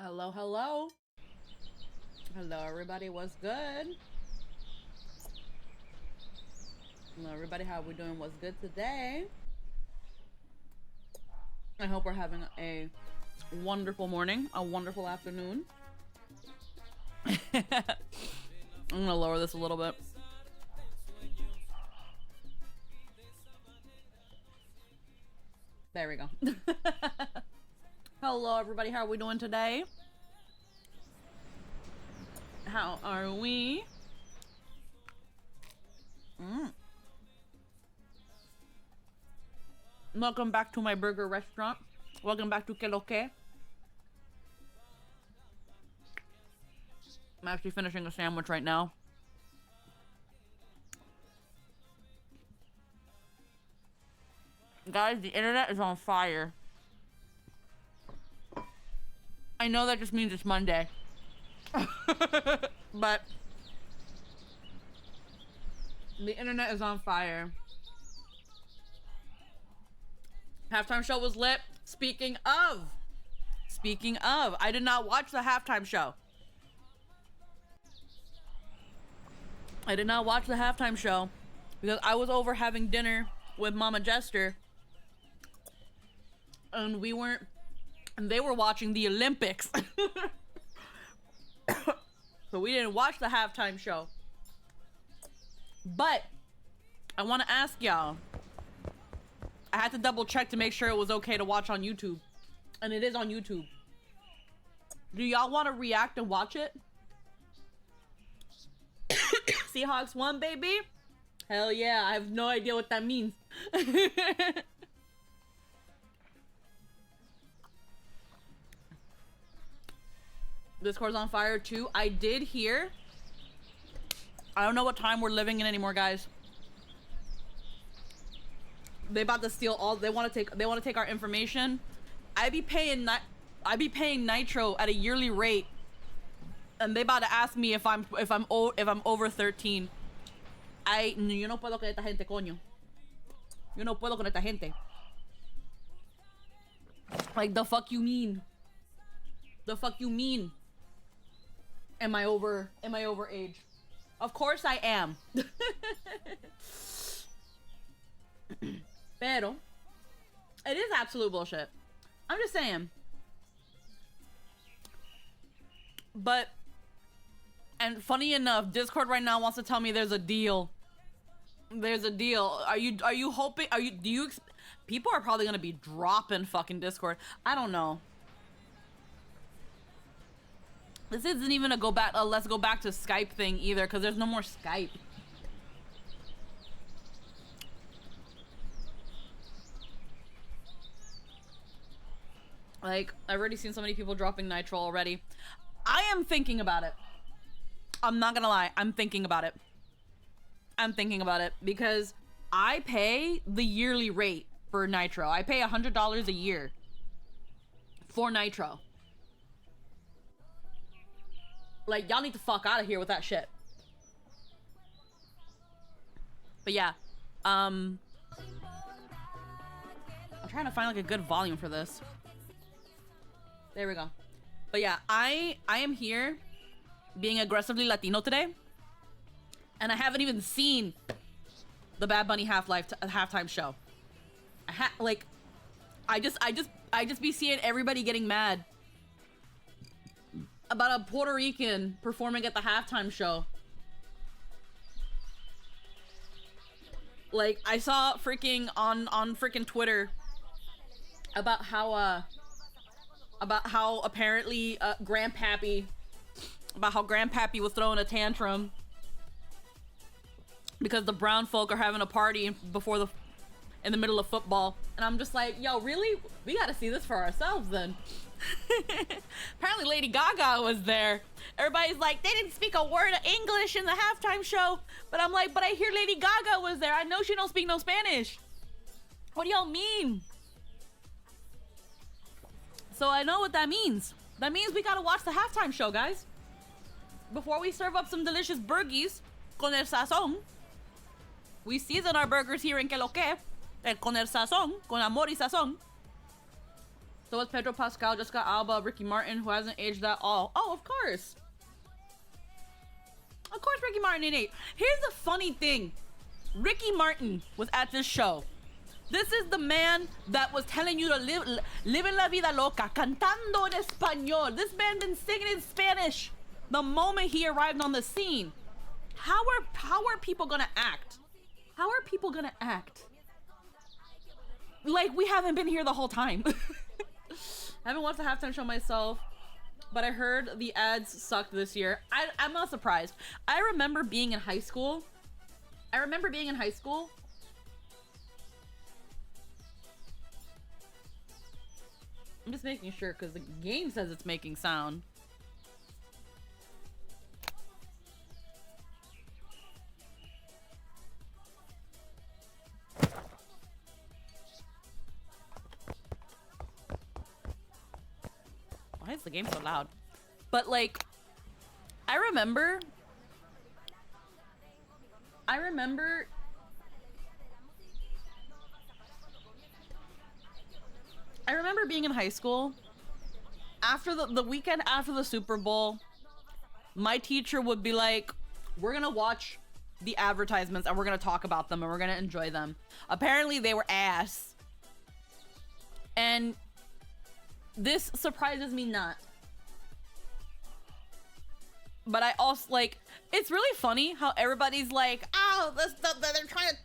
Hello, hello. Hello, everybody. What's good? Hello, everybody. How we doing? What's good today? I hope we're having a wonderful morning, a wonderful afternoon. I'm gonna lower this a little bit. There we go. Hello, everybody. How are we doing today? How are we? Welcome back to my burger restaurant. Welcome back to Que Lo Que. I'm actually finishing a sandwich right now. Guys, the internet is on fire. I know that just means it's Monday. But the internet is on fire. Halftime show was lit. Speaking of, I did not watch the halftime show. I did not watch the halftime show because I was over having dinner with Mama Jester, and they were watching the Olympics. So we didn't watch the halftime show. But I want to ask y'all, I had to double check to make sure it was okay to watch on YouTube, and it is on YouTube. Do y'all want to react and watch it? Seahawks won, baby. Hell yeah. I have no idea what that means. Discord's on fire too. I did hear. I don't know what time we're living in anymore, guys. They about to steal all. They want to take our information. I be paying Nitro at a yearly rate, and they about to ask me if I'm over 13. Yo no puedo con esta gente, coño. Yo no puedo con esta gente. Like, the fuck you mean? The fuck you mean? Am I over age? Of course I am. Pero it is absolute bullshit. I'm just saying. But, and funny enough, Discord right now wants to tell me there's a deal. There's a deal. Are you hoping, people are probably gonna be dropping fucking Discord. I don't know. This isn't even a let's go back to Skype thing either, because there's no more Skype. Like, I've already seen so many people dropping Nitro already. I am thinking about it. I'm not gonna lie. I'm thinking about it. Because I pay the yearly rate for Nitro. I pay $100 a year for Nitro. Like, y'all need to fuck out of here with that shit. But yeah, I'm trying to find like a good volume for this. There we go. But yeah, I am here being aggressively Latino today, and I haven't even seen the Bad Bunny halftime show. I just be seeing everybody getting mad about a Puerto Rican performing at the halftime show. Like, I saw freaking on freaking Twitter about how apparently Grandpappy was throwing a tantrum because the brown folk are having a party in the middle of football. And I'm just like, yo, really? We gotta see this for ourselves then. Apparently Lady Gaga was there. Everybody's like, they didn't speak a word of English in the halftime show. But I'm like, but I hear Lady Gaga was there. I know she don't speak no Spanish. What do y'all mean? So I know what that means. That means we gotta watch the halftime show, guys. Before we serve up some delicious burgies con el sazón. We season our burgers here in Que Lo Que, con el sazón, con amor y sazón. So it's Pedro Pascal, Jessica Alba, Ricky Martin, who hasn't aged at all. Oh, of course. Of course Ricky Martin ain't aged. Here's the funny thing. Ricky Martin was at this show. This is the man that was telling you to live en la vida loca, cantando en español. This man been singing in Spanish the moment he arrived on the scene. How are people gonna act? How are people gonna act like we haven't been here the whole time? I haven't watched the halftime show myself, but I heard the ads sucked this year. I'm not surprised. I remember being in high school. I'm just making sure because the game says it's making sound. Why is the game so loud? But like, I remember being in high school. After the weekend after the Super Bowl, my teacher would be like, we're gonna watch the advertisements and we're gonna talk about them and we're gonna enjoy them. Apparently they were ass. And this surprises me not. But I also, like, it's really funny how everybody's like, oh, they're trying to,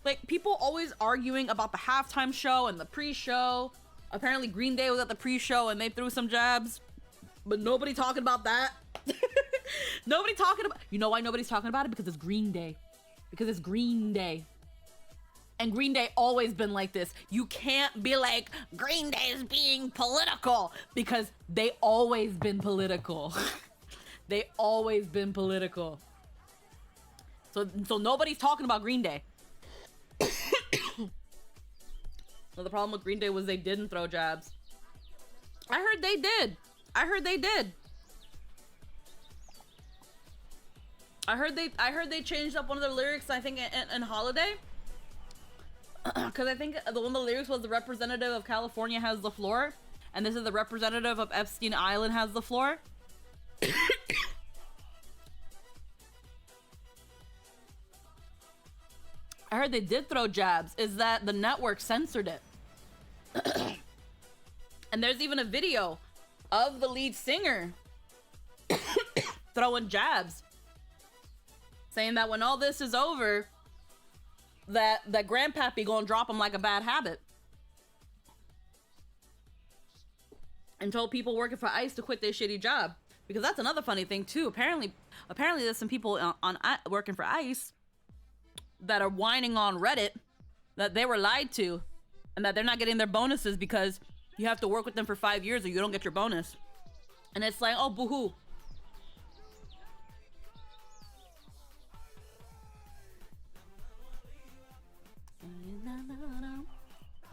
like people always arguing about the halftime show and the pre-show. Apparently Green Day was at the pre-show and they threw some jabs, but nobody talking about that. Nobody talking about, you know why nobody's talking about it? Because it's Green Day. Because it's Green Day. And Green Day always been like this. You can't be like, Green Day is being political, because they always been political. They always been political. So nobody's talking about Green Day. So the problem with Green Day was they didn't throw jabs. I heard they did. I heard they changed up one of their lyrics, I think, in Holiday. Because I think one of the lyrics was the representative of California has the floor. And this is the representative of Epstein Island has the floor. I heard they did throw jabs. Is that the network censored it? And there's even a video of the lead singer throwing jabs, saying that when all this is over, that Grandpappy gonna drop him like a bad habit, and told people working for ICE to quit their shitty job. Because that's another funny thing too. Apparently there's some people on working for ICE that are whining on Reddit that they were lied to and that they're not getting their bonuses because you have to work with them for 5 years or you don't get your bonus. And it's like, oh, boo-hoo.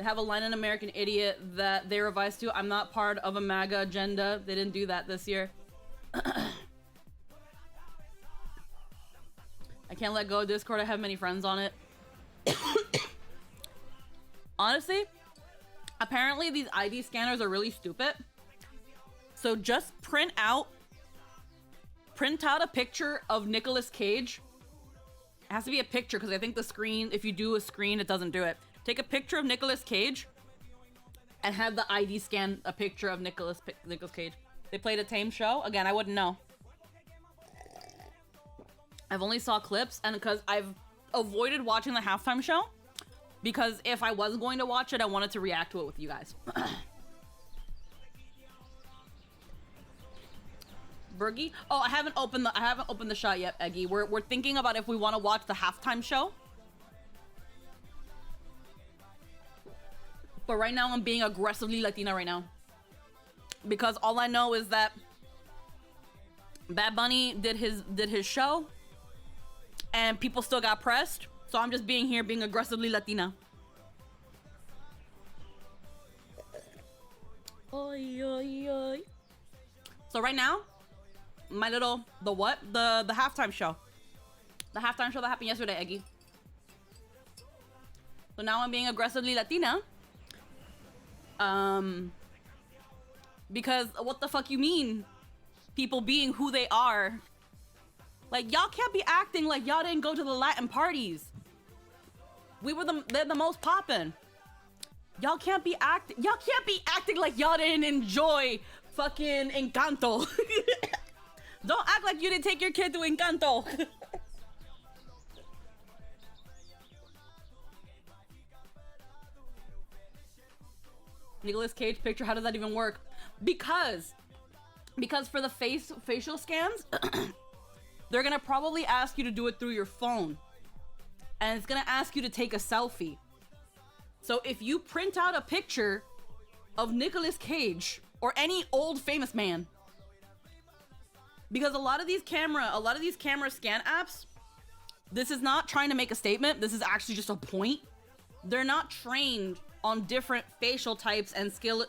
They have a line in American Idiot that they revised to. I'm not part of a MAGA agenda. They didn't do that this year. I can't let go of Discord. I have many friends on it. Honestly, apparently these ID scanners are really stupid. So just print out a picture of Nicolas Cage. It has to be a picture because I think the screen, if you do a screen, it doesn't do it. Take a picture of Nicolas Cage and have the ID scan a picture of Nicolas Cage. They played a tame show. Again, I wouldn't know. I've only saw clips, and because I've avoided watching the halftime show, because if I was going to watch it, I wanted to react to it with you guys. Burgie? Oh, I haven't opened the shot yet, Eggy. We're thinking about if we want to watch the halftime show. But right now I'm being aggressively Latina right now. Because all I know is that Bad Bunny did his show and people still got pressed. So I'm just being aggressively Latina. Oy, oy, oy. So right now, the halftime show. The halftime show that happened yesterday, Eggy. So now I'm being aggressively Latina. Because what the fuck you mean? People being who they are. Like, y'all can't be acting like y'all didn't go to the Latin parties. They're the most poppin'. Y'all can't be acting like y'all didn't enjoy fucking Encanto. Don't act like you didn't take your kid to Encanto. Nicolas Cage picture, how does that even work? Because for the facial scans, they're gonna probably ask you to do it through your phone. And it's gonna ask you to take a selfie. So if you print out a picture of Nicolas Cage or any old famous man, because a lot of these camera scan apps, this is not trying to make a statement, this is actually just a point. They're not trained on different facial types and skin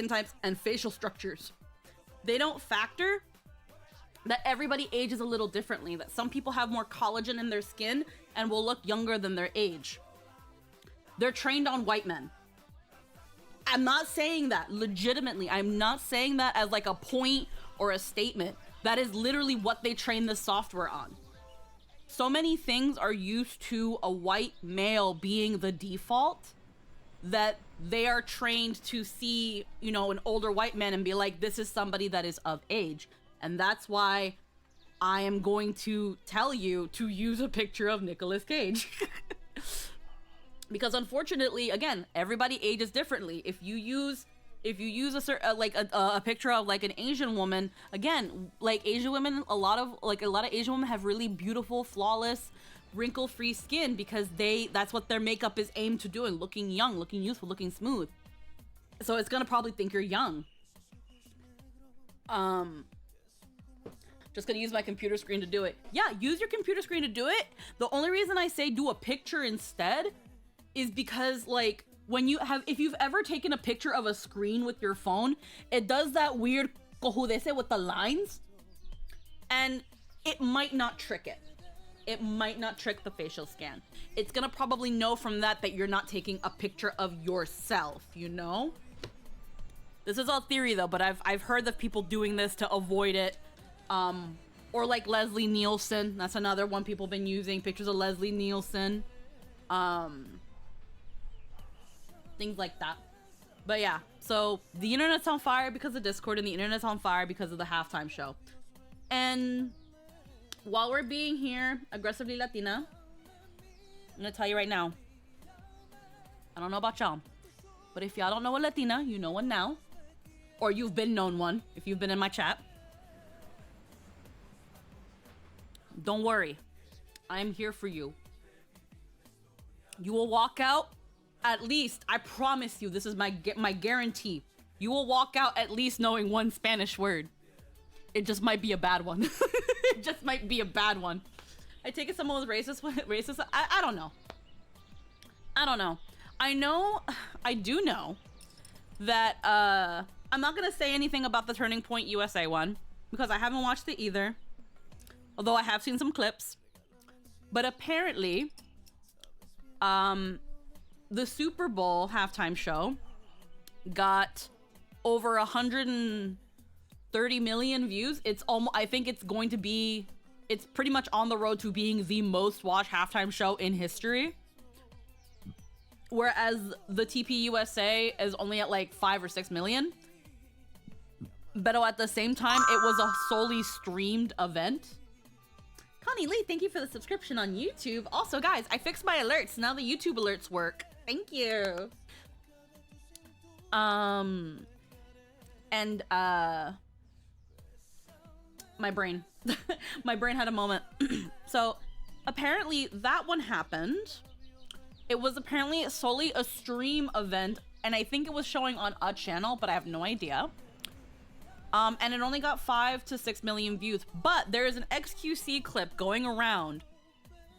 types and facial structures. They don't factor that everybody ages a little differently, that some people have more collagen in their skin and will look younger than their age. They're trained on white men. I'm not saying that legitimately. I'm not saying that as like a point or a statement. That is literally what they train the software on. So many things are used to a white male being the default that they are trained to see, you know, an older white man and be like, this is somebody that is of age. And that's why I am going to tell you to use a picture of Nicolas Cage. Because unfortunately, again, everybody ages differently. If you use a picture of like an Asian woman, again, like Asian women, a lot of Asian women have really beautiful, flawless, wrinkle-free skin because that's what their makeup is aimed to doing, looking young, looking youthful, looking smooth. So it's gonna probably think you're young. Just gonna use my computer screen to do it. Yeah, use your computer screen to do it. The only reason I say do a picture instead is because, like, if you've ever taken a picture of a screen with your phone, it does that weird cojudece with the lines, and it might not trick it. It might not trick the facial scan. It's gonna probably know from that you're not taking a picture of yourself, you know? This is all theory though, but I've heard of people doing this to avoid it. Or like Leslie Nielsen, that's another one people have been using, pictures of Leslie Nielsen. Things like that. But yeah, so the internet's on fire because of Discord, and the internet's on fire because of the halftime show. And while we're being here, aggressively Latina, I'm gonna tell you right now, I don't know about y'all, but if y'all don't know a Latina, you know one now. Or you've been known one, if you've been in my chat. Don't worry, I'm here for you. You will walk out, at least, I promise you, this is my guarantee. You will walk out at least knowing one Spanish word. It just might be a bad one. It just might be a bad one. I take it someone was racist. I don't know. I do know that I'm not gonna say anything about the Turning Point USA one because I haven't watched it either. Although I have seen some clips. But apparently, the Super Bowl halftime show got over 130 million views. It's almost, I think it's going to be, it's pretty much on the road to being the most watched halftime show in history. Whereas the TP USA is only at like 5 or 6 million. But at the same time, it was a solely streamed event. Connie Lee, thank you for the subscription on YouTube. Also, guys, I fixed my alerts. Now the YouTube alerts work. Thank you. And my brain. My brain had a moment. So, apparently that one happened. It was apparently solely a stream event, and I think it was showing on a channel, but I have no idea. And it only got 5 to 6 million views. But there is an XQC clip going around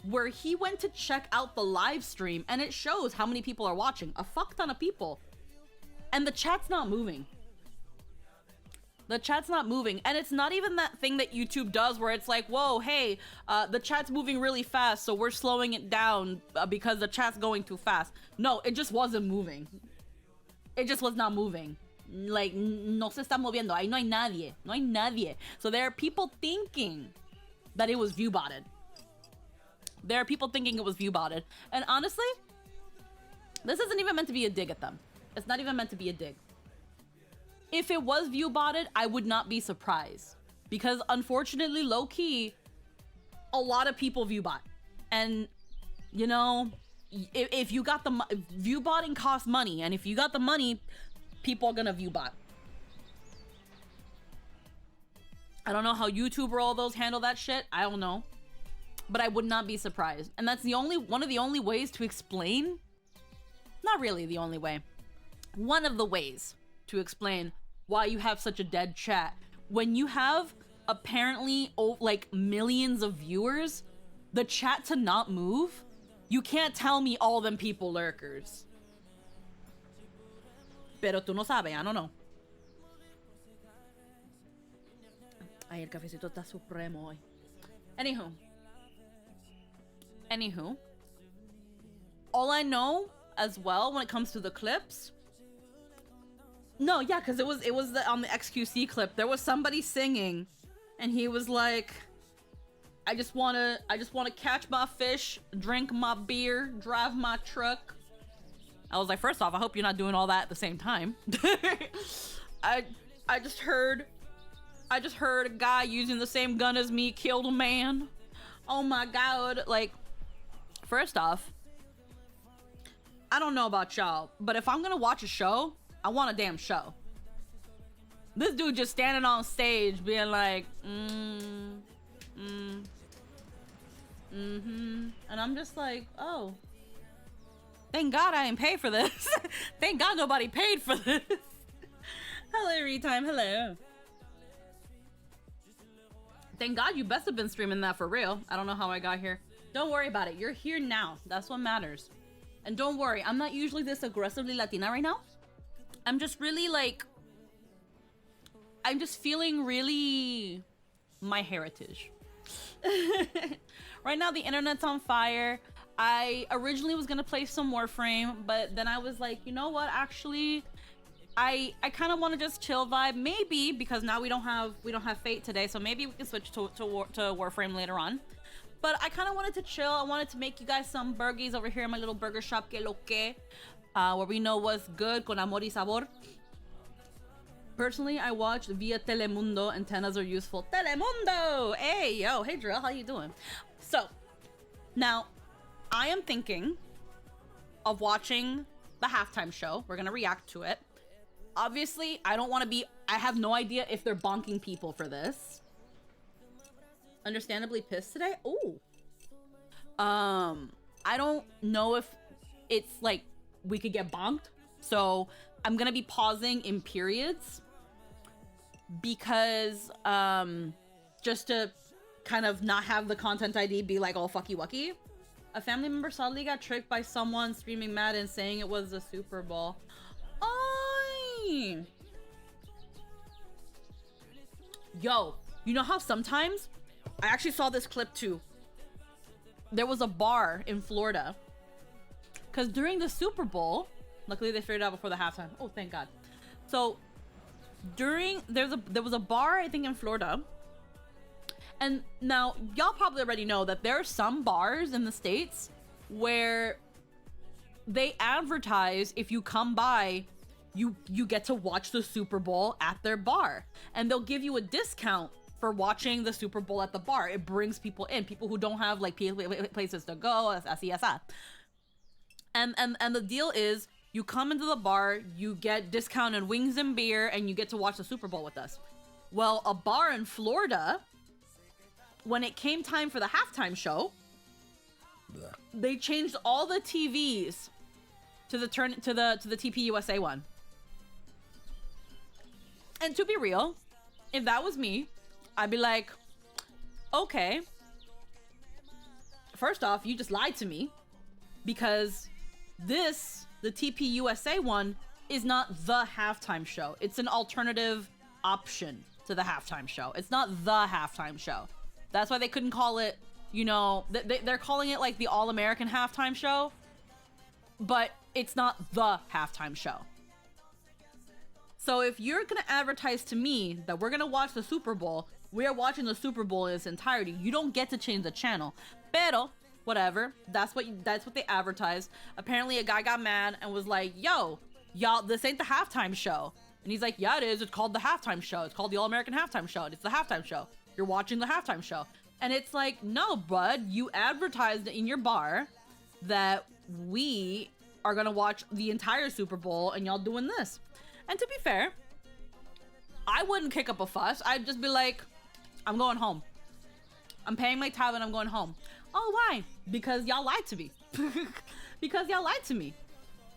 where he went to check out the live stream, and it shows how many people are watching. A fuck ton of people. And the chat's not moving. The chat's not moving. And it's not even that thing that YouTube does where it's like, whoa, hey, the chat's moving really fast, so we're slowing it down because the chat's going too fast. No, it just wasn't moving. It just was not moving. Like, no se está moviendo. Ahí no hay nadie. No hay nadie. So there are people thinking that it was view-botted. There are people thinking it was view-botted. And honestly, this isn't even meant to be a dig at them. It's not even meant to be a dig. If it was view-botted, I would not be surprised. Because unfortunately, low-key, a lot of people view-bot. And, you know, if you got the... View-botting costs money. And if you got the money... people are gonna view bot. I don't know how YouTube or all those handle that shit. I don't know. But I would not be surprised. And that's one of the only ways to explain. Not really the only way. One of the ways to explain why you have such a dead chat. When you have apparently like millions of viewers, the chat to not move, you can't tell me all them people lurkers. Pero tú no sabes, I don't know. Ay, el cafecito está supremo hoy. Anywho. All I know as well when it comes to the clips. No, yeah, because it was on the XQC clip. There was somebody singing, and he was like, I just wanna catch my fish, drink my beer, drive my truck. I was like, first off, I hope you're not doing all that at the same time. I just heard a guy using the same gun as me killed a man. Oh my god. Like, first off, I don't know about y'all, but if I'm gonna watch a show, I want a damn show. This dude just standing on stage being like, and I'm just like, oh. Thank God I ain't paid for this. Thank God nobody paid for this. Hello, Retime. Hello. Thank God you best have been streaming that for real. I don't know how I got here. Don't worry about it. You're here now. That's what matters. And don't worry, I'm not usually this aggressively Latina right now. I'm just really like... I'm just feeling really... my heritage. Right now, the internet's on fire. I originally was gonna play some Warframe, but then I was like, you know what? Actually, I kind of want to just chill vibe. Maybe because now we don't have Fate today, so maybe we can switch to Warframe later on. But I kind of wanted to chill. I wanted to make you guys some burgies over here in my little burger shop, que lo que, where we know what's good con amor y sabor. Personally, I watched via Telemundo. Antennas are useful. Telemundo! Hey, yo. Hey, Drill. How you doing? So, now... I am thinking of watching the halftime show. We're gonna react to it. Obviously, I don't want to be... I have no idea if they're bonking people for this. Understandably pissed today? Ooh. I don't know if it's like we could get bonked. So I'm gonna be pausing in periods. Because, just to kind of not have the content ID be like all fucky wucky. A family member suddenly got tricked by someone streaming Madden saying it was the Super Bowl. Oh, yo, you know how sometimes I actually saw this clip too. There was a bar in Florida because during the Super Bowl, luckily they figured it out before the halftime. Oh, thank God. So there was a bar, I think, in Florida. And now y'all probably already know that there are some bars in the States where they advertise if you come by, you get to watch the Super Bowl at their bar, and they'll give you a discount for watching the Super Bowl at the bar. It brings people in, people who don't have like places to go, así. And the deal is, you come into the bar, you get discounted wings and beer, and you get to watch the Super Bowl with us. Well, a bar in Florida, when it came time for the halftime show, they changed all the TVs to the TP USA one. And to be real, if that was me, I'd be like, okay, first off, you just lied to me, because the TP USA one is not the halftime show. It's an alternative option to the halftime show. It's not the halftime show. That's why they couldn't call it, you know, they're calling it like the All-American halftime show, but it's not the halftime show. So if you're gonna advertise to me that we're gonna watch the Super Bowl, we are watching the Super Bowl in its entirety, you don't get to change the channel. Pero, whatever, that's what they advertised. Apparently a guy got mad and was like, yo, y'all, this ain't the halftime show. And he's like, yeah, it is. It's called the halftime show. It's called the All-American halftime show. It's the halftime show. You're watching the halftime show. And it's like, no, bud, you advertised in your bar that we are gonna watch the entire Super Bowl and y'all doing this. And to be fair, I wouldn't kick up a fuss. I'd just be like, I'm going home. I'm paying my tab and I'm going home. Oh, why? Because y'all lied to me. Because y'all lied to me.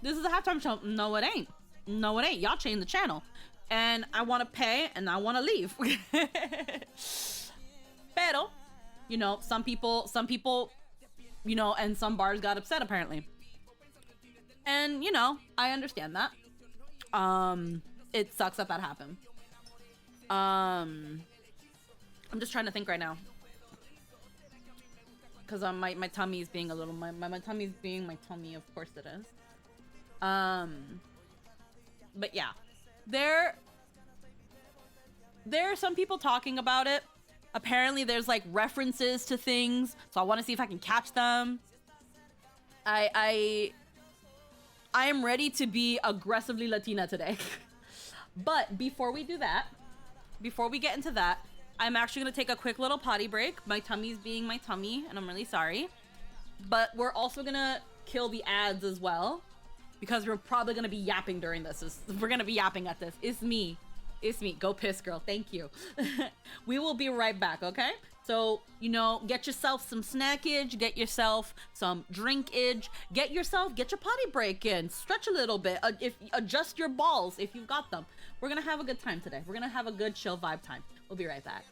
This is a halftime show. No, it ain't. No, it ain't. Y'all changed the channel. And I want to pay and I want to leave. Pero, you know, some people, you know, and some bars got upset apparently. And, you know, I understand that. It sucks that happened. I'm just trying to think right now. Because my tummy is being a little, my tummy is being my tummy, of course it is. But yeah, there are some people talking about it. Apparently there's like references to things, so I want to see if I can catch them. I am ready to be aggressively Latina today. But before we do that, before we get into that, I'm actually gonna take a quick little potty break. My tummy's being my tummy, and I'm really sorry. But we're also gonna kill the ads as well, because we're probably gonna be yapping during this. We're gonna be yapping at this. It's me. It's me. Go piss, girl. Thank you. We will be right back, okay? So, you know, get yourself some snackage, get yourself some drinkage, get your potty break in, stretch a little bit, adjust your balls if you've got them. We're gonna have a good time today. We're gonna have a good chill vibe time. We'll be right back.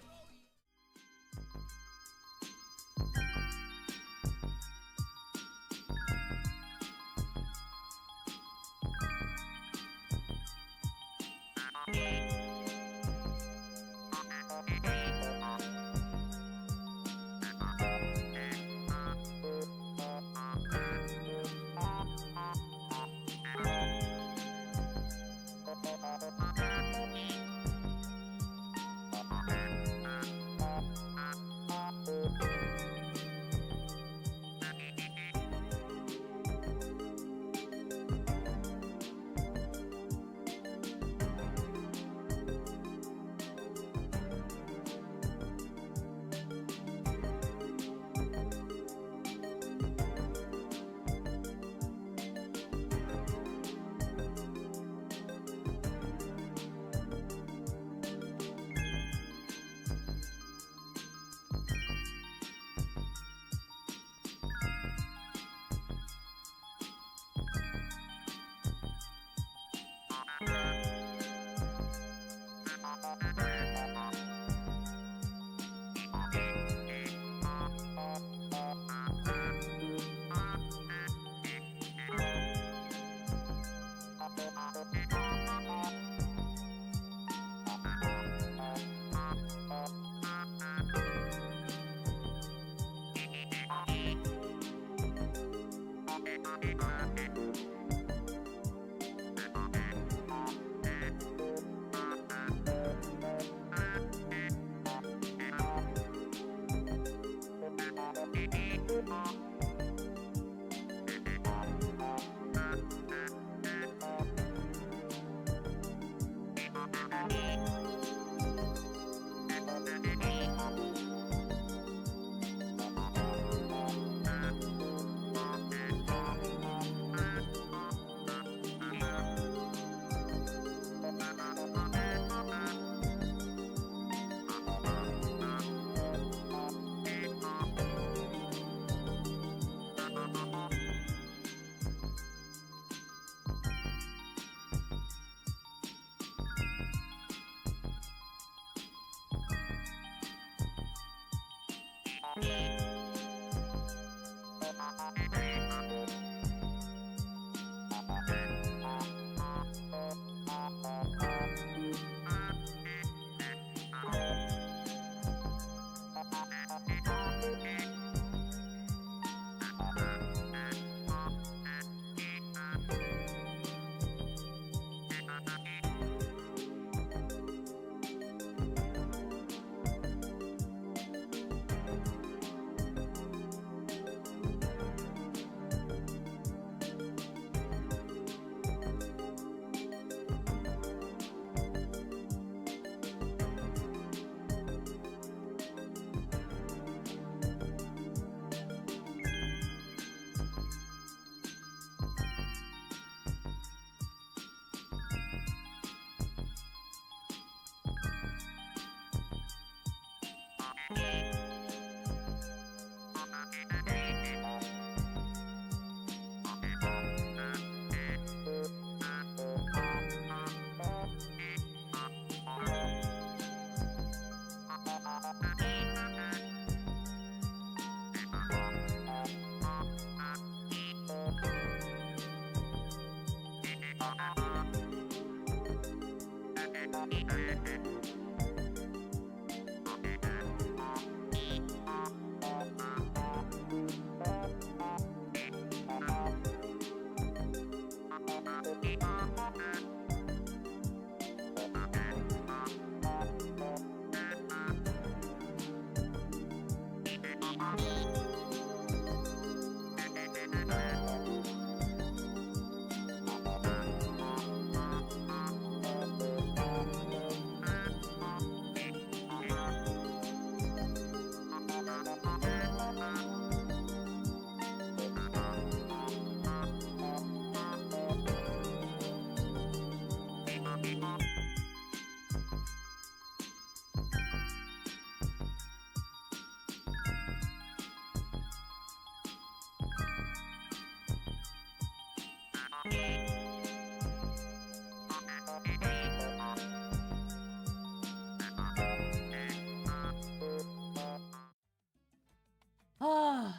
Oh.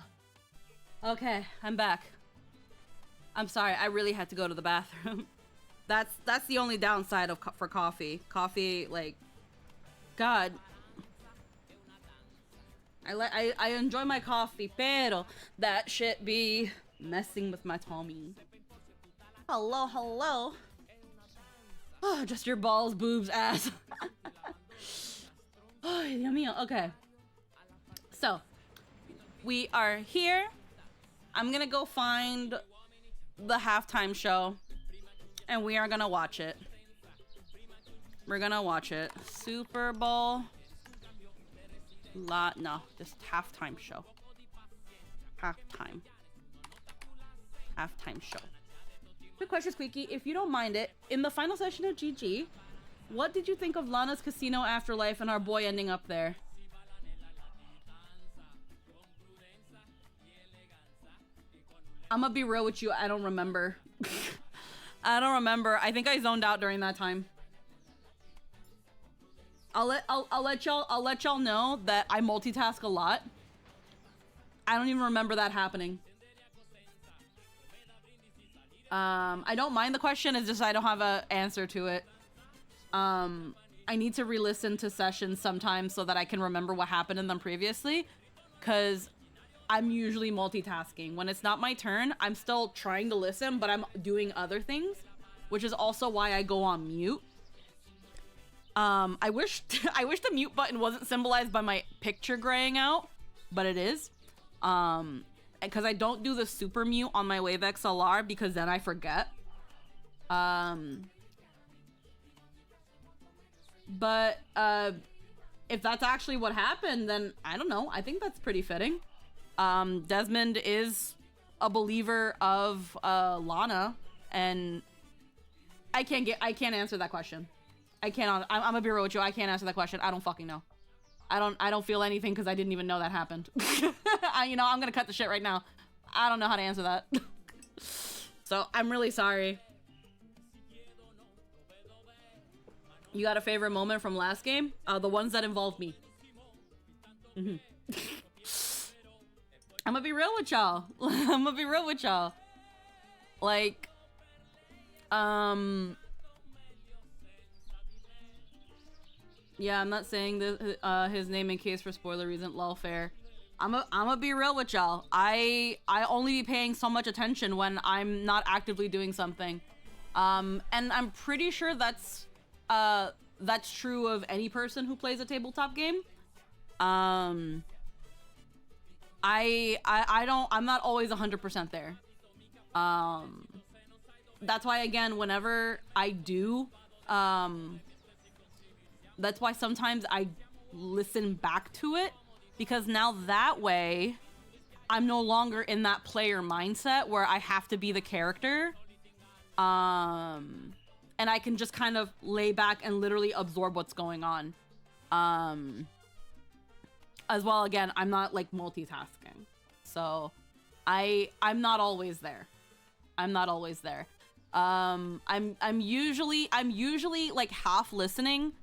Okay, I'm back. I'm sorry, I really had to go to the bathroom. That's the only downside of for coffee. Coffee, like, God. I enjoy my coffee, pero that shit be messing with my tummy. Hello, hello. Oh, just your balls, boobs, ass. Oh, Dios mío. Okay. So, we are here. I'm gonna go find the halftime show, and we are gonna watch it. We're gonna watch it. Super Bowl. No, just halftime show. Halftime show. Quick question, Squeaky. If you don't mind it, in the final session of GG, what did you think of Lana's Casino Afterlife and our boy ending up there? I'm gonna be real with you. I don't remember. I don't remember. I think I zoned out during that time. I'll let y'all know that I multitask a lot. I don't even remember that happening. I don't mind the question. It's just I don't have an answer to it. I need to re-listen to sessions sometimes so that I can remember what happened in them previously, because I'm usually multitasking. When it's not my turn, I'm still trying to listen, but I'm doing other things, which is also why I go on mute. I wish the mute button wasn't symbolized by my picture graying out, but it is. Because I don't do the super mute on my Wave XLR because then I forget. But if that's actually what happened, then I don't know. I think that's pretty fitting. Desmond is a believer of Lana, and I can't answer that question. I'm gonna be real with you. I can't answer that question. I don't fucking know. I don't feel anything because I didn't even know that happened. I'm gonna cut the shit right now. I don't know how to answer that. So I'm really sorry. You got a favorite moment from last game? The ones that involved me. I'm gonna be real with y'all. I'm gonna be real with y'all. Like, yeah, I'm not saying this, his name in case for spoiler reason, lol, fair. I'm gonna be real with y'all. I only be paying so much attention when I'm not actively doing something. And I'm pretty sure that's true of any person who plays a tabletop game. I'm not always 100% there. That's why, again, whenever I do, that's why sometimes I listen back to it, because now that way I'm no longer in that player mindset where I have to be the character. And I can just kind of lay back and literally absorb what's going on. As well, again, I'm not like multitasking. So I'm not always there. I'm not always there. I'm usually like half listening,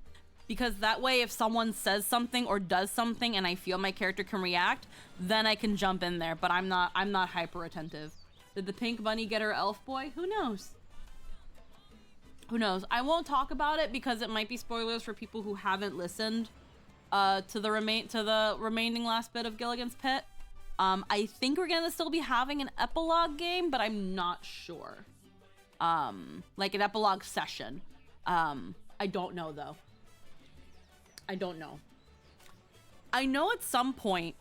because that way if someone says something or does something and I feel my character can react, then I can jump in there, but I'm not hyper attentive. Did the pink bunny get her elf boy? Who knows? Who knows? I won't talk about it because it might be spoilers for people who haven't listened to the remaining last bit of Gilligan's Pit. I think we're gonna still be having an epilogue game, but I'm not sure. Like an epilogue session. I don't know though. I don't know. I know at some point,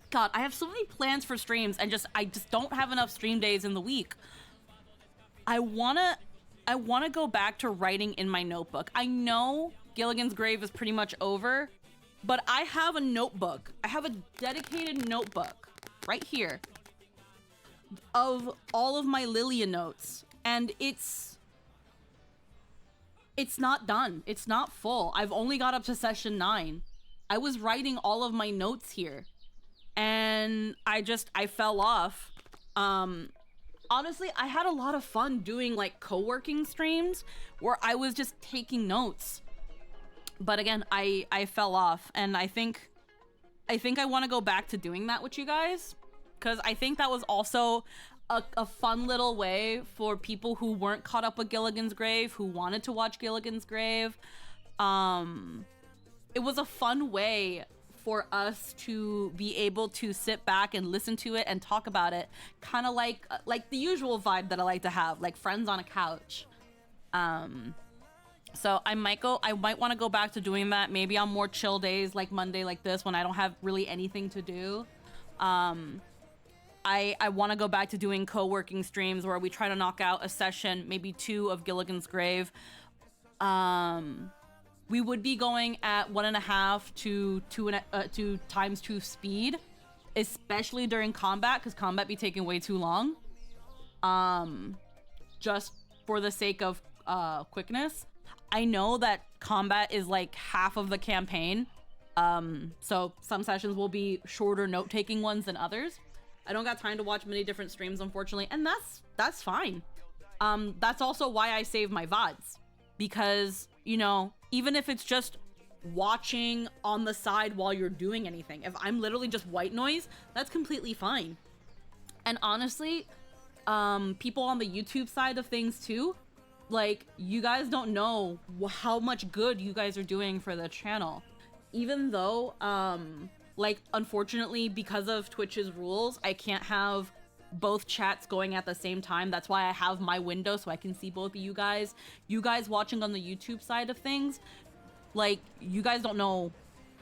God, I have so many plans for streams and I just don't have enough stream days in the week. I wanna go back to writing in my notebook. I know Gilligan's Grave is pretty much over, but I have a notebook. I have a dedicated notebook right here of all of my Lilia notes, and it's not done. It's not full. I've only got up to session 9. I was writing all of my notes here, and I fell off. Honestly, I had a lot of fun doing like co-working streams where I was just taking notes. But again, I fell off, and I think I want to go back to doing that with you guys, because I think that was also a fun little way for people who weren't caught up with Gilligan's Grave, who wanted to watch Gilligan's Grave. It was a fun way for us to be able to sit back and listen to it and talk about it, kind of like the usual vibe that I like to have, like friends on a couch. So I might want to go back to doing that, maybe on more chill days like Monday, like this, when I don't have really anything to do. I want to go back to doing co-working streams where we try to knock out a session, maybe 2 of Gilligan's Grave. We would be going at 1.5 to 2 times 2 speed, especially during combat, because combat be taking way too long. Just for the sake of quickness. I know that combat is like half of the campaign, so some sessions will be shorter note-taking ones than others. I don't got time to watch many different streams, unfortunately, and that's fine. That's also why I save my VODs, because, you know, even if it's just watching on the side while you're doing anything, if I'm literally just white noise, that's completely fine. And honestly, people on the YouTube side of things too, like, you guys don't know how much good you guys are doing for the channel. Even though, like, unfortunately, because of Twitch's rules, I can't have both chats going at the same time. That's why I have my window, so I can see both of you guys. You guys watching on the YouTube side of things, like, you guys don't know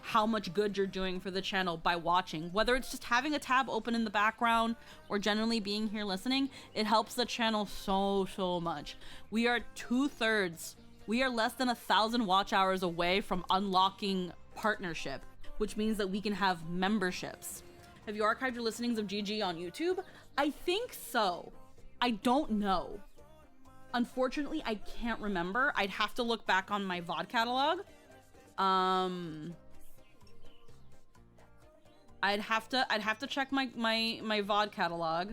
how much good you're doing for the channel by watching. Whether it's just having a tab open in the background or generally being here listening, it helps the channel so much. We are less than 1,000 watch hours away from unlocking partnership, which means that we can have memberships. Have you archived your listenings of GG on YouTube? I think so. I don't know. Unfortunately, I can't remember. I'd have to look back on my VOD catalog. I'd have to check my VOD catalog.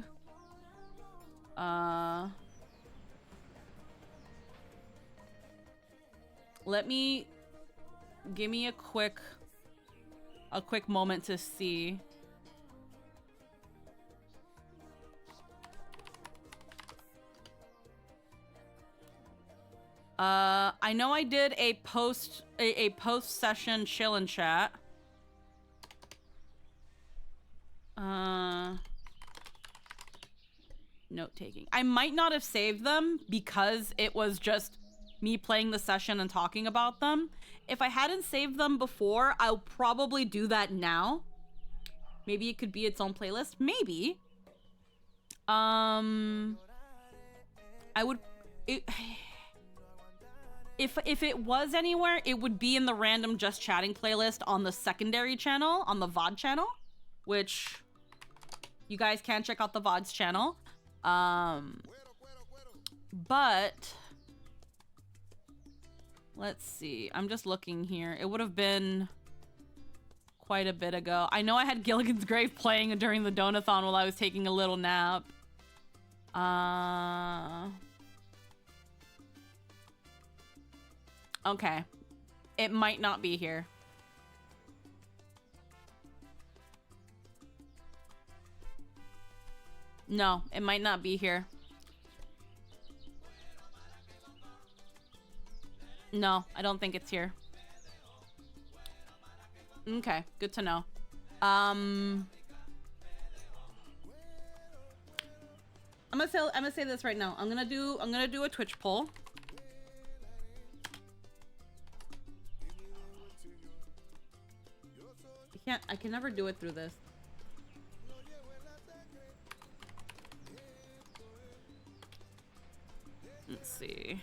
Give me a quick moment to see. I know I did a post session chill and chat. Note taking. I might not have saved them because it was just me playing the session and talking about them. If I hadn't saved them before, I'll probably do that now. Maybe it could be its own playlist. Maybe. I would... If it was anywhere, it would be in the random Just Chatting playlist on the secondary channel, on the VOD channel, which you guys can check out the VOD's channel. But let's see. I'm just looking here. It would have been quite a bit ago. I know I had Gilligan's Grave playing during the Donathon while I was taking a little nap. Okay. It might not be here. No, it might not be here. No, I don't think it's here. Okay, good to know. I'm gonna say this right now. I'm gonna do a Twitch poll. I can never do it through this. Let's see.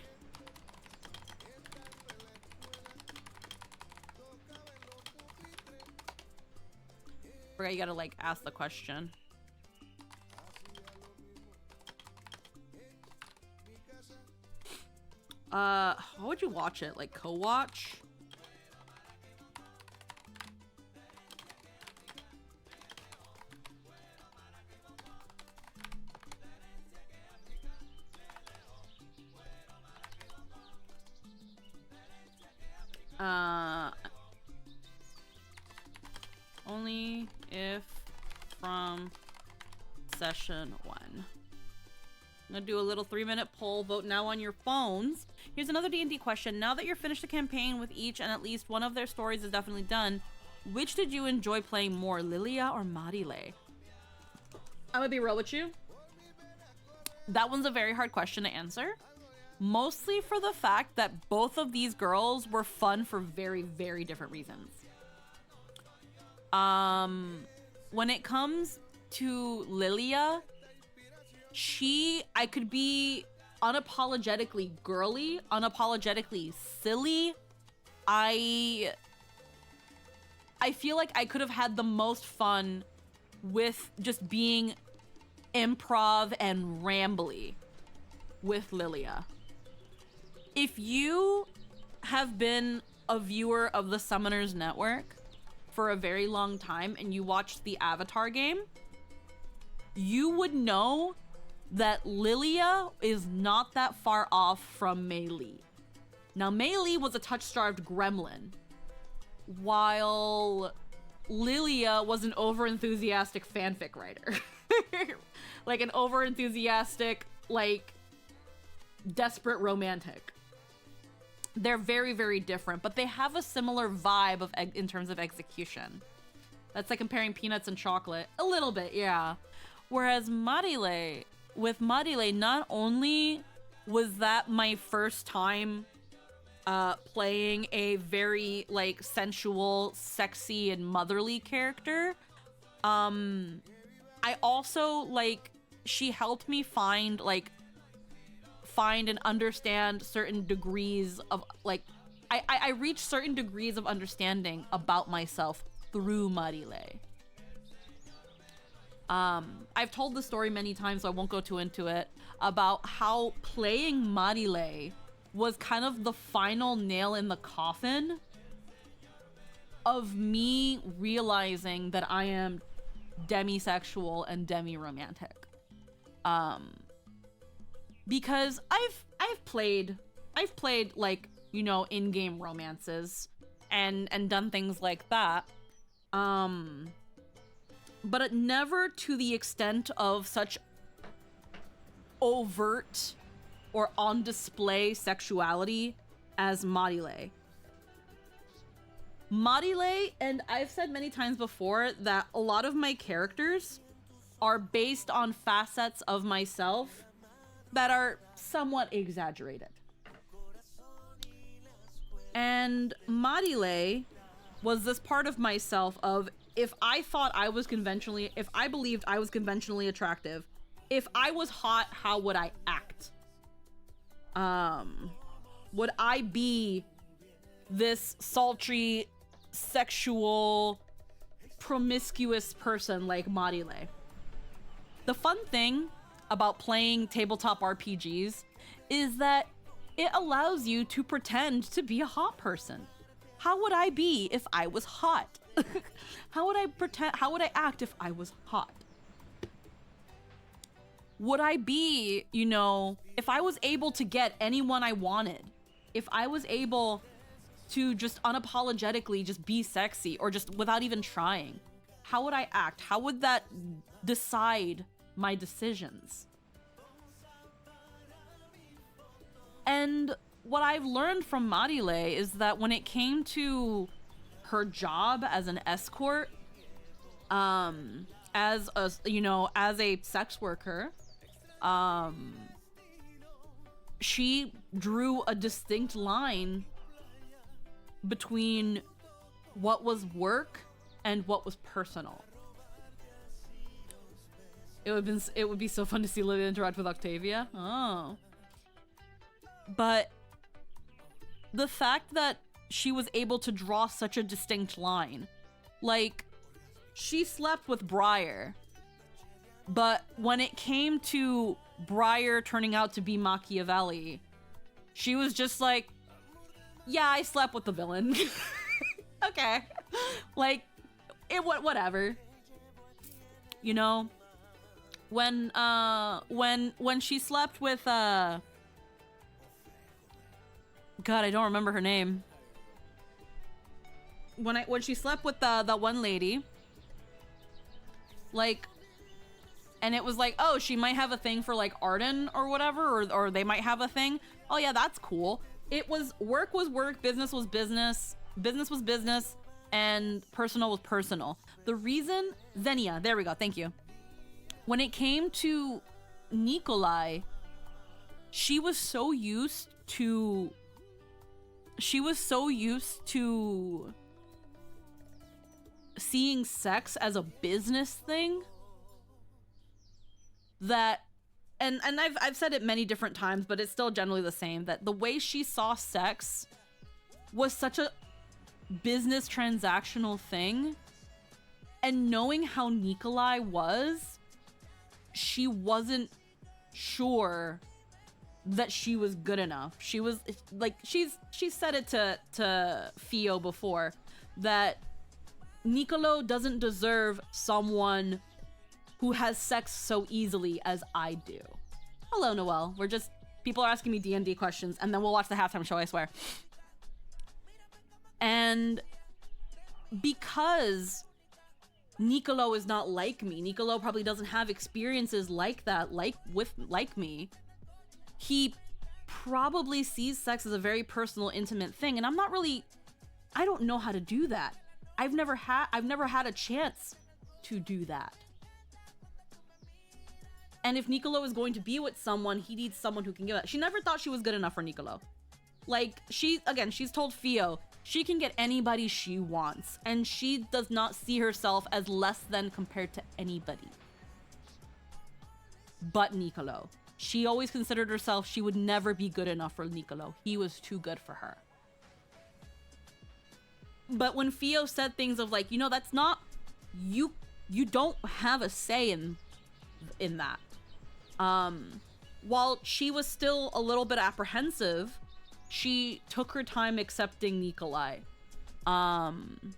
Forgot you gotta like ask the question. How would you watch it? Like co-watch? Only if from session 1. I'm gonna do a little 3-minute poll. Vote now on your phones. Here's another D&D question. Now that you're finished the campaign with each and at least one of their stories is definitely done, which did you enjoy playing more, Lilia or Marile? I'm gonna be real with you. That one's a very hard question to answer. Mostly for the fact that both of these girls were fun for very, very different reasons. When it comes to Lilia, I could be unapologetically girly, unapologetically silly. I feel like I could have had the most fun with just being improv and rambly with Lilia. If you have been a viewer of the Summoners Network for a very long time and you watched the Avatar game, you would know that Lilia is not that far off from Mei Li. Now, Mei Li was a touch-starved gremlin, while Lilia was an over-enthusiastic fanfic writer. Like an over-enthusiastic, like, desperate romantic. They're very, very different, but they have a similar vibe in terms of execution. That's like comparing peanuts and chocolate. A little bit, yeah. Whereas Marile, with Marile, not only was that my first time playing a very, like, sensual, sexy, and motherly character, I also, like, she helped me find and understand certain degrees of, like, I reached certain degrees of understanding about myself through Marile. I've told the story many times, so I won't go too into it, about how playing Marile was kind of the final nail in the coffin of me realizing that I am demisexual and demi-romantic. Because I've played like, you know, in-game romances and done things like that. But it never to the extent of such overt or on display sexuality as Marile. Marile, and I've said many times before that a lot of my characters are based on facets of myself that are somewhat exaggerated. And Marile was this part of myself of, if I believed I was conventionally attractive, if I was hot, how would I act? Would I be this sultry, sexual, promiscuous person like Marile? The fun thing about playing tabletop RPGs is that it allows you to pretend to be a hot person. How would I be if I was hot? How would I act if I was hot? Would I be, if I was able to get anyone I wanted, if I was able to just unapologetically just be sexy or just without even trying, how would I act? How would that decide my decisions? And what I've learned from Marile is that when it came to her job as an escort, as a sex worker, she drew a distinct line between what was work and what was personal. It would be so fun to see Lydia interact with Octavia. Oh. But the fact that she was able to draw such a distinct line, like, she slept with Briar, but when it came to Briar turning out to be Machiavelli, she was just like, yeah, I slept with the villain. Okay. Like, whatever. When she slept with, God, I don't remember her name. When she slept with the one lady, like, and it was like, oh, she might have a thing for like Arden or whatever, or they might have a thing. Oh yeah, that's cool. Work was work, business was business, business was business, and personal was personal. The reason, Xenia, there we go, thank you. When it came to Nikolai, she was so used to seeing sex as a business thing that, and I've said it many different times, but it's still generally the same, that the way she saw sex was such a business transactional thing, and knowing how Nikolai was, she wasn't sure that she was good enough. She was like, she said it to Fio before, that Nicolo doesn't deserve someone who has sex so easily as I do. Hello, Noelle. People are asking me D&D questions, and then we'll watch the halftime show, I swear. And because Nicolo is not like me, Nicolo probably doesn't have experiences like that, like me, he probably sees sex as a very personal, intimate thing, and I don't know how to do that. I've never had a chance to do that. And if Nicolo is going to be with someone, he needs someone who can give it. She never thought she was good enough for Nicolo. Like, she's told Fio she can get anybody she wants, and she does not see herself as less than compared to anybody but Nicolo. She always considered herself, she would never be good enough for Nicolo. He was too good for her. But when Fio said things of like, that's not, you don't have a say in that. While she was still a little bit apprehensive, she took her time accepting Nikolai. And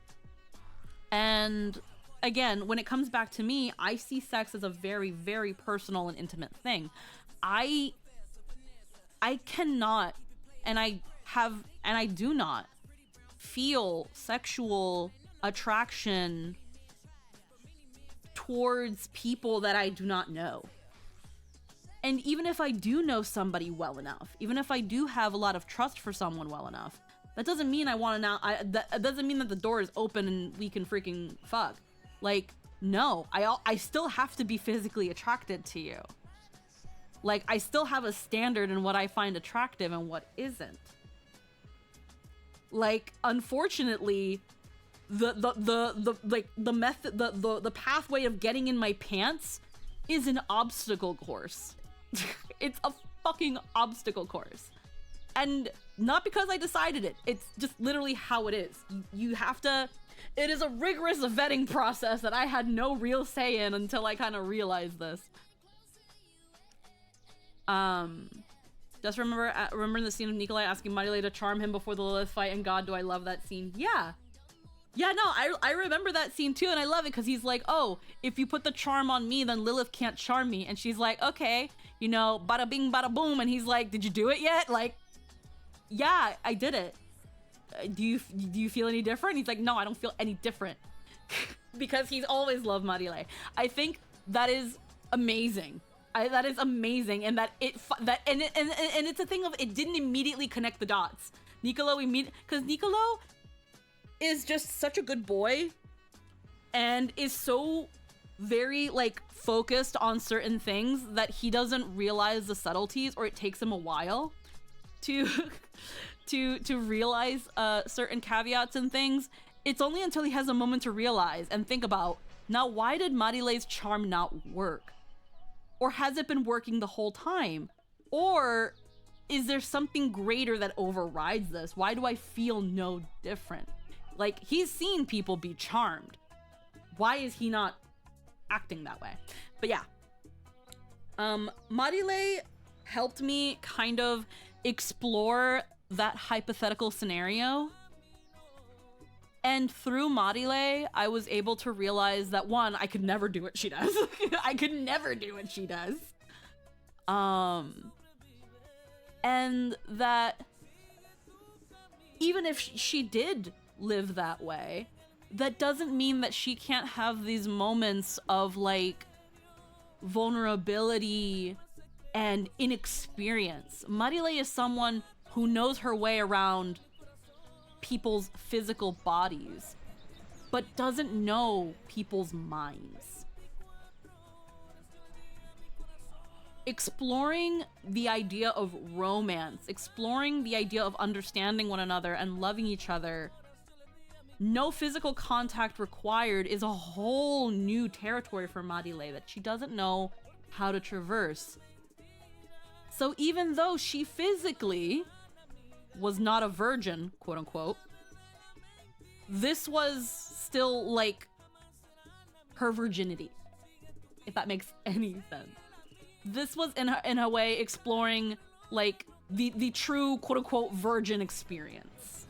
again, when it comes back to me, I see sex as a very, very personal and intimate thing. I cannot, and I do not feel sexual attraction towards people that I do not know. And even if I do know somebody well enough, even if I do have a lot of trust for someone well enough, that doesn't mean I want to now. That doesn't mean that the door is open and we can freaking fuck. Like, no, I still have to be physically attracted to you. Like, I still have a standard in what I find attractive and what isn't. Like, unfortunately, the pathway of getting in my pants is an obstacle course. It's a fucking obstacle course. And not because I decided it. It's just literally how it is. You have to... It is a rigorous vetting process that I had no real say in until I kind of realized this. Just remembering the scene of Nikolai asking Marile to charm him before the Lilith fight, and God, do I love that scene. Yeah. Yeah, no, I remember that scene too, and I love it because he's like, oh, if you put the charm on me, then Lilith can't charm me. And she's like, okay, you know, bada bing, bada boom. And he's like, did you do it yet? Like, yeah, I did it. Do you feel any different? He's like, no, I don't feel any different. Because he's always loved Marile. I think that is amazing. That is amazing, and and it's a thing of it didn't immediately connect the dots. Niccolo because Niccolo is just such a good boy, and is so very like focused on certain things that he doesn't realize the subtleties, or it takes him a while to to realize certain caveats and things. It's only until he has a moment to realize and think about, now why did Marile's charm not work? Or has it been working the whole time? Or is there something greater that overrides this? Why do I feel no different? Like, he's seen people be charmed. Why is he not acting that way? But yeah. Marile helped me kind of explore that hypothetical scenario. And through Marile, I was able to realize that, one, I could never do what she does. I could never do what she does. And that even if she did live that way, that doesn't mean that she can't have these moments of, like, vulnerability and inexperience. Marile is someone who knows her way around people's physical bodies, but doesn't know people's minds. Exploring the idea of romance, exploring the idea of understanding one another and loving each other, no physical contact required, is a whole new territory for Marile that she doesn't know how to traverse. So even though she physically was not a virgin, quote unquote, this was still like her virginity, if that makes any sense. This was in a way exploring like the true quote unquote virgin experience.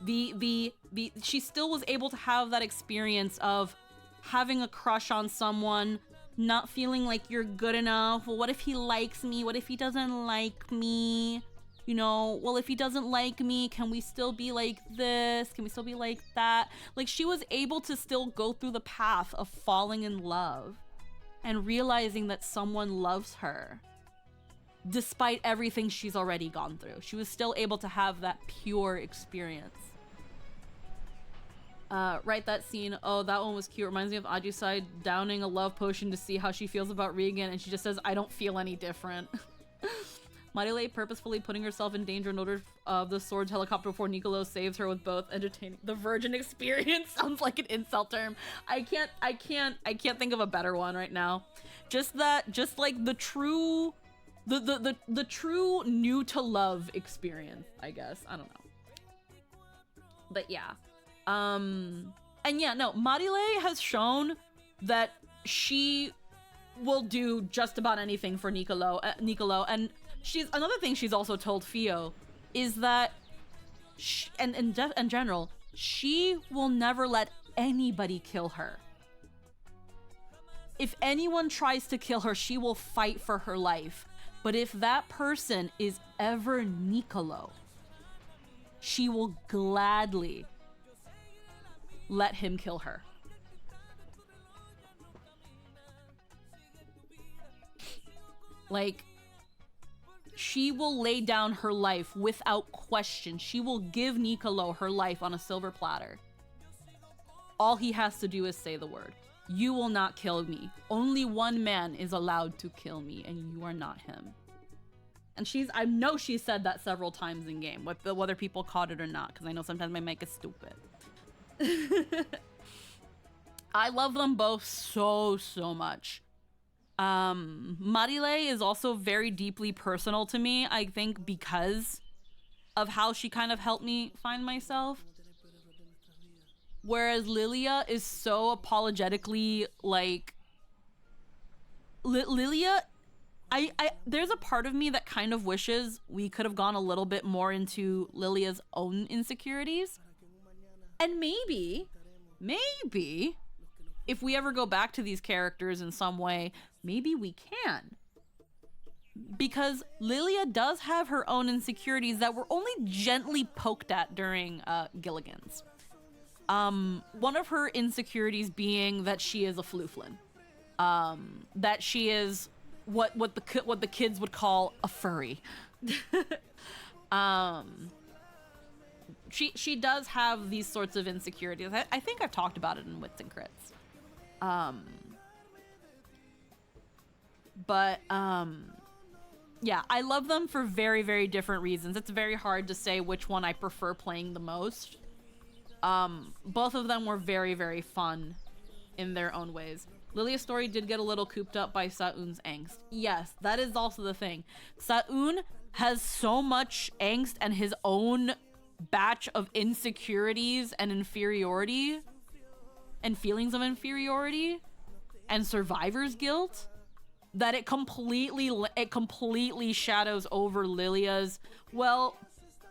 She still was able to have that experience of having a crush on someone, not feeling like you're good enough. Well, what if he likes me? What if he doesn't like me? You know, well, if he doesn't like me, can we still be like this? Can we still be like that? Like, she was able to still go through the path of falling in love and realizing that someone loves her despite everything she's already gone through. She was still able to have that pure experience. Right, that scene. Oh, that one was cute. Reminds me of Ajisai downing a love potion to see how she feels about Regan, and she just says, I don't feel any different. Marile purposefully putting herself in danger in order of the swords helicopter before Niccolo saves her with both entertaining. The virgin experience sounds like an insult term. I can't think of a better one right now. Just like the true new to love experience, I guess. I don't know. But yeah. And yeah, no, Marile has shown that she will do just about anything for Niccolo, and another thing she's also told Fio is that in general, she will never let anybody kill her. If anyone tries to kill her, she will fight for her life. But if that person is ever Niccolo, she will gladly let him kill her. Like, she will lay down her life without question. She will give Nicolo her life on a silver platter. All he has to do is say the word. You will not kill me. Only one man is allowed to kill me, and you are not him. And I know she said that several times in game, whether people caught it or not, because I know sometimes my mic is stupid. I love them both so much. Marile is also very deeply personal to me, I think, because of how she kind of helped me find myself. Whereas Lilia is so apologetically, like... Lilia... there's a part of me that kind of wishes we could have gone a little bit more into Lilia's own insecurities. And maybe, if we ever go back to these characters in some way, maybe we can. Because Lilia does have her own insecurities that were only gently poked at during Gilligan's. One of her insecurities being that she is a flooflin. That she is what the kids would call a furry. She does have these sorts of insecurities. I think I've talked about it in Wits and Crits. Yeah, I love them for very different reasons. It's very hard to say which one I prefer playing the most. Both of them were very fun in their own ways. Lilia's story did get a little cooped up by Saun's angst. Yes, that is also the thing. Saun has so much angst and his own batch of insecurities and inferiority and feelings of inferiority and survivor's guilt that it completely shadows over Lilia's, well,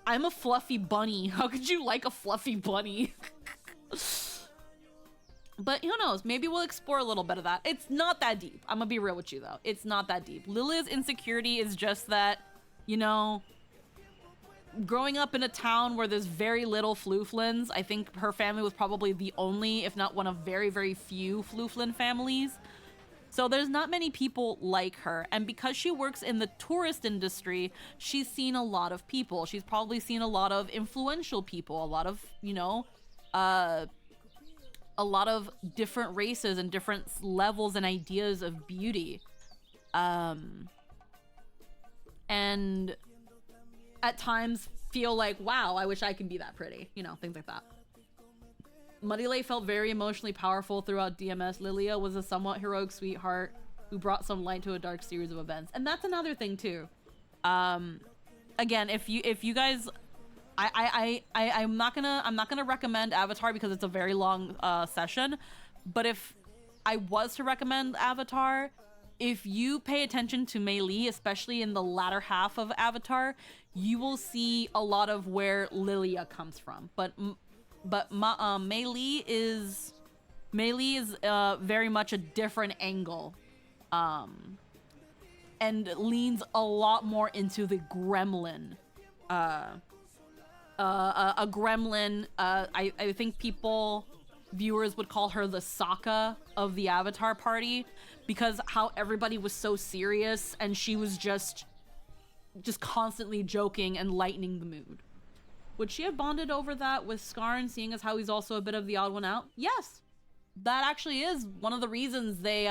I'm a fluffy bunny. How could you like a fluffy bunny? But who knows? Maybe we'll explore a little bit of that. It's not that deep. I'm gonna be real with you, though. It's not that deep. Lilia's insecurity is just that, you know, growing up in a town where there's very little flooflins, I think her family was probably the only, if not one of very few flooflin families. So there's not many people like her. And because she works in the tourist industry, she's seen a lot of people. She's probably seen a lot of influential people, a lot of, you know, a lot of different races and different levels and ideas of beauty. And at times feel like, wow, I wish I could be that pretty. You know, things like that. Marile felt very emotionally powerful throughout DMS. Lilia was a somewhat heroic sweetheart who brought some light to a dark series of events. And that's another thing too. Again, if you guys, I'm not gonna recommend Avatar because it's a very long session. But if I was to recommend Avatar, if you pay attention to Mei Li, especially in the latter half of Avatar, you will see a lot of where Lilia comes from. But Mei Li is very much a different angle, and leans a lot more into the gremlin. A gremlin. I think viewers would call her the Sokka of the Avatar party, because how everybody was so serious and she was just constantly joking and lightening the mood. Would she have bonded over that with Skarn, seeing as how he's also a bit of the odd one out? Yes. That actually is one of the reasons they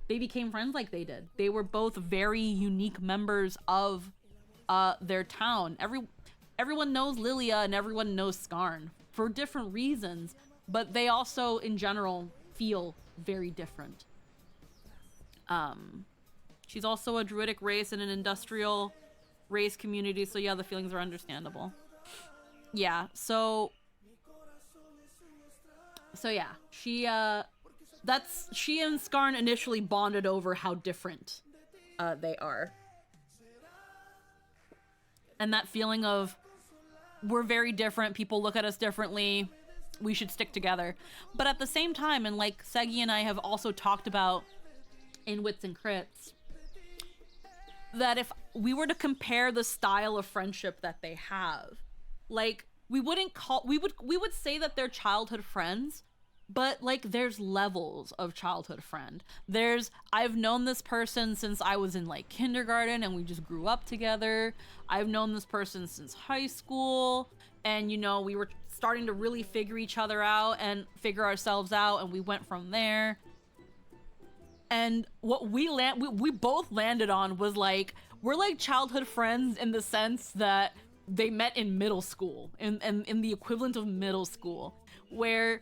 became friends like they did. They were both very unique members of their town. Everyone knows Lilia and everyone knows Skarn for different reasons, but they also, in general, feel very different. She's also a druidic race in an industrial race community, so yeah, the feelings are understandable. Yeah, so yeah, she and Skarn initially bonded over how different they are. And that feeling of, we're very different, people look at us differently, we should stick together. But at the same time, and like Segi and I have also talked about in Wits and Crits, that if we were to compare the style of friendship that they have, like, we would say that they're childhood friends, But like there's levels of childhood friend. I've known this person since I was in like kindergarten and we just grew up together. I've known this person since high school, and you know, we were starting to really figure each other out and figure ourselves out, and we went from there. And what we both landed on was like, we're like childhood friends in the sense that they met in middle school, in the equivalent of middle school, where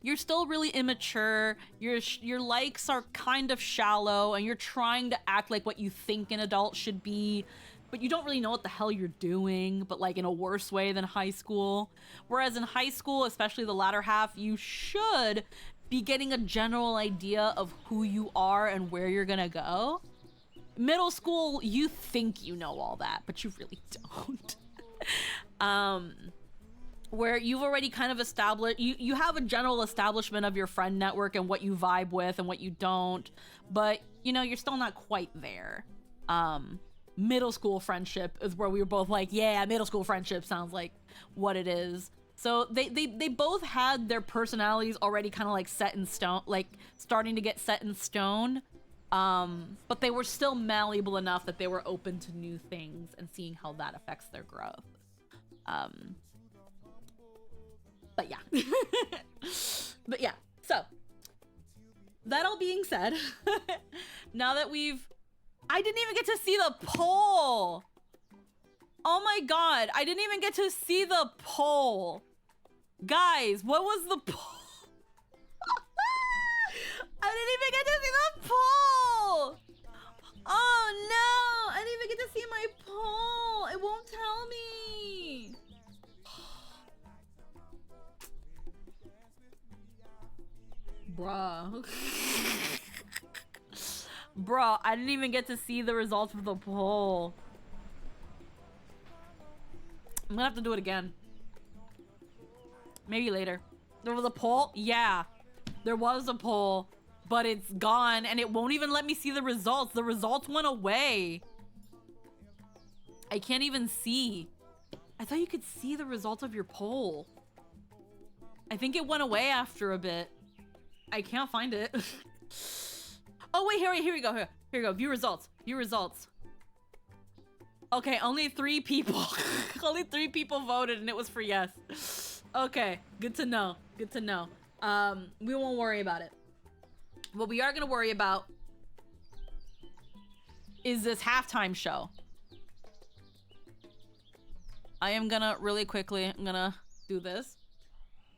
you're still really immature, your likes are kind of shallow, and you're trying to act like what you think an adult should be, but you don't really know what the hell you're doing, but like in a worse way than high school. Whereas in high school, especially the latter half, you should be getting a general idea of who you are and where you're gonna go. Middle school, you think you know all that, but you really don't. Where you've already kind of established, you have a general establishment of your friend network and what you vibe with and what you don't, but you know, you're still not quite there. Middle school friendship is where we were both like, yeah, middle school friendship sounds like what it is. So they both had their personalities already kind of like set in stone, like starting to get set in stone. But they were still malleable enough that they were open to new things and seeing how that affects their growth. But yeah. But yeah, so that all being said, now that I didn't even get to see the poll. Oh my god, I didn't even get to see the poll. Guys, what was the poll? I didn't even get to see the poll. Oh no, I didn't even get to see my poll. It won't tell me. Bruh. Bruh, I didn't even get to see the results of the poll. I'm gonna have to do it again. Maybe later. There was a poll? Yeah. There was a poll, but it's gone and it won't even let me see the results. The results went away. I can't even see. I thought you could see the results of your poll. I think it went away after a bit. I can't find it. Oh wait, here we go. Here we go. View results. View results. Okay, only 3 people. Only 3 people voted and it was for yes. Okay, good to know. Good to know. We won't worry about it. What we are gonna worry about is this halftime show. I am gonna really quickly, I'm gonna do this.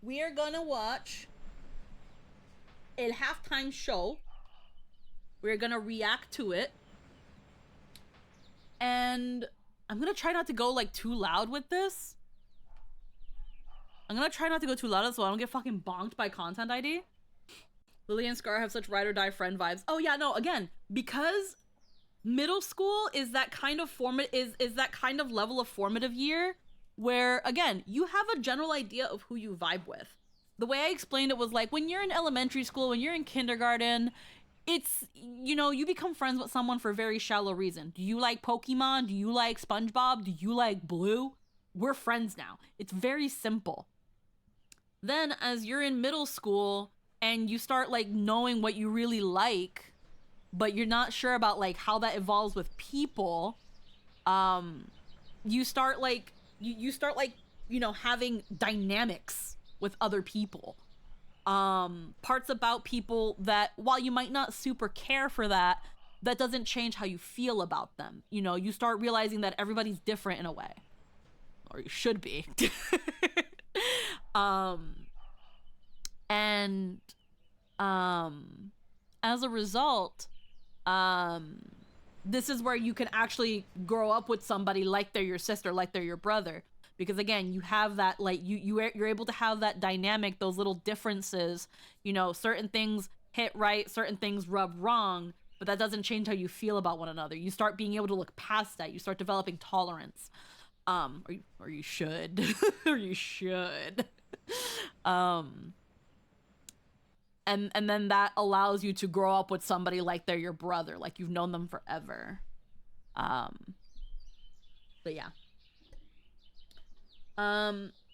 We are gonna watch a halftime show. We're gonna react to it. And I'm gonna try not to go like too loud with this. I'm gonna try not to go too loud so I don't get fucking bonked by content ID. Lily and Scar have such ride or die friend vibes. Oh yeah, no, again, because middle school is that kind of is that kind of level of formative year where, again, you have a general idea of who you vibe with. The way I explained it was like, when you're in elementary school, when you're in kindergarten, it's, you know, you become friends with someone for a very shallow reason. Do you like Pokemon? Do you like SpongeBob? Do you like Blue? We're friends now. It's very simple. Then as you're in middle school and you start like knowing what you really like, but you're not sure about like how that evolves with people, you start like, you know, having dynamics with other people. Parts about people that, while you might not super care for that, that doesn't change how you feel about them. You know, you start realizing that everybody's different in a way. Or you should be. As a result, this is where you can actually grow up with somebody like they're your sister, like they're your brother. Because again, you have that, like, you're able to have that dynamic, those little differences. You know, certain things hit right, certain things rub wrong, but that doesn't change how you feel about one another. You start being able to look past that. You start developing tolerance. Or you should. Or you should. And then that allows you to grow up with somebody like they're your brother, like you've known them forever. But yeah.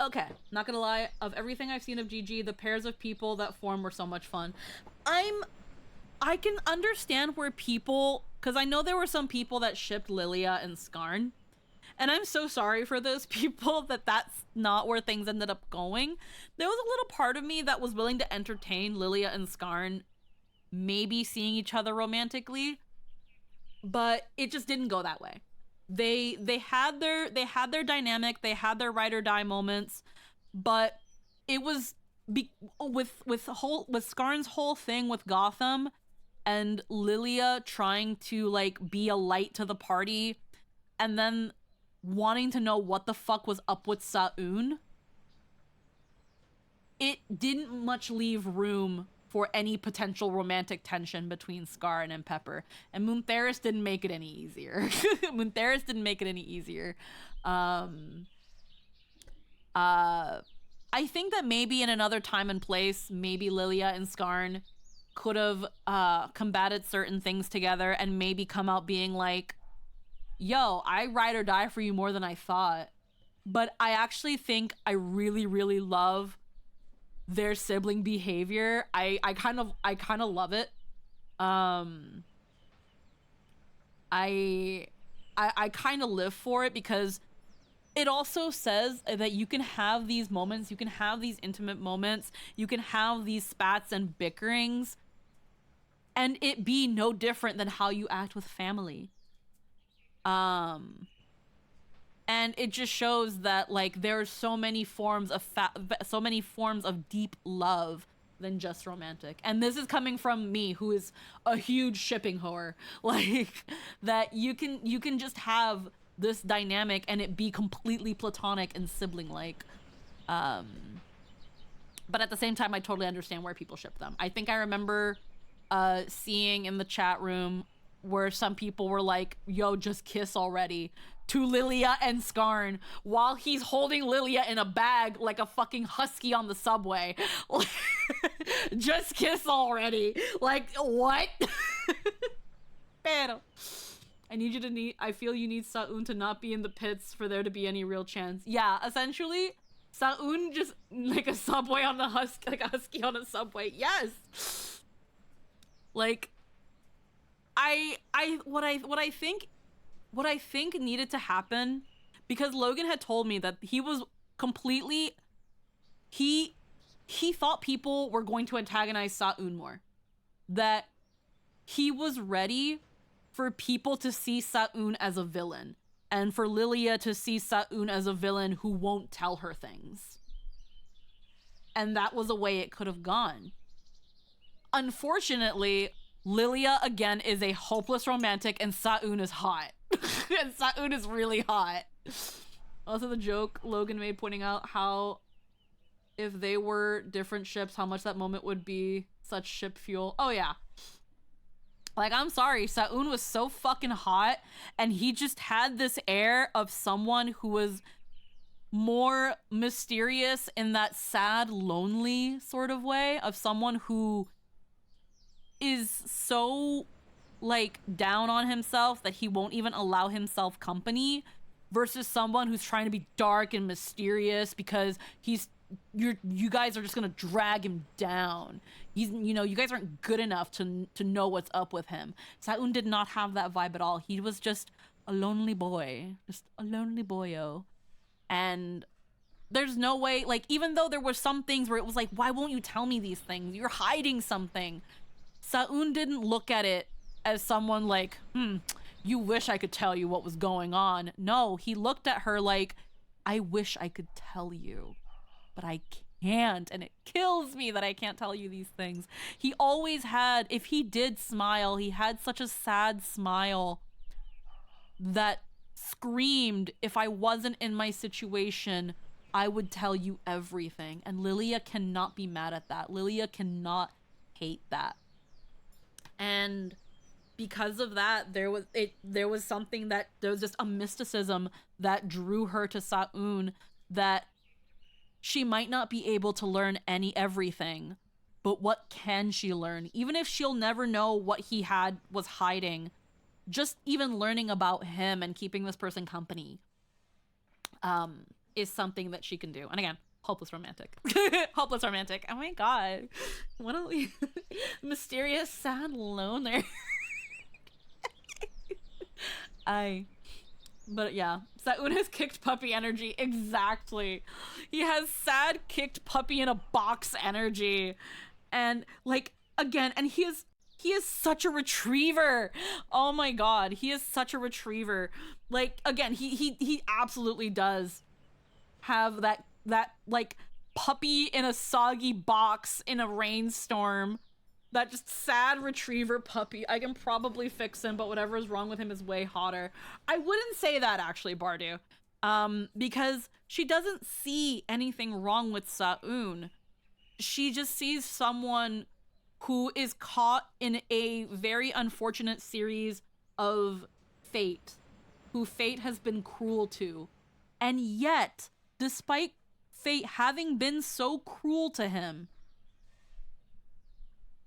Okay, not gonna lie, of everything I've seen of GG, the pairs of people that form were so much fun. I can understand where people, because I know there were some people that shipped Lilia and Skarn, and I'm so sorry for those people that that's not where things ended up going. There was a little part of me that was willing to entertain Lilia and Skarn maybe seeing each other romantically, but it just didn't go that way. They had their dynamic, they had their ride or die moments, but it was with Skarn's whole thing with Gotham and Lilia trying to like be a light to the party and then wanting to know what the fuck was up with Sa'un. It didn't much leave room for any potential romantic tension between Skarn and Pepper. And Moontheris didn't make it any easier. Moontheris didn't make it any easier. I think that maybe in another time and place, maybe Lilia and Skarn could have combated certain things together and maybe come out being like, yo, I ride or die for you more than I thought. But I actually think I really, really love their sibling behavior. I kind of love it. I kind of live for it because it also says that you can have these moments, you can have these intimate moments, you can have these spats and bickerings, and it be no different than how you act with family. And it just shows that like there are so many forms of deep love than just romantic. And this is coming from me, who is a huge shipping whore. Like that you can just have this dynamic and it be completely platonic and sibling like. But at the same time, I totally understand where people ship them. I think I remember seeing in the chat room where some people were like, yo, just kiss already, to Lilia and Skarn while he's holding Lilia in a bag like a fucking husky on the subway. Just kiss already. Like, what? Pero I feel you need Sa'un to not be in the pits for there to be any real chance. Yeah, essentially, Sa'un just like a subway on the husky, like a husky on a subway. Yes. Like, what I think needed to happen, because Logan had told me that he was completely, he thought people were going to antagonize Sa'un more. That he was ready for people to see Sa'un as a villain, and for Lilia to see Sa'un as a villain who won't tell her things. And that was a way it could have gone. Unfortunately, Lilia, again, is a hopeless romantic, and Sa'un is hot. And Sa'un is really hot. Also, the joke Logan made pointing out how if they were different ships, how much that moment would be such ship fuel. Oh, yeah. Like, I'm sorry, Sa'un was so fucking hot, and he just had this air of someone who was more mysterious in that sad, lonely sort of way, of someone who is so like down on himself that he won't even allow himself company, versus someone who's trying to be dark and mysterious because you guys are just gonna drag him down. You guys aren't good enough to know what's up with him. Sa'un did not have that vibe at all. He was just a lonely boy, just a lonely boyo. And there's no way, like, even though there were some things where it was like, why won't you tell me these things? You're hiding something. Sa'un didn't look at it as someone like, you wish I could tell you what was going on. No, he looked at her like, I wish I could tell you, but I can't, and it kills me that I can't tell you these things. He always had, if he did smile, he had such a sad smile that screamed, if I wasn't in my situation, I would tell you everything. And Lilia cannot be mad at that. Lilia cannot hate that. And because of that, there was just a mysticism that drew her to Sa'un, that she might not be able to learn everything, but what can she learn? Even if she'll never know what he was hiding, just even learning about him and keeping this person company, is something that she can do. And again, hopeless romantic. Hopeless romantic. Oh my god. What a mysterious, sad loner. But yeah, Saun has kicked puppy energy. Exactly. He has sad kicked puppy in a box energy. And like, again, and he is such a retriever. Oh my god, he is such a retriever. Like, again, he absolutely does have that like puppy in a soggy box in a rainstorm. That just sad retriever puppy. I can probably fix him, but whatever is wrong with him is way hotter. I wouldn't say that, actually, Bardu. Because she doesn't see anything wrong with Saun. She just sees someone who is caught in a very unfortunate series of fate. Who fate has been cruel to. And yet, despite fate having been so cruel to him,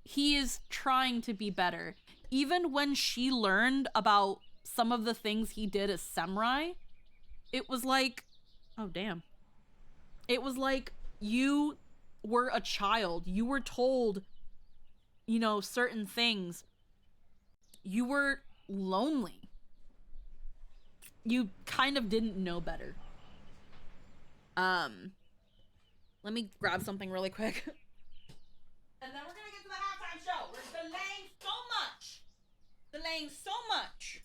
he is trying to be better. Even when she learned about some of the things he did as samurai, it was like, oh damn. It was like, you were a child. You were told, you know, certain things. You were lonely. You kind of didn't know better. Let me grab something really quick. And then we're gonna get to the halftime show. We're delaying so much. Delaying so much.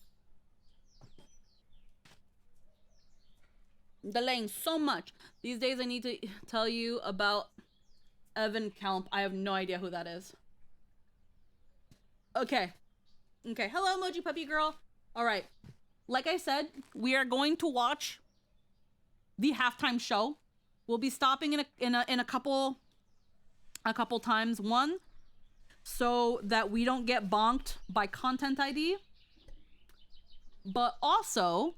Delaying so much. These days I need to tell you about Evan Kelp. I have no idea who that is. Okay. Okay. Hello, Emoji Puppy Girl. All right. Like I said, we are going to watch the halftime show. We'll be stopping in a couple times. One, so that we don't get bonked by content ID, but also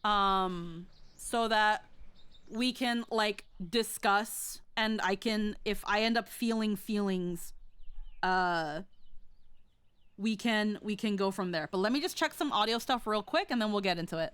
so that we can like discuss, and I can, if I end up feeling feelings, we can go from there. But let me just check some audio stuff real quick and then we'll get into it.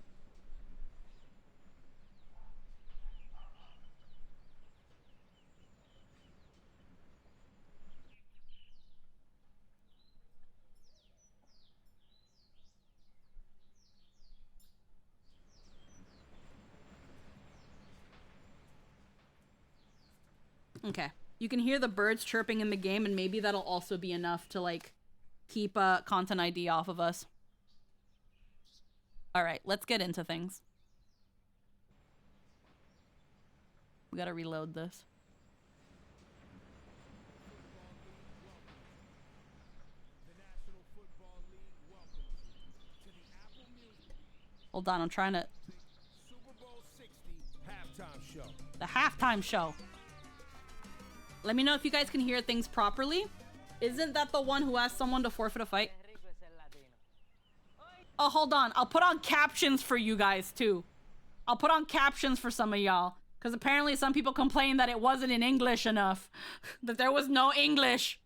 Okay. You can hear the birds chirping in the game, and maybe that'll also be enough to, like, keep content ID off of us. Alright, let's get into things. We gotta reload this. Hold on, I'm trying to... The halftime show. Let me know if you guys can hear things properly. Isn't that the one who asked someone to forfeit a fight? Oh, hold on. I'll put on captions for you guys, too. I'll put on captions for some of y'all. Because apparently some people complained that it wasn't in English enough. That there was no English.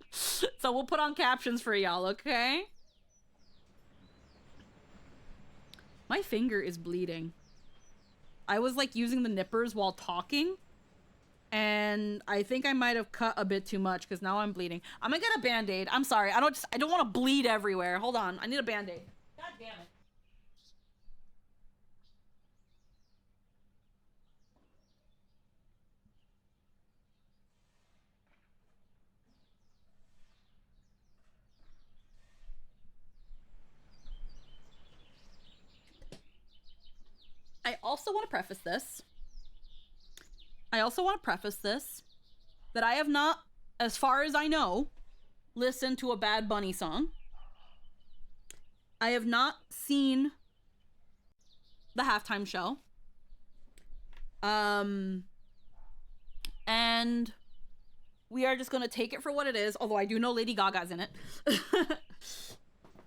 So we'll put on captions for y'all, okay? My finger is bleeding. I was, like, using the nippers while talking. And I think I might have cut a bit too much because now I'm bleeding. I'm gonna get a band-aid. I'm sorry. I don't want to bleed everywhere. Hold on. I need a band-aid. God damn it. I also want to preface this that I have not, as far as I know, listened to a Bad Bunny song. I have not seen the halftime show. And we are just gonna take it for what it is, although I do know Lady Gaga's in it.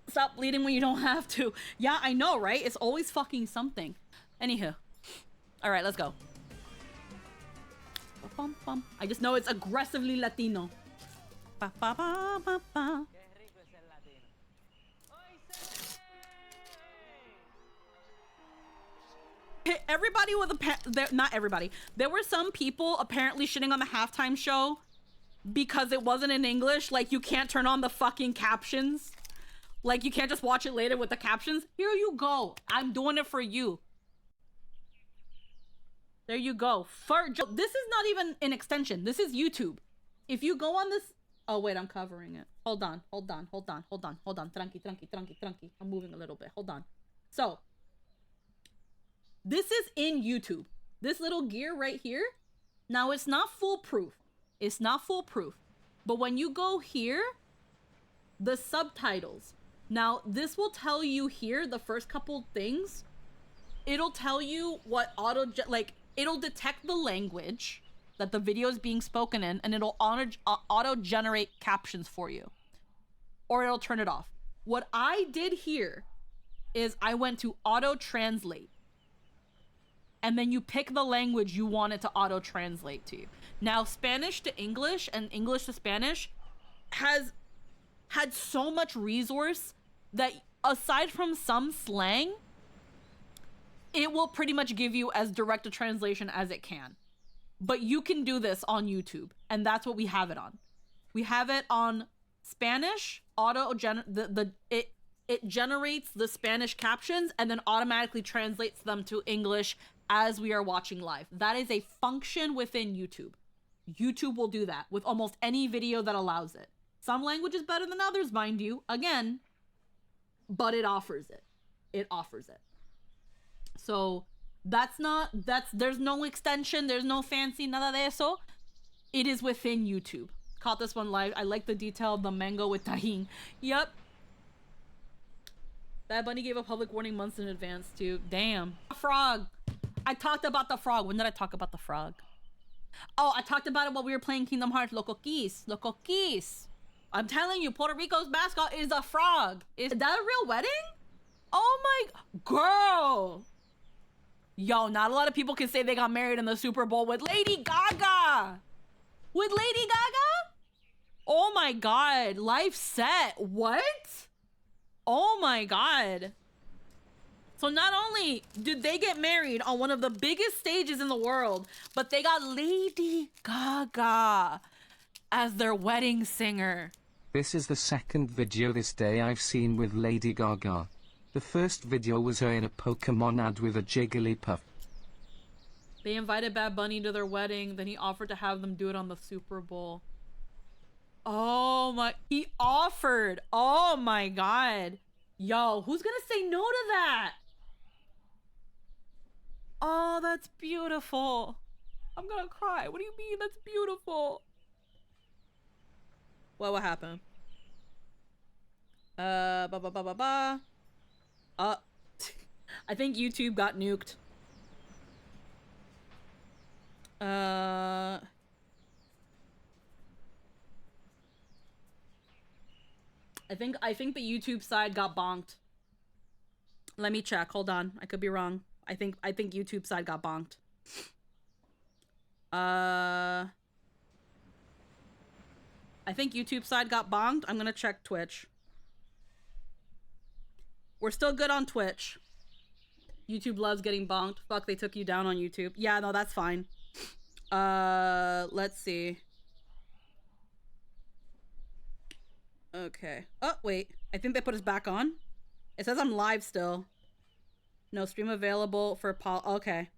Stop bleeding when you don't have to. Yeah, I know, right? It's always fucking something. Anywho. Alright, let's go. I just know it's aggressively Latino. Ba, ba, ba, ba, ba. Everybody with not everybody. There were some people apparently shitting on the halftime show because it wasn't in English. Like, you can't turn on the fucking captions. Like, you can't just watch it later with the captions. Here you go. I'm doing it for you. There you go. This is not even an extension. This is YouTube. If you go on this... Oh, wait, I'm covering it. Hold on. Tranqui. I'm moving a little bit. Hold on. So, this is in YouTube. This little gear right here. Now, it's not foolproof. But when you go here, the subtitles. Now, this will tell you here, the first couple things. It'll tell you what it'll detect the language that the video is being spoken in, and it'll auto-generate captions for you. Or it'll turn it off. What I did here is I went to auto-translate. And then you pick the language you want it to auto-translate to you. Now, Spanish to English and English to Spanish has had so much resource that aside from some slang, it will pretty much give you as direct a translation as it can. But you can do this on YouTube, and that's what we have it on. We have it on Spanish, it generates the Spanish captions and then automatically translates them to English as we are watching live. That is a function within YouTube. YouTube will do that with almost any video that allows it. Some languages better than others, mind you, again, but it offers it. So there's no extension, there's no fancy, nada de eso. It is within YouTube. Caught this one live. I like the detail of the mango with tahini. Yep. Bad Bunny gave a public warning months in advance too. Damn. Frog. I talked about the frog. When did I talk about the frog? Oh, I talked about it while we were playing Kingdom Hearts. Loco Keys. I'm telling you, Puerto Rico's mascot is a frog. Is that a real wedding? Oh my... Girl. Yo, not a lot of people can say they got married in the Super Bowl with Lady Gaga. With Lady Gaga? Oh my God. Life set. What? Oh my God. So not only did they get married on one of the biggest stages in the world, but they got Lady Gaga as their wedding singer. This is the second video this day I've seen with Lady Gaga. The first video was her in a Pokemon ad with a Jigglypuff. They invited Bad Bunny to their wedding, then he offered to have them do it on the Super Bowl. Oh my, he offered. Oh my God. Yo, who's gonna say no to that? Oh, that's beautiful. I'm gonna cry. What do you mean? That's beautiful. What happened? I think YouTube got nuked. I think the YouTube side got bonked. Let me check. Hold on. I could be wrong. I think YouTube side got bonked. I think YouTube side got bonked. I'm gonna check Twitch. We're still good on Twitch. YouTube loves getting bonked. Fuck, they took you down on YouTube. Yeah, no, that's fine. Let's see. Okay. Oh, wait. I think they put us back on. It says I'm live still. No stream available for Paul. Okay.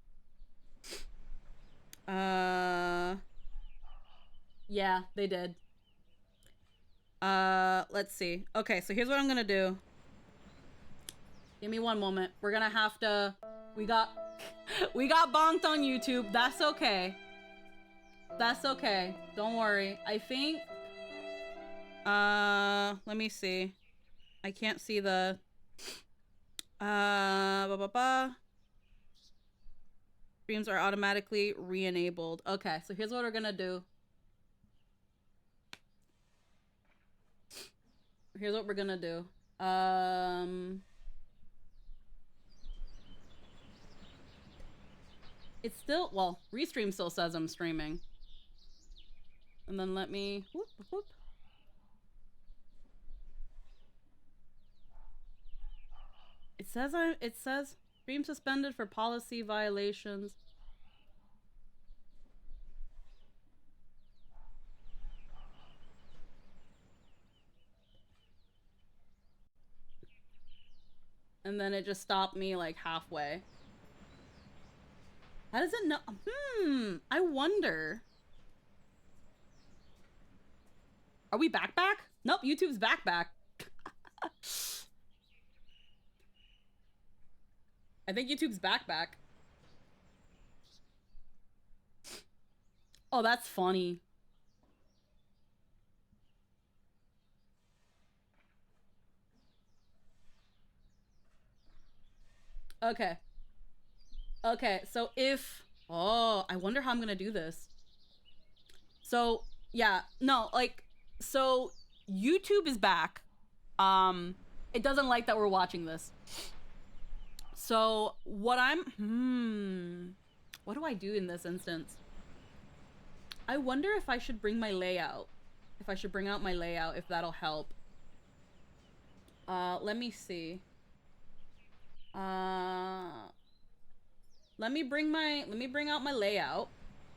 Yeah, they did. Let's see. Okay, so here's what I'm gonna do. Give me one moment. We're gonna have to... We got bonked on YouTube. That's okay. That's okay. Don't worry. I think... let me see. I can't see the... Streams are automatically re-enabled. Okay, so here's what we're gonna do. Here's what we're gonna do. It's still, well, Restream still says I'm streaming. And then let me, whoop, whoop. It says Stream suspended for policy violations. And then it just stopped me like halfway. How does it know? I wonder. Are we back? Nope, YouTube's back. I think YouTube's back. Oh, that's funny. Okay. Okay, so if... Oh, I wonder how I'm gonna do this. So, yeah. No, like... So, YouTube is back. It doesn't like that we're watching this. So, what I'm... What do I do in this instance? I wonder if I should bring my layout. If I should bring out my layout, if that'll help. Let me see. Let me bring out my layout.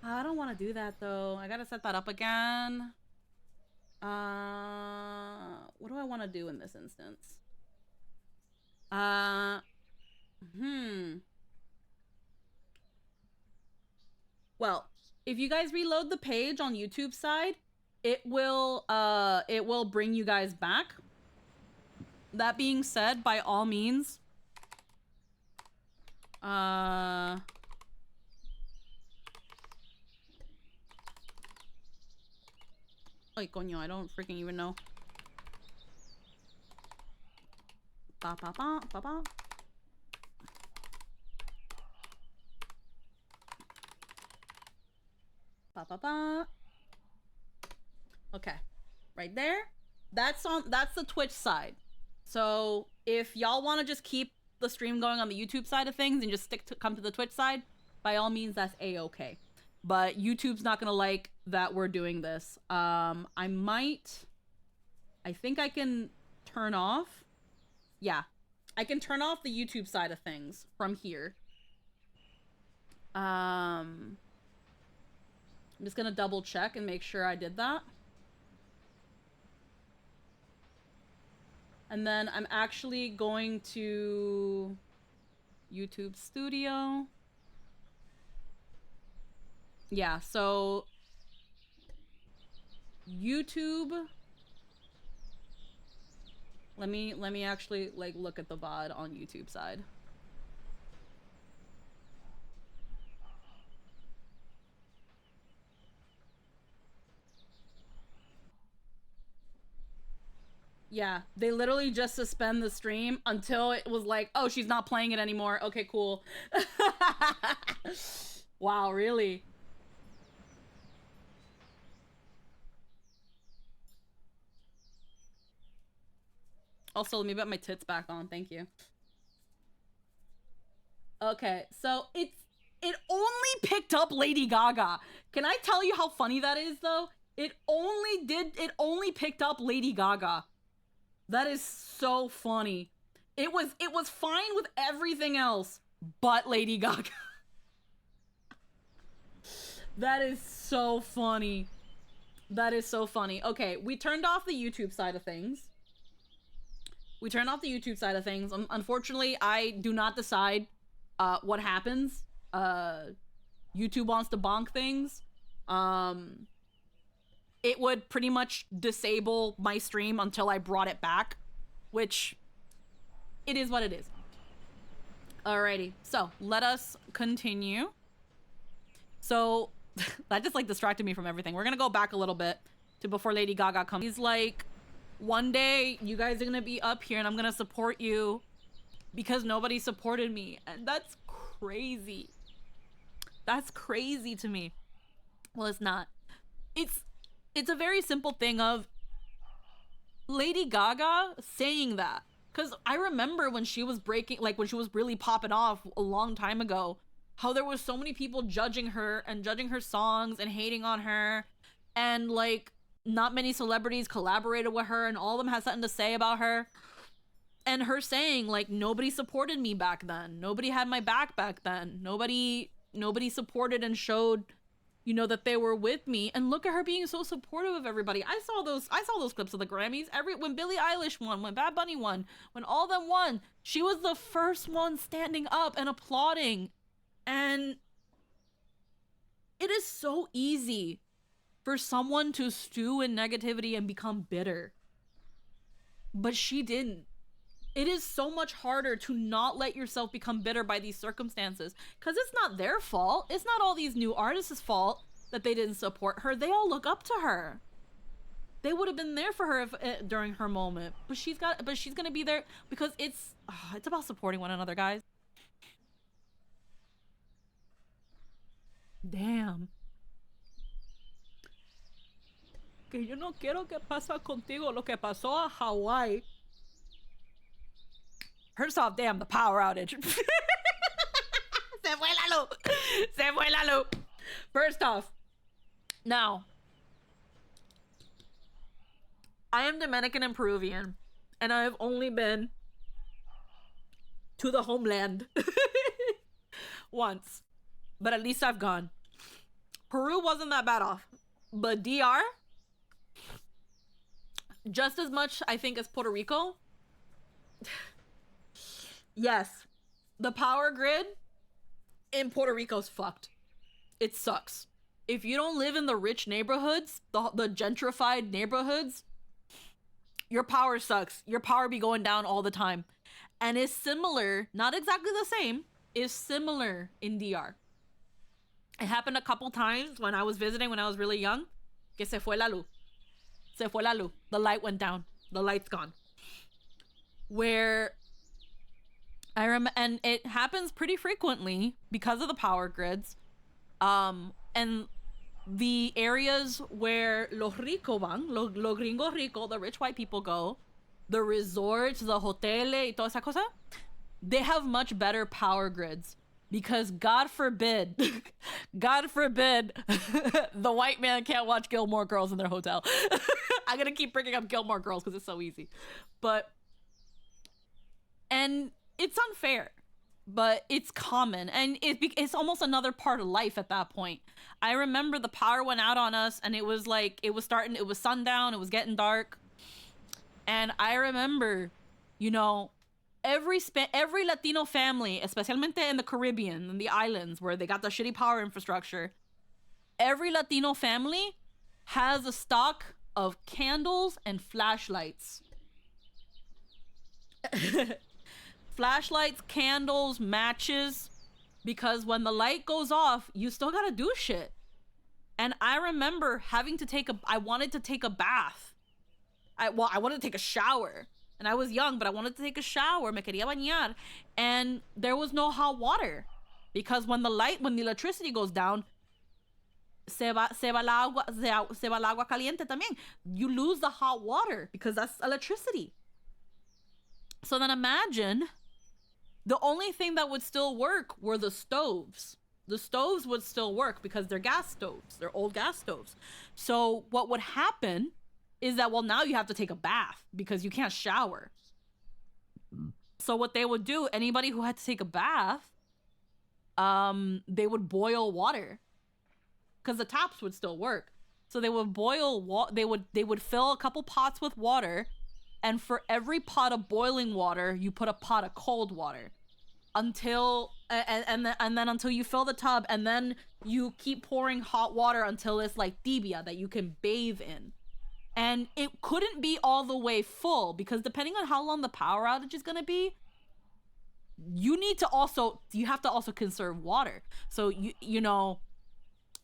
I don't want to do that though. I gotta set that up again. What do I want to do in this instance? Well, if you guys reload the page on YouTube side, it will bring you guys back. That being said, by all means, ay, coño, I don't freaking even know. Ba ba ba ba ba. Ba ba ba. Okay, right there. That's the Twitch side. So if y'all want to just keep the stream going on the YouTube side of things and just come to the Twitch side, by all means, that's a-okay. But YouTube's not gonna like that we're doing this. I think I can turn off. Yeah, I can turn off the YouTube side of things from here. I'm just gonna double check and make sure I did that. And then I'm actually going to YouTube Studio. Yeah, so YouTube. Let me actually like look at the VOD on YouTube side. Yeah, they literally just suspend the stream until it was like, oh, she's not playing it anymore. Okay, cool. Wow, really? Also, let me put my tits back on. Thank you. Okay, so it only picked up Lady Gaga. Can I tell you how funny that is, though? It only picked up Lady Gaga. That is so funny. It was fine with everything else but Lady Gaga. That is so funny. That is so funny. Okay, we turned off the YouTube side of things. Unfortunately, I do not decide what happens. YouTube wants to bonk things. It would pretty much disable my stream until I brought it back, which it is what it is. Alrighty, so let us continue. So that just like distracted me from everything. We're gonna go back a little bit to before Lady Gaga comes. He's like, one day you guys are gonna be up here and I'm gonna support you because nobody supported me. And that's crazy. That's crazy to me. Well, it's not. It's a very simple thing of Lady Gaga saying that. Because I remember when she was when she was really popping off a long time ago, how there was so many people judging her and judging her songs and hating on her. And like, not many celebrities collaborated with her and all of them had something to say about her. And her saying, like, nobody supported me back then. Nobody had my back then. Nobody supported and showed, you know, that they were with me. And look at her being so supportive of everybody. I saw those clips of the Grammys. When Billie Eilish won, when Bad Bunny won, when all of them won, she was the first one standing up and applauding. And it is so easy for someone to stew in negativity and become bitter. But she didn't. It is so much harder to not let yourself become bitter by these circumstances, because it's not their fault. It's not all these new artists' fault that they didn't support her. They all look up to her. They would have been there for her during her moment, but she's gonna be there because it's about supporting one another, guys. Damn. Que yo no quiero que pasa contigo lo que pasó a Hawaii. First off, damn, the power outage. Se fue la luz. Se fue la luz. First off, now, I am Dominican and Peruvian, and I have only been to the homeland once, but at least I've gone. Peru wasn't that bad off, but DR, just as much, I think, as Puerto Rico. Yes, the power grid in Puerto Rico's fucked. It sucks. If you don't live in the rich neighborhoods, the gentrified neighborhoods, your power sucks. Your power be going down all the time. And it's similar, not exactly the same, is similar in DR. It happened a couple times when I was visiting when I was really young. Que se fue la luz. Se fue la luz. The light went down. The light's gone. Where and it happens pretty frequently because of the power grids. And the areas where los ricos van, los gringos ricos, the rich white people go, the resorts, the hoteles, y toda esa cosa, they have much better power grids. Because God forbid, God forbid, the white man can't watch Gilmore Girls in their hotel. I'm gonna keep bringing up Gilmore Girls because it's so easy. And it's unfair, but it's common. And it's almost another part of life at that point. I remember the power went out on us and it was like, it was sundown, it was getting dark. And I remember, you know, every Latino family, especialmente in the Caribbean and the islands where they got the shitty power infrastructure, every Latino family has a stock of candles and flashlights. Flashlights, candles, matches, because when the light goes off, you still gotta do shit. And I remember having to I wanted to take a bath. I wanted to take a shower. And I was young, but I wanted to take a shower. Me quería bañar. And there was no hot water. Because when the electricity goes down, se va el agua caliente también. You lose the hot water because that's electricity. So then imagine the only thing that would still work were the stoves. The stoves would still work because they're gas stoves. They're old gas stoves. So what would happen is that, well, now you have to take a bath because you can't shower. So what they would do, anybody who had to take a bath, they would boil water because the taps would still work. So they would boil they would fill a couple pots with water, and for every pot of boiling water, you put a pot of cold water until until you fill the tub, and then you keep pouring hot water until it's like tibia that you can bathe in. And it couldn't be all the way full because depending on how long the power outage is going to be, you have to also conserve water. So you know,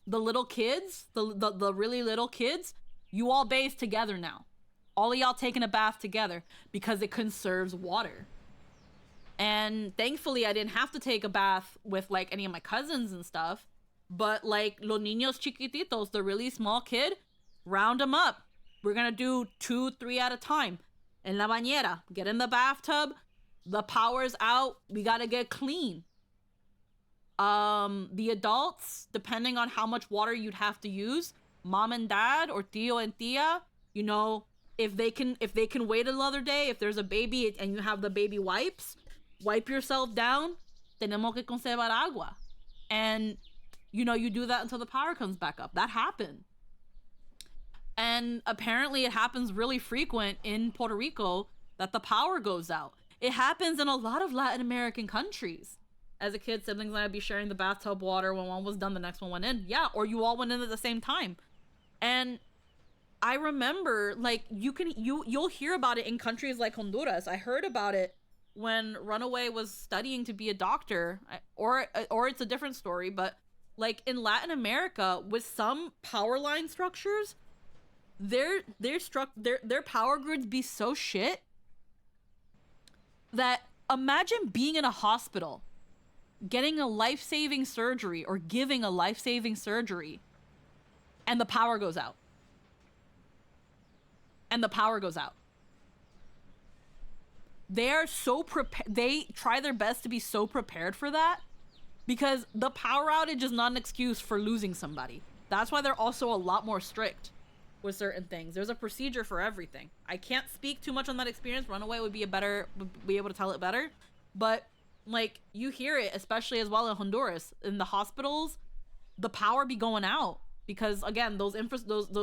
the little kids, the really little kids, you all bathe together now. All of y'all taking a bath together because it conserves water. And thankfully I didn't have to take a bath with like any of my cousins and stuff, but like los niños chiquititos, the really small kid, round them up. We're gonna do 2-3 at a time. En la bañera, get in the bathtub, the power's out, we gotta get clean. The adults, depending on how much water you'd have to use, mom and dad or tío and tía, you know, if they can wait another day, if there's a baby and you have the baby wipes, wipe yourself down. Tenemos que conservar agua. And you know, you do that until the power comes back up. That happened. And apparently it happens really frequent in Puerto Rico that the power goes out. It happens in a lot of Latin American countries. As a kid, siblings and I'd be sharing the bathtub water. When one was done, the next one went in. Yeah, or you all went in at the same time. And I remember, like, you'll hear about it in countries like Honduras. I heard about it when Runaway was studying to be a doctor, or it's a different story, but like in Latin America, with some power line structures, their power grids be so shit that imagine being in a hospital, getting a life-saving surgery or giving a life-saving surgery, and the power goes out. And the power goes out. They are so prepared. They try their best to be so prepared for that, because the power outage is not an excuse for losing somebody. That's why they're also a lot more strict with certain things. There's a procedure for everything. I can't speak too much on that experience. Runaway would be able to tell it better. But like, you hear it, especially as well in Honduras, in the hospitals, the power be going out because, again, those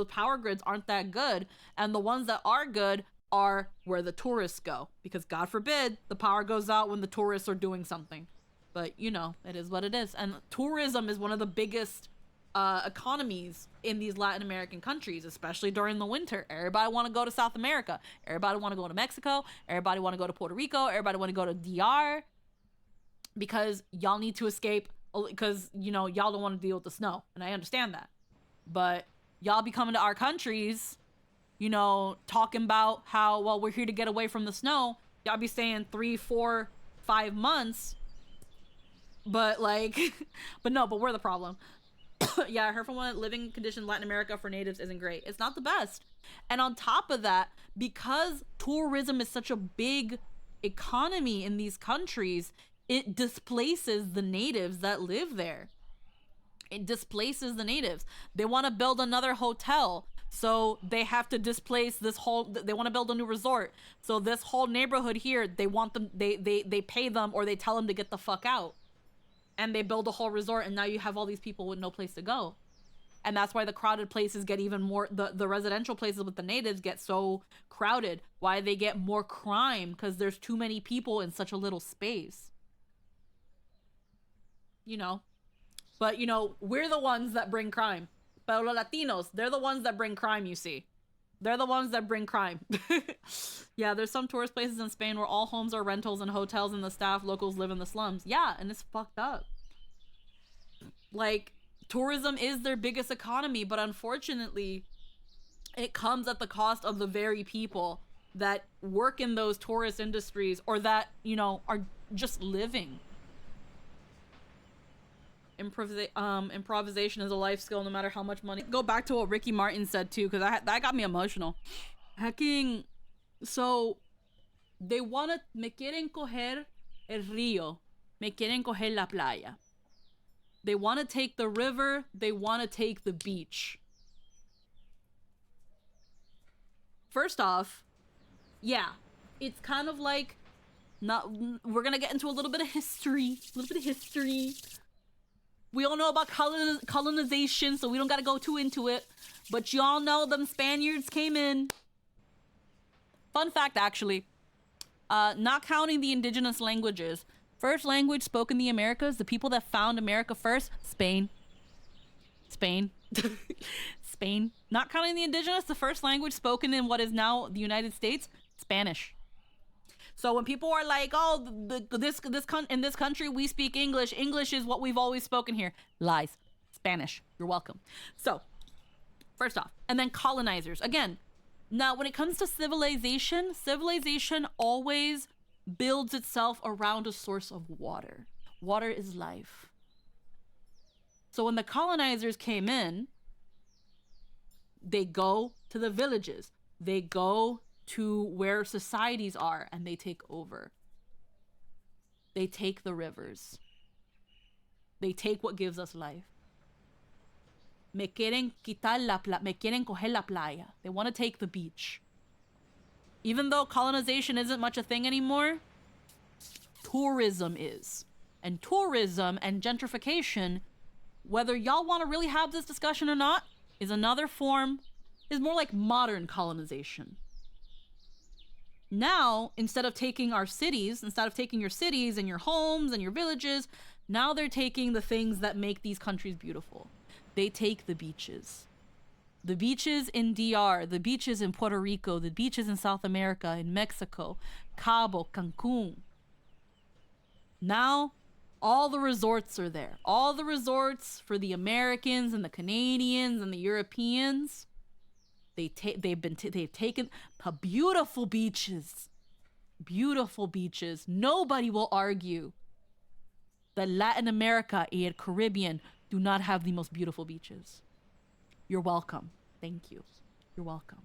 power grids aren't that good, and the ones that are good are where the tourists go, because God forbid the power goes out when the tourists are doing something. But you know, it is what it is. And tourism is one of the biggest economies in these Latin American countries, especially during the winter. Everybody want to go to South America. Everybody want to go to Mexico. Everybody want to go to Puerto Rico. Everybody want to go to DR, because y'all need to escape, because, you know, y'all don't want to deal with the snow. And I understand that. But y'all be coming to our countries, you know, talking about how, well, we're here to get away from the snow. Y'all be staying 3, 4, 5 months. But like, but we're the problem. Yeah, I heard from one, living condition in Latin America for natives isn't great. It's not the best. And on top of that, because tourism is such a big economy in these countries, it displaces the natives that live there. It displaces the natives. They want to build another hotel, so they have to displace this whole, they want to build a new resort. So this whole neighborhood here, they want them, they pay them, or they tell them to get the fuck out. And they build a whole resort, and now you have all these people with no place to go. And that's why the crowded places get even more, the residential places with the natives get so crowded. Why they get more crime, because there's too many people in such a little space. You know? But, you know, we're the ones that bring crime. Pero los Latinos, they're the ones that bring crime, you see. They're the ones that bring crime. Yeah, there's some tourist places in Spain where all homes are rentals and hotels, and the staff, locals, live in the slums. Yeah, and it's fucked up. Like, tourism is their biggest economy, but unfortunately, it comes at the cost of the very people that work in those tourist industries, or that, you know, are just living. Improvisation is a life skill, no matter how much money. Go back to what Ricky Martin said too, because that got me emotional. Hacking. So they wanna, me quieren coger el río, me quieren coger la playa. They want to take the river, they want to take the beach. First off, yeah, it's kind of like, we're gonna get into a little bit of history. We all know about colonization, so we don't gotta go too into it. But y'all know them Spaniards came in. Fun fact, actually. Not counting the indigenous languages. First language spoken in the Americas, the people that found America first, Spain. Spain. Not counting the indigenous, the first language spoken in what is now the United States, Spanish. So when people are like, oh, in this country we speak English. English is what we've always spoken here. Lies. Spanish. You're welcome. So, first off, and then colonizers. Again, now when it comes to civilization always builds itself around a source of water. Water is life. So when the colonizers came in, they go to the villages. They go to where societies are, and they take over. They take the rivers. They take what gives us life. Me quieren quitar me quieren coger la playa. They want to take the beach. Even though colonization isn't much a thing anymore, tourism is. And tourism and gentrification, whether y'all want to really have this discussion or not, is another form, is more like modern colonization. Now, instead of taking our cities, instead of taking your cities and your homes and your villages, now they're taking the things that make these countries beautiful. They take the beaches. The beaches in DR, the beaches in Puerto Rico, the beaches in South America, in Mexico, Cabo, Cancun. Now, all the resorts are there. All the resorts for the Americans and the Canadians and the Europeans. They've taken the beautiful beaches. Beautiful beaches. Nobody will argue that Latin America and Caribbean do not have the most beautiful beaches. You're welcome. Thank you. You're welcome.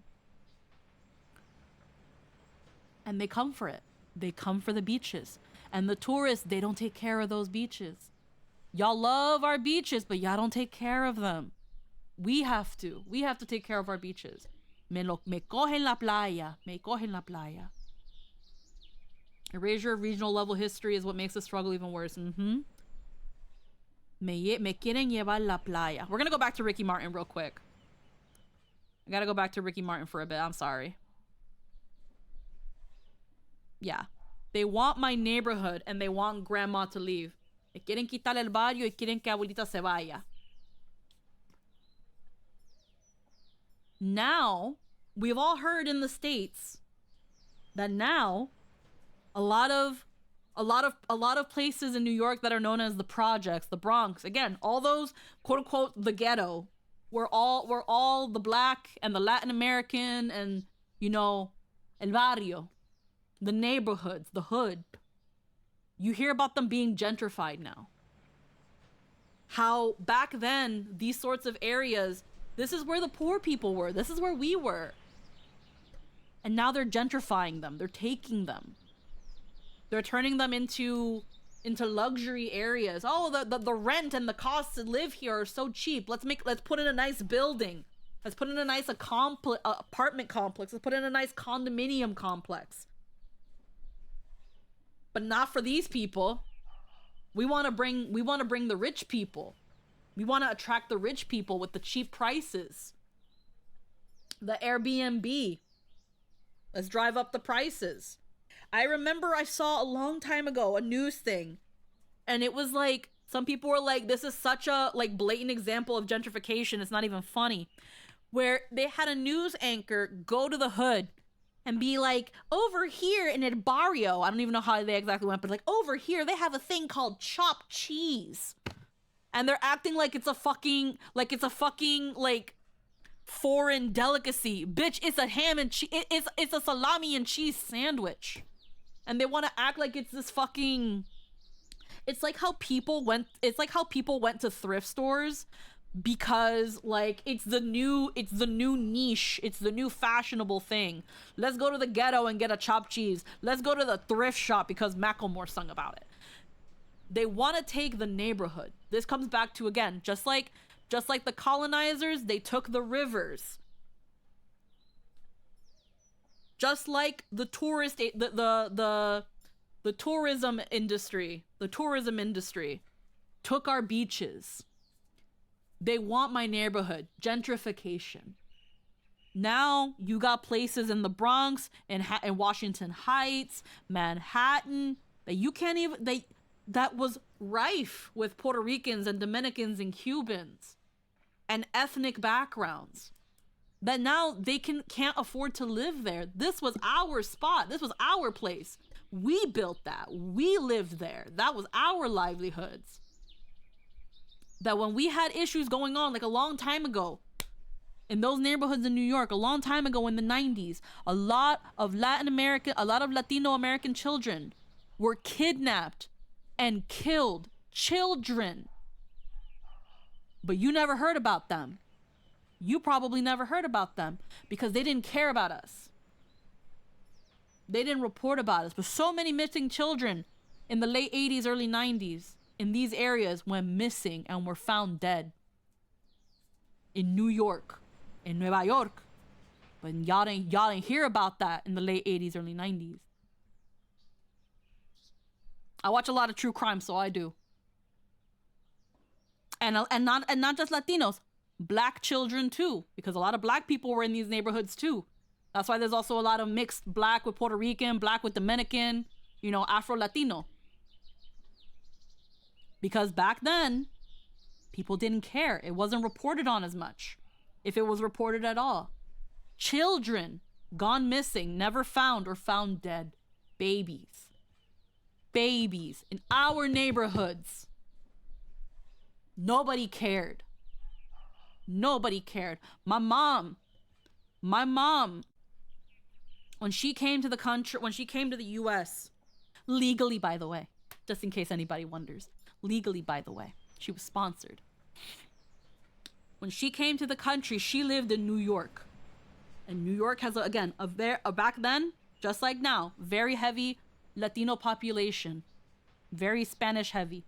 And they come for it. They come for the beaches. And the tourists, they don't take care of those beaches. Y'all love our beaches, but y'all don't take care of them. We have to. We have to take care of our beaches. Me cogen la playa. Me cogen la playa. Erasure of regional level history is what makes the struggle even worse. Me quieren llevar la playa. We're going to go back to Ricky Martin real quick. I got to go back to Ricky Martin for a bit. I'm sorry. Yeah. They want my neighborhood and they want grandma to leave. Me quieren quitar el barrio y quieren que abuelita se vaya. Now, we've all heard in the States that now a lot of places in New York that are known as the projects, the Bronx, again, all those quote unquote the ghetto, were all the black and the Latin American and, you know, el barrio, the neighborhoods, the hood. You hear about them being gentrified now. How back then, these sorts of areas, this is where the poor people were. This is where we were. And now they're gentrifying them. They're taking them. They're turning them into luxury areas. Oh, the rent and the costs to live here are so cheap. Let's put in a nice building. Let's put in a nice apartment complex. Let's put in a nice condominium complex. But not for these people. We want to bring the rich people. We want to attract the rich people with the cheap prices. The Airbnb. Let's drive up the prices. I remember I saw a long time ago a news thing, and it was like, some people were like, this is such a like blatant example of gentrification, it's not even funny, where they had a news anchor go to the hood and be like, over here in El Barrio, I don't even know how they exactly went, but like, over here they have a thing called chopped cheese. And they're acting like it's a fucking like foreign delicacy. Bitch, it's a ham and cheese, it's a salami and cheese sandwich. And they want to act like it's this fucking, it's like how people went to thrift stores because like it's the new niche, it's the new fashionable thing. Let's go to the ghetto and get a chopped cheese. Let's go to the thrift shop because Macklemore sung about it. They want to take the neighborhood. This comes back to, again, just like the colonizers, they took the rivers. Just like the tourism industry took our beaches. They want my neighborhood. Gentrification. Now you got places in the Bronx and in Washington Heights, Manhattan, that you can't even, that was rife with Puerto Ricans and Dominicans and Cubans and ethnic backgrounds, that now they can't afford to live there. This was our spot. This was our place. We built that. We lived there. That was our livelihoods. That when we had issues going on, like a long time ago, in those neighborhoods in New York, a long time ago in the 90s, a lot of Latino American children were kidnapped and killed. Children. But you never heard about them. You probably never heard about them because they didn't care about us. They didn't report about us. But so many missing children in the late 80s, early 90s in these areas went missing and were found dead. In New York, in Nueva York, But y'all didn't hear about that in the late 80s, early 90s. I watch a lot of true crime, so I do. And not just Latinos, black children too, because a lot of black people were in these neighborhoods too. That's why there's also a lot of mixed black with Puerto Rican, black with Dominican, Afro-Latino. Because back then, people didn't care. It wasn't reported on as much, if it was reported at all. Children gone missing, never found, or found dead. Babies in our neighborhoods. Nobody cared. My mom, when she came to the country, when she came to the US, legally, by the way, just in case anybody wonders, legally, by the way, she was sponsored. When she came to the country, she lived in New York. And New York has, back then, just like now, very heavy Latino population, very Spanish heavy.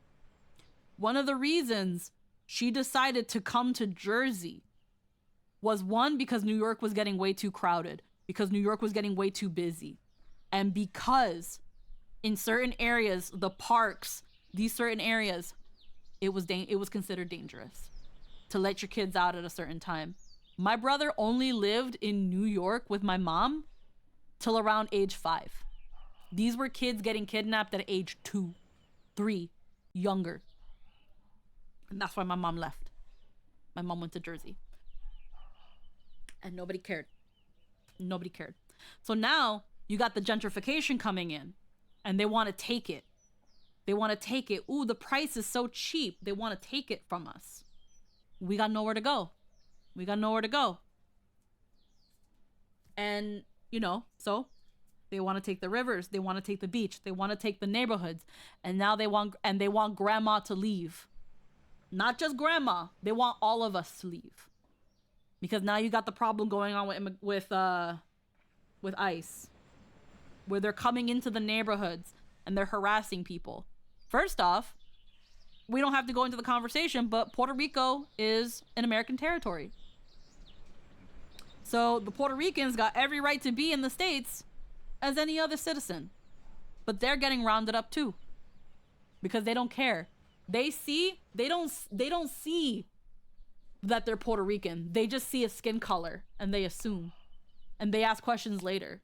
One of the reasons she decided to come to Jersey was, one, because New York was getting way too crowded, because New York was getting way too busy, and because in certain areas, the parks, these certain areas, it was considered dangerous to let your kids out at a certain time. My brother only lived in New York with my mom till around age 5. These were kids getting kidnapped at age 2, 3, younger. And that's why my mom left. My mom went to Jersey. And nobody cared. So now you got the gentrification coming in, and they want to take it. Ooh, the price is so cheap. They want to take it from us. We got nowhere to go. And, so they want to take the rivers. They want to take the beach. They want to take the neighborhoods. And now they want grandma to leave. Not just grandma. They want all of us to leave. Because now you got the problem going on with ICE, where they're coming into the neighborhoods and they're harassing people. First off, we don't have to go into the conversation, but Puerto Rico is an American territory. So the Puerto Ricans got every right to be in the States as any other citizen. But they're getting rounded up too. Because they don't care. They don't see that they're Puerto Rican. They just see a skin color and they assume. And they ask questions later.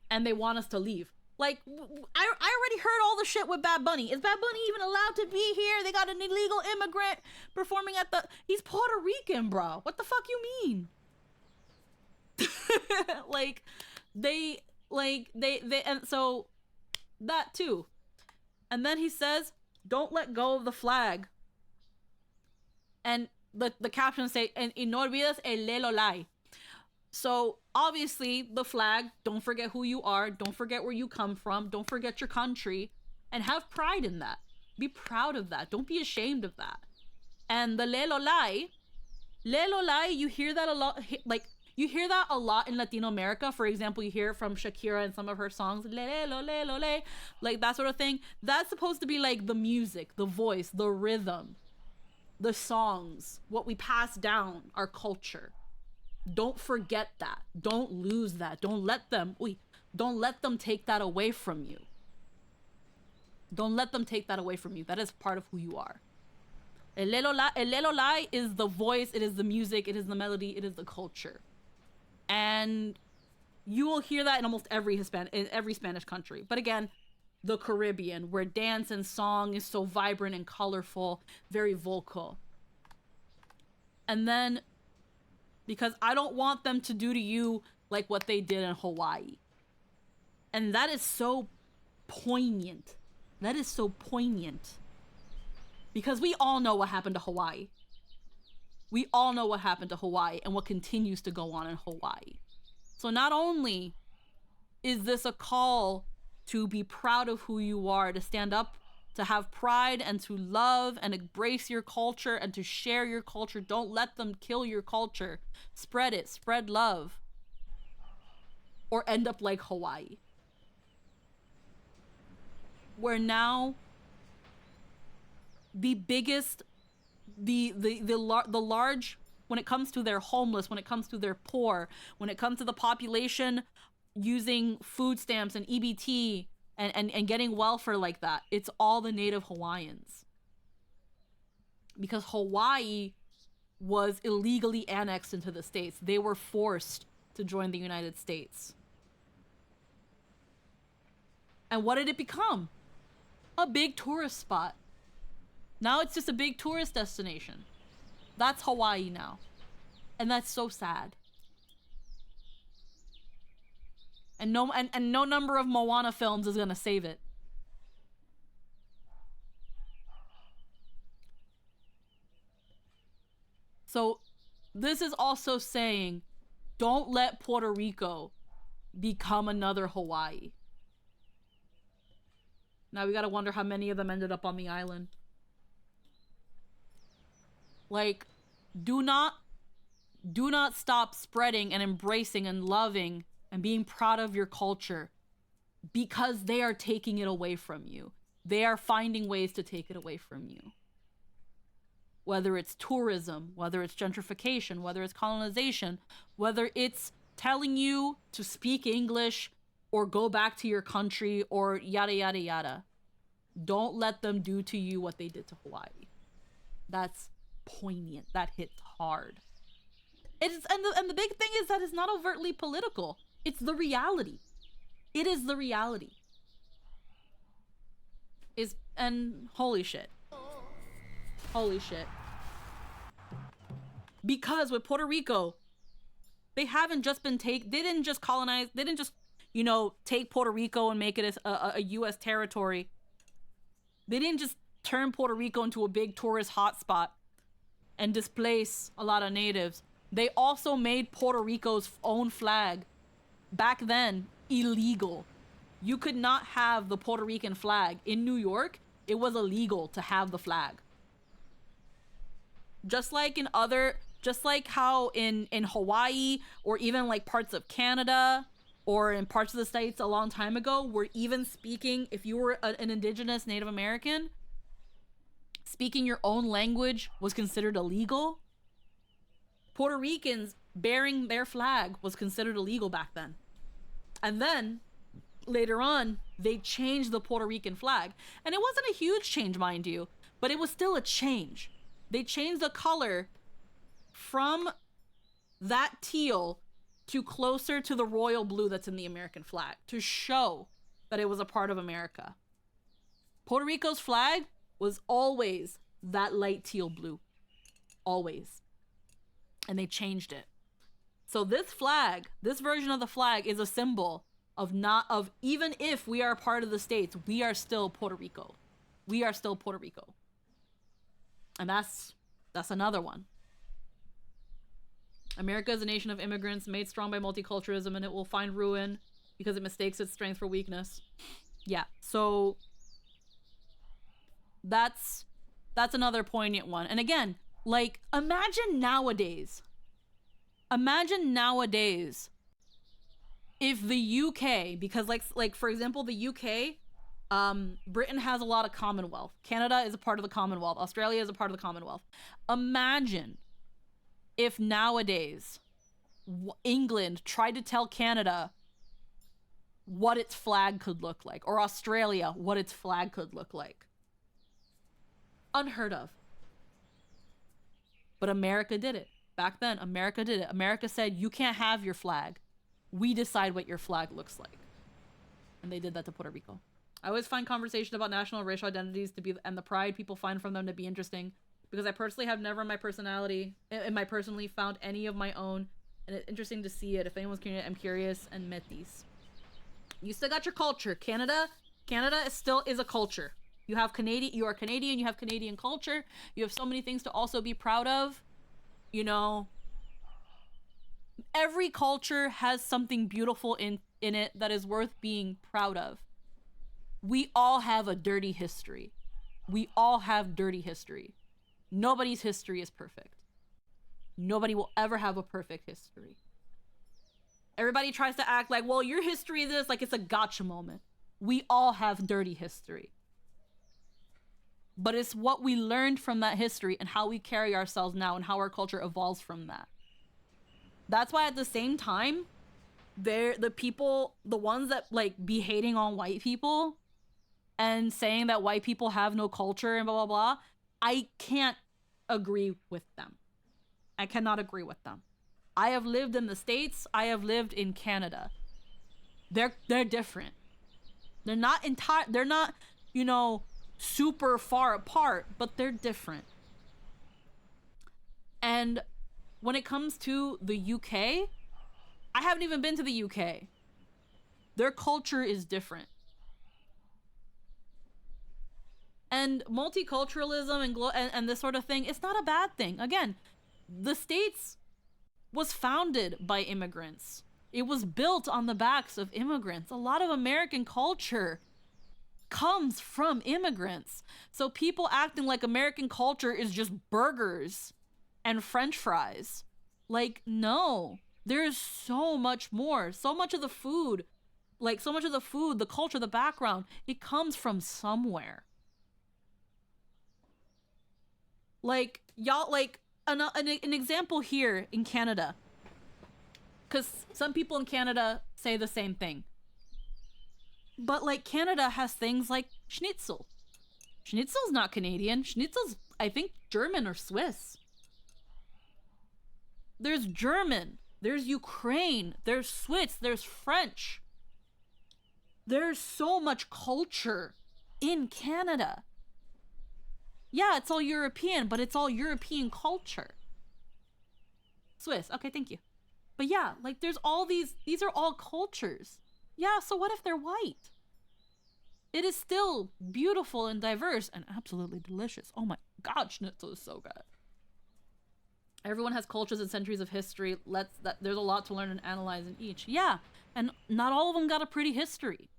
And they want us to leave. Like, I already heard all the shit with Bad Bunny. Is Bad Bunny even allowed to be here? They got an illegal immigrant performing at the... He's Puerto Rican, bro. What the fuck you mean? And so that too. And then he says, don't let go of the flag. And the captions say, and no olvides el lelolai. So obviously the flag, don't forget who you are, don't forget where you come from, don't forget your country, and have pride in that. Be proud of that. Don't be ashamed of that. And the lelolai, you hear that a lot, like you hear that a lot in Latino America. For example, you hear it from Shakira in some of her songs, lelolai, like that sort of thing. That's supposed to be like the music, the voice, the rhythm, the songs, what we pass down, our culture. Don't forget that. Don't lose that. Don't let them take that away from you. Don't let them take that away from you. That is part of who you are. El lelolai is the voice, it is the music, it is the melody, it is the culture. And you will hear that in almost every Spanish country. But again, the Caribbean, where dance and song is so vibrant and colorful, very vocal. And then, because I don't want them to do to you like what they did in Hawaii. And that is so poignant. Because we all know what happened to Hawaii. We all know what happened to Hawaii and what continues to go on in Hawaii. So not only is this a call to be proud of who you are, to stand up, to have pride and to love and embrace your culture and to share your culture. Don't let them kill your culture. Spread it, spread love. Or end up like Hawaii, where now the biggest, the large, when it comes to their homeless, when it comes to their poor, when it comes to the population using food stamps and EBT and getting welfare like that, it's all the native Hawaiians. Because Hawaii was illegally annexed into the States. They were forced to join the United States. And what did it become? A big tourist spot. Now it's just a big tourist destination. That's Hawaii now. And that's so sad. And no number of Moana films is gonna save it. So this is also saying, don't let Puerto Rico become another Hawaii. Now we gotta wonder how many of them ended up on the island. Like, do not stop spreading and embracing and loving and being proud of your culture because they are taking it away from you. They are finding ways to take it away from you. Whether it's tourism, whether it's gentrification, whether it's colonization, whether it's telling you to speak English or go back to your country or yada, yada, yada. Don't let them do to you what they did to Hawaii. That's poignant. That hits hard. And the big thing is that it's not overtly political. It's the reality. It is the reality. And holy shit. Holy shit. Because with Puerto Rico, they haven't just been they didn't just colonize, they didn't just, take Puerto Rico and make it a U.S. territory. They didn't just turn Puerto Rico into a big tourist hotspot and displace a lot of natives. They also made Puerto Rico's own flag, back then, illegal. You could not have the Puerto Rican flag. In New York, it was illegal to have the flag. Just like how in Hawaii, or even like parts of Canada, or in parts of the States a long time ago, were even speaking, if you were an indigenous Native American, speaking your own language was considered illegal. Puerto Ricans bearing their flag was considered illegal back then. And then, later on, they changed the Puerto Rican flag. And it wasn't a huge change, mind you, but it was still a change. They changed the color from that teal to closer to the royal blue that's in the American flag to show that it was a part of America. Puerto Rico's flag was always that light teal blue. Always. And they changed it. So this flag, this version of the flag, is a symbol of even if we are part of the States, we are still Puerto Rico. We are still Puerto Rico. And that's another one. America is a nation of immigrants made strong by multiculturalism, and it will find ruin because it mistakes its strength for weakness. Yeah, so that's another poignant one. And again, like, imagine nowadays if the UK, because like for example, the UK, Britain has a lot of Commonwealth. Canada is a part of the Commonwealth. Australia is a part of the Commonwealth. Imagine if nowadays England tried to tell Canada what its flag could look like, or Australia what its flag could look like. Unheard of. But America did it. Back then, America did it. America said, you can't have your flag. We decide what your flag looks like. And they did that to Puerto Rico. I always find conversation about national and racial identities and the pride people find from them to be interesting, because I personally have never in my personally found any of my own, and it's interesting to see it. If anyone's curious, I'm curious and met these. You still got your culture. Canada still is a culture. You are Canadian, you have Canadian culture. You have so many things to also be proud of. Every culture has something beautiful in it that is worth being proud of. We all have a dirty history. We all have dirty history. Nobody's history is perfect. Nobody will ever have a perfect history. Everybody tries to act like, well, your history is this, like it's a gotcha moment. We all have dirty history. but it's what we learned from that history and how we carry ourselves now and how our culture evolves from that. That's why at the same time, the people, the ones that like be hating on white people and saying that white people have no culture and blah blah blah, I can't agree with them. I cannot agree with them. I have lived in the States, I have lived in Canada. They're different. They're not they're not, you know, super far apart, but they're different. And when it comes to the UK, I haven't even been to the UK. Their culture is different. And multiculturalism and this sort of thing, it's not a bad thing. Again, the States was founded by immigrants. It was built on the backs of immigrants. A lot of American culture comes from immigrants. So people acting like American culture is just burgers and French fries. Like, no, there's so much more. So much of the food, the culture, the background, it comes from somewhere. Like, y'all, like, an example here in Canada, because some people in Canada say the same thing, but like Canada has things like schnitzel. Schnitzel's not Canadian. Schnitzel's, I think, German or Swiss. There's German, there's Ukraine, there's Swiss, there's French. There's so much culture in Canada. Yeah, it's all European, but it's all European culture. Swiss, okay, thank you. But yeah, like there's all these are all cultures. Yeah, so what if they're white? It is still beautiful and diverse and absolutely delicious. Oh my God, schnitzel is so good. Everyone has cultures and centuries of history. There's a lot to learn and analyze in each. Yeah, and not all of them got a pretty history.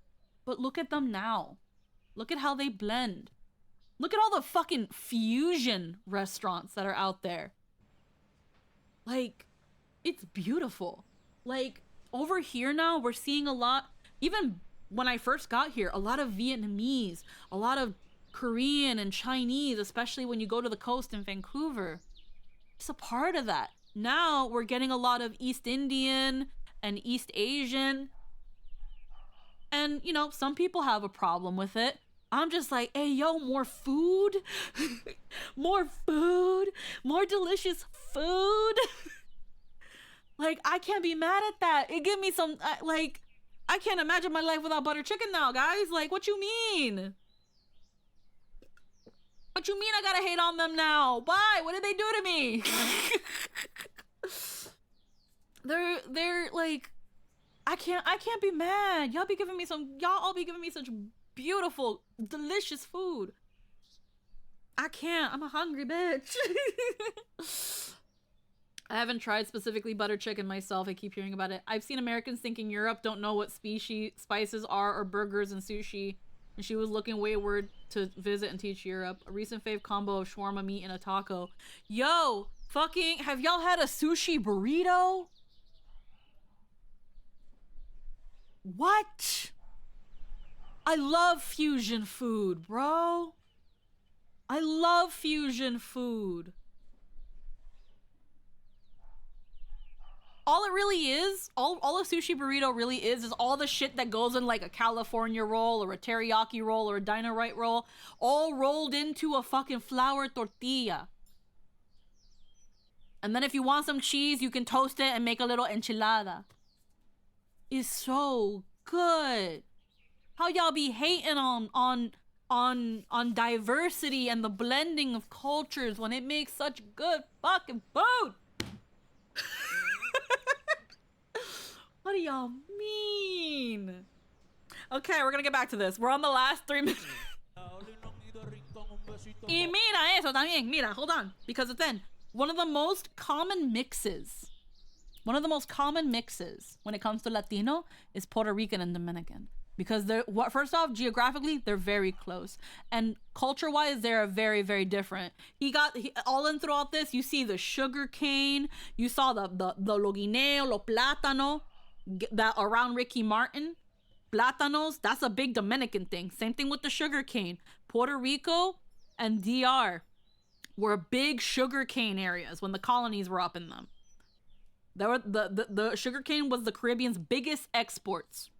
But look at them now. Look at how they blend. Look at all the fucking fusion restaurants that are out there. Like, it's beautiful. Like, over here now, we're seeing a lot, even when I first got here, a lot of Vietnamese, a lot of Korean and Chinese, especially when you go to the coast in Vancouver. It's a part of that. Now we're getting a lot of East Indian and East Asian. And, you know, some people have a problem with it. I'm just like, hey, yo, more food, more food, more delicious food. Like, I can't be mad at that. It give me some, like, I can't imagine my life without butter chicken now, guys. Like, what you mean? What you mean I gotta hate on them now? Why? What did they do to me? They're like, I can't be mad. Y'all all be giving me such beautiful, delicious food. I can't. I'm a hungry bitch. I haven't tried specifically butter chicken myself. I keep hearing about it. I've seen Americans thinking Europe don't know what spices are or burgers and sushi. And she was looking wayward to visit and teach Europe. A recent fave combo of shawarma meat and a taco. Yo, fucking, have y'all had a sushi burrito? What? I love fusion food, bro. I love fusion food. All it really is, all a sushi burrito really is all the shit that goes in like a California roll or a teriyaki roll or a dynamite roll, all rolled into a fucking flour tortilla. And then if you want some cheese, you can toast it and make a little enchilada. It's so good. How y'all be hating on diversity and the blending of cultures when it makes such good fucking food? What do y'all mean? Okay, we're gonna get back to this. We're on the last 3 minutes. Y mira eso también. Mira, hold on. Because it's then one of the most common mixes when it comes to Latino is Puerto Rican and Dominican. Because first off, geographically, they're very close. And culture-wise, they're very, very different. All in throughout this, you see the sugar cane, you saw the lo guineo, lo plátano, that around Ricky Martin. Plátanos, that's a big Dominican thing. Same thing with the sugar cane. Puerto Rico, and DR were big sugarcane areas when the colonies were up in them. There were the sugarcane was the Caribbean's biggest exports.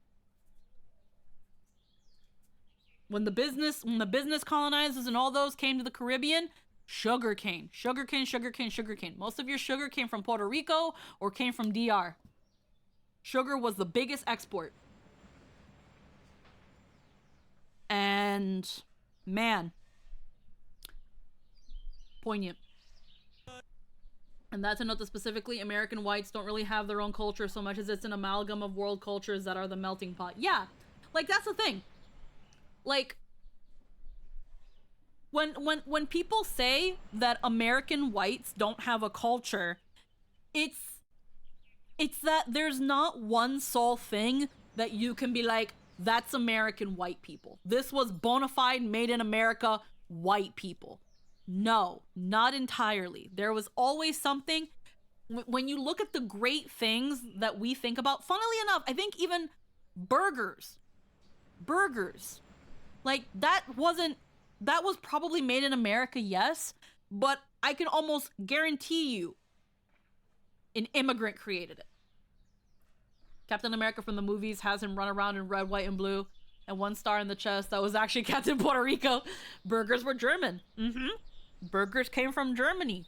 When the business colonizers and all those came to the Caribbean, sugarcane. Most of your sugar came from Puerto Rico or came from DR. Sugar was the biggest export. And man, poignant. And that's to note that specifically American whites don't really have their own culture so much as it's an amalgam of world cultures that are the melting pot. Yeah, like that's the thing. Like when people say that American whites don't have a culture, it's that there's not one sole thing that you can be like, that's American white people. This was bona fide, made in America, white people. No, not entirely. There was always something. When you look at the great things that we think about, funnily enough, I think even burgers, like that was probably made in America, yes, but I can almost guarantee you an immigrant created it. Captain America from the movies has him run around in red, white, and blue, and one star in the chest that was actually Captain Puerto Rico. Burgers were German. Burgers came from Germany.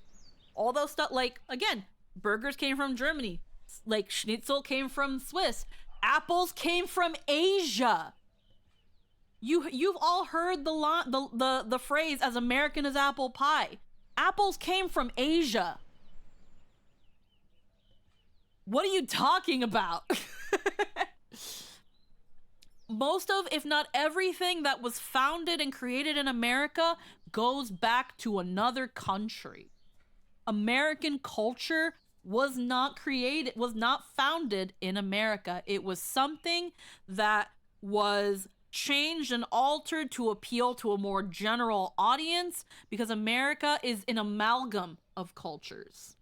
All those stuff, like, again, burgers came from Germany. Like, schnitzel came from Swiss. Apples came from Asia. You've all heard the phrase as American as apple pie. Apples came from Asia. What are you talking about? Most of, if not everything that was founded and created in America goes back to another country. American culture was not founded in America. It was something that was changed and altered to appeal to a more general audience because America is an amalgam of cultures.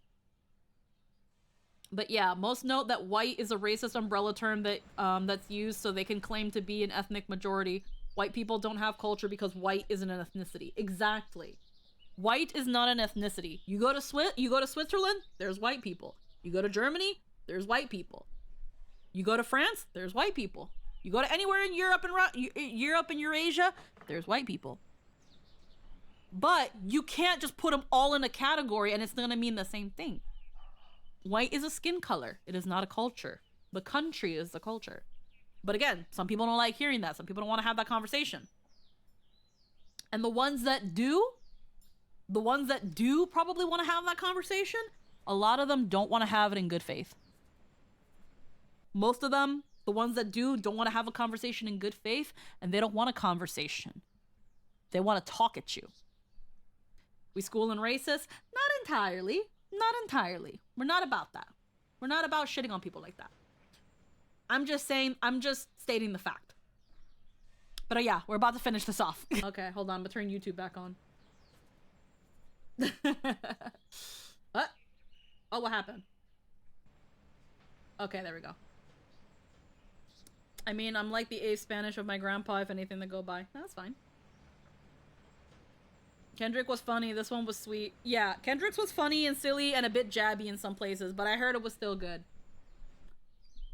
But yeah, most note that white is a racist umbrella term that that's used so they can claim to be an ethnic majority. White people don't have culture because white isn't an ethnicity. Exactly. White is not an ethnicity. You go to Switzerland, there's white people. You go to Germany, there's white people. You go to France, there's white people. You go to anywhere in Europe and Eurasia, there's white people. But you can't just put them all in a category and it's gonna mean the same thing. White is a skin color. It is not a culture. The country is the culture. But again, some people don't like hearing that. Some people don't want to have that conversation. And the ones that do probably want to have that conversation, a lot of them don't want to have it in good faith. Most of them, the ones that don't want to have a conversation in good faith, and they don't want a conversation. They want to talk at you. We school in racist? Not entirely. Not entirely. We're not about that. We're not about shitting on people like that. I'm just stating the fact. But yeah, we're about to finish this off. Okay, hold on. I'm gonna turn YouTube back on. What? Oh, what happened? Okay, there we go. I mean, I'm like the A Spanish of my grandpa, if anything to go by. That's fine. Kendrick was funny. This one was sweet. Yeah, Kendrick's was funny and silly and a bit jabby in some places, but I heard it was still good.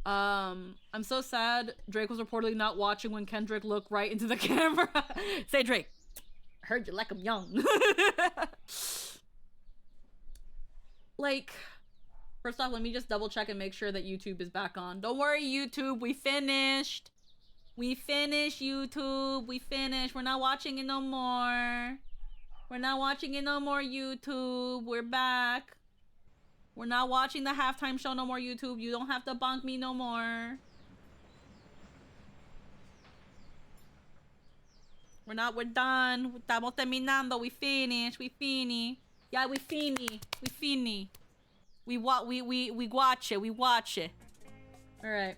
I'm so sad Drake was reportedly not watching when Kendrick looked right into the camera. Say, Drake, I heard you like him young. Like, first off, let me just double check and make sure that YouTube is back on. Don't worry, YouTube, we finished. We finished, YouTube. We finished. We're not watching it no more. We're not watching it no more, YouTube. We're back. We're not watching the halftime show no more, YouTube. You don't have to bonk me no more. We're done. Estamos terminando. We finished. We fini. Yeah, we fini. We fini. We watch it. We watch it. All right.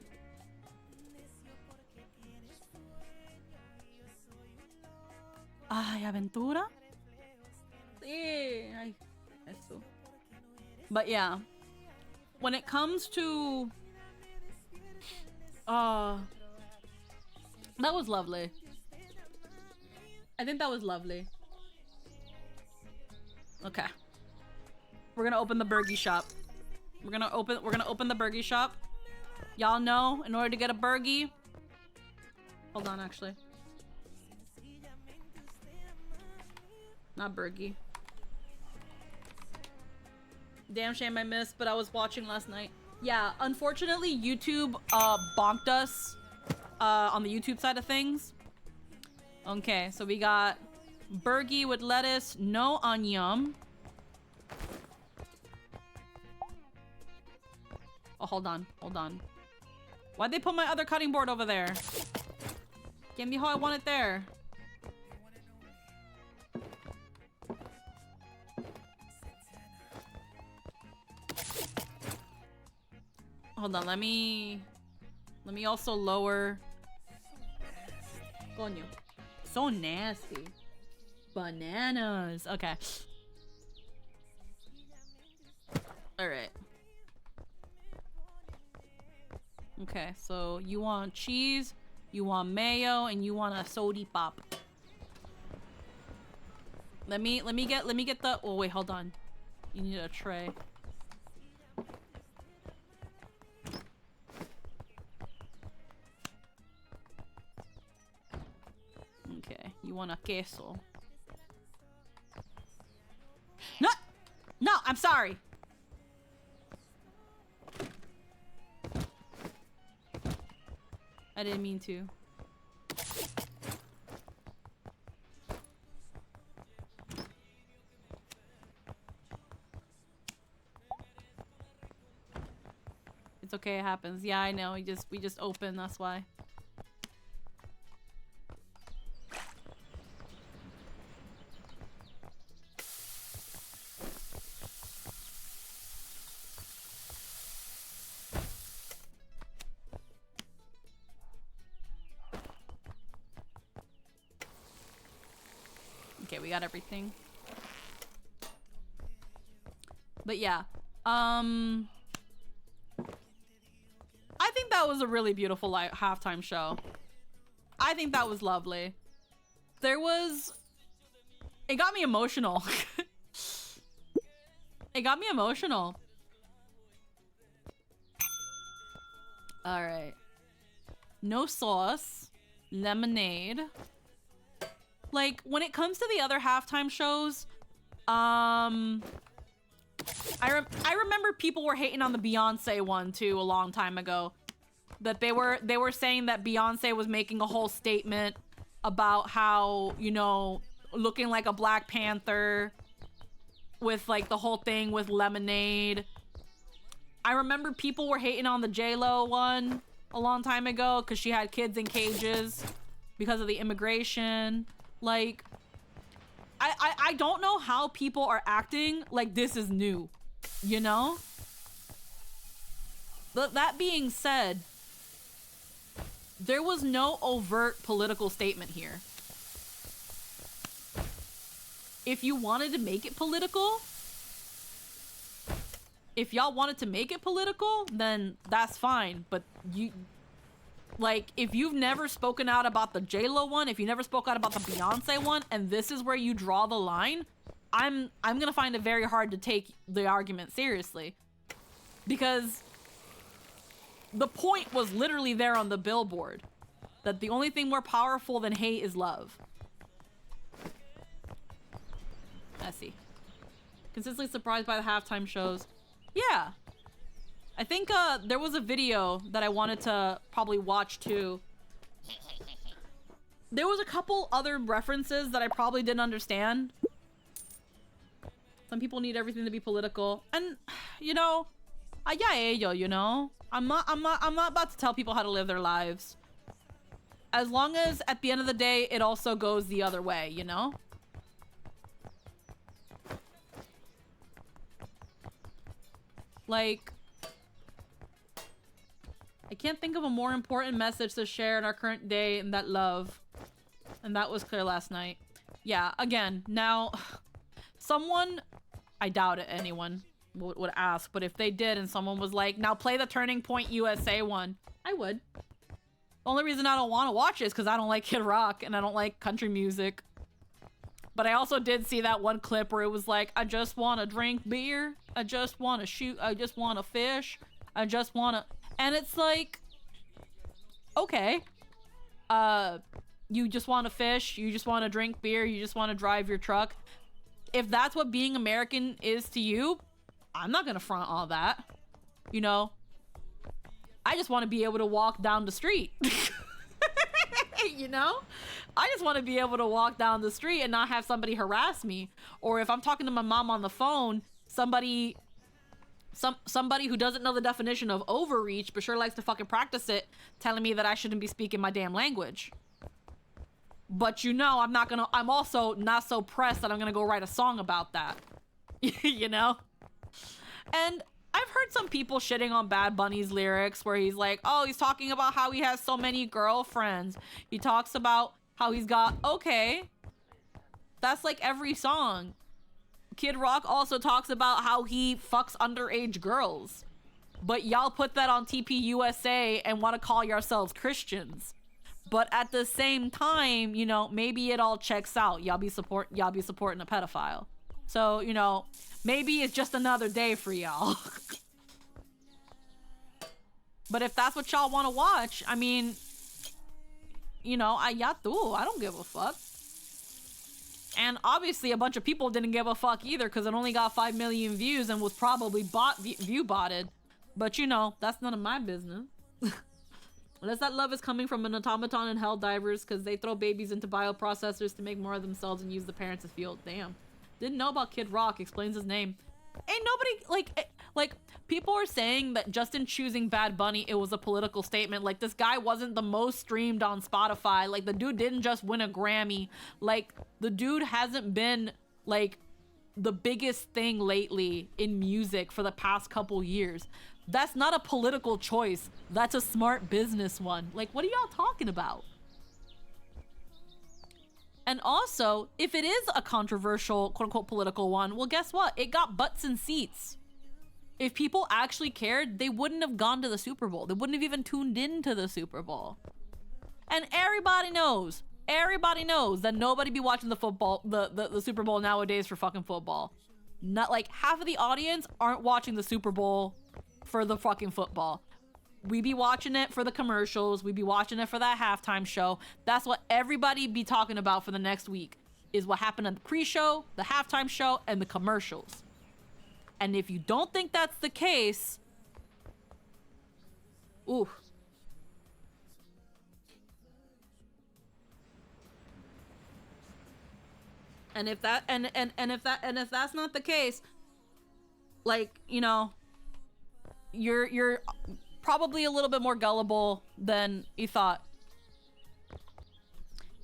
Ay, aventura. Ay, eso. But yeah, when it comes to that was lovely. I think that was lovely. Okay. We're gonna open the Burgie shop. We're gonna open the Burgie shop. Y'all know, in order to get a Burgie... Hold on, actually. Not Burgie. Damn shame I missed, but I was watching last night. Yeah, unfortunately, YouTube bonked us on the YouTube side of things. Okay, so we got Burgie with lettuce, no onion. Oh, hold on. Why'd they put my other cutting board over there? Give me how I want it there. Hold on, let me also lower. Coño. So nasty. Bananas. Okay. Alright. Okay, so you want cheese, you want mayo, and you want a sody pop. Let me get the... Oh, wait, hold on. You need a tray. Okay, you want a queso. No! No, I'm sorry! I didn't mean to. It's okay, it happens. Yeah, I know. We just opened, that's why. Okay, we got everything. But yeah, I think that was a really beautiful halftime show. I think that was lovely. It got me emotional. It got me emotional. All right. No sauce, lemonade. Like, when it comes to the other halftime shows, I remember people were hating on the Beyonce one too a long time ago. That they were saying that Beyonce was making a whole statement about how, you know, looking like a Black Panther with like the whole thing with lemonade. I remember people were hating on the J-Lo one a long time ago because she had kids in cages because of the immigration. Like, I don't know how people are acting like this is new, you know? But that being said, there was no overt political statement here. If you wanted to make it political, if y'all wanted to make it political, then that's fine. But like, if you've never spoken out about the J-Lo one, if you never spoke out about the Beyonce one, and this is where you draw the line, I'm gonna find it very hard to take the argument seriously. Because the point was literally there on the billboard. That the only thing more powerful than hate is love. I see. Consistently surprised by the halftime shows. Yeah. I think there was a video that I wanted to probably watch too. There was a couple other references that I probably didn't understand. Some people need everything to be political, and you know, yeah, you know, I'm not about to tell people how to live their lives. As long as at the end of the day, it also goes the other way, you know. Like, I can't think of a more important message to share in our current day than that love. And that was clear last night. Yeah, again, now, someone, I doubt it anyone would ask, but if they did and someone was like, now play the Turning Point USA one, I would. The only reason I don't want to watch it is because I don't like Kid Rock and I don't like country music. But I also did see that one clip where it was like, I just want to drink beer. I just want to shoot. I just want to fish. I just want to... And it's like, okay. You just want to fish. You just want to drink beer. You just want to drive your truck. If that's what being American is to you, I'm not going to front all that. You know? I just want to be able to walk down the street. You know? I just want to be able to walk down the street and not have somebody harass me. Or if I'm talking to my mom on the phone, somebody who doesn't know the definition of overreach but sure likes to fucking practice it, telling me that I shouldn't be speaking my damn language. But you know, I'm also not so pressed that I'm gonna go write a song about that. You know? And I've heard some people shitting on Bad Bunny's lyrics where he's like, oh, he's talking about how he has so many girlfriends. He talks about how he's got, okay, that's like every song. Kid Rock also talks about how he fucks underage girls. But y'all put that on TPUSA and want to call yourselves Christians. But at the same time, you know, maybe it all checks out. Y'all be supporting a pedophile. So, you know, maybe it's just another day for y'all. But if that's what y'all want to watch, I mean, you know, y'all do. I don't give a fuck. And obviously a bunch of people didn't give a fuck either because it only got 5 million views and was probably view-botted. But, you know, that's none of my business. Unless that love is coming from an automaton and hell divers because they throw babies into bioprocessors to make more of themselves and use the parents as fuel. Damn. Didn't know about Kid Rock. Explains his name. Ain't nobody, like, people are saying that just in choosing Bad Bunny, it was a political statement. Like, this guy wasn't the most streamed on Spotify. Like, the dude didn't just win a Grammy. Like, the dude hasn't been, like, the biggest thing lately in music for the past couple years. That's not a political choice. That's a smart business one. Like, what are y'all talking about? And also, if it is a controversial, quote-unquote, political one, well, guess what? It got butts and seats. If people actually cared, they wouldn't have gone to the Super Bowl. They wouldn't have even tuned into the Super Bowl. And everybody knows that nobody be watching the Super Bowl nowadays for fucking football. Not like half of the audience aren't watching the Super Bowl for the fucking football. We be watching it for the commercials. We be watching it for that halftime show. That's what everybody be talking about for the next week, is what happened at the pre-show, the halftime show, and the commercials. And if you don't think that's the case, ooh. And if that's not the case, like, you know, you're probably a little bit more gullible than you thought.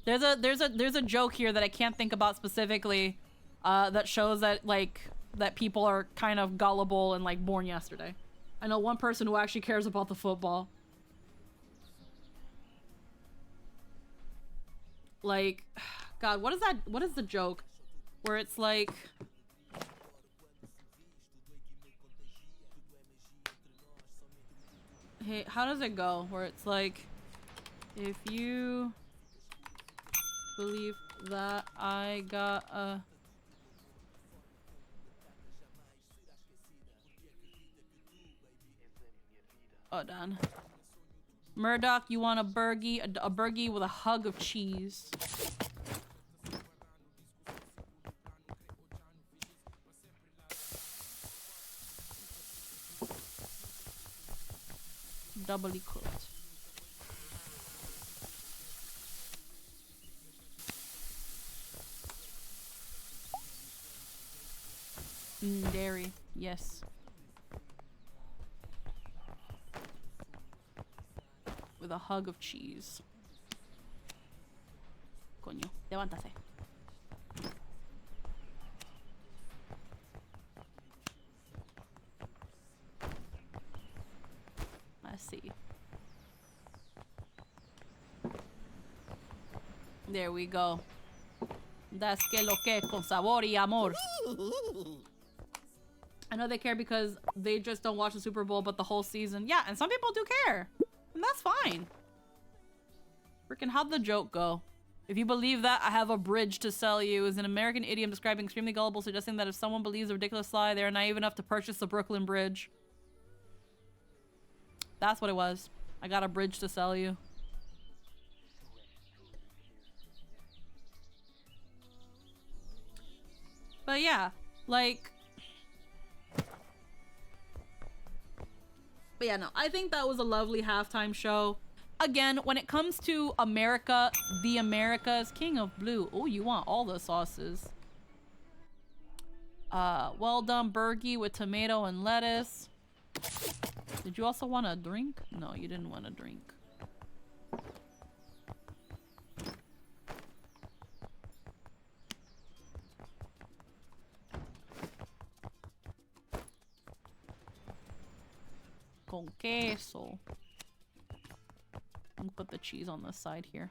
There's a joke here that I can't think about specifically, that shows that, like, that people are kind of gullible and, like, born yesterday. I know one person who actually cares about the football. Like, God, what is the joke? Where it's like, hey, how does it go? Where it's like, if you believe that I got a... Oh, done. Murdoch, you want a burgie? A burgie with a hug of cheese. Doubly cooked. Dairy, yes. With a hug of cheese. Coño, levántase. Let's see. There we go. That's que lo que con sabor y amor. I know they care because they just don't watch the Super Bowl, but the whole season. Yeah, and some people do care. And that's fine. Freaking, how'd the joke go? If you believe that, I have a bridge to sell you is an American idiom describing extremely gullible, suggesting that if someone believes a ridiculous lie, they are naive enough to purchase the Brooklyn Bridge. That's what it was. I got a bridge to sell you. But yeah, like... But yeah, no, I think that was a lovely halftime show. Again, when it comes to America, the Americas, King of Blue. Oh, you want all the sauces. Well done burgie with tomato and lettuce. Did you also want a drink? No, you didn't want a drink. Con queso. I'm gonna put the cheese on the side here.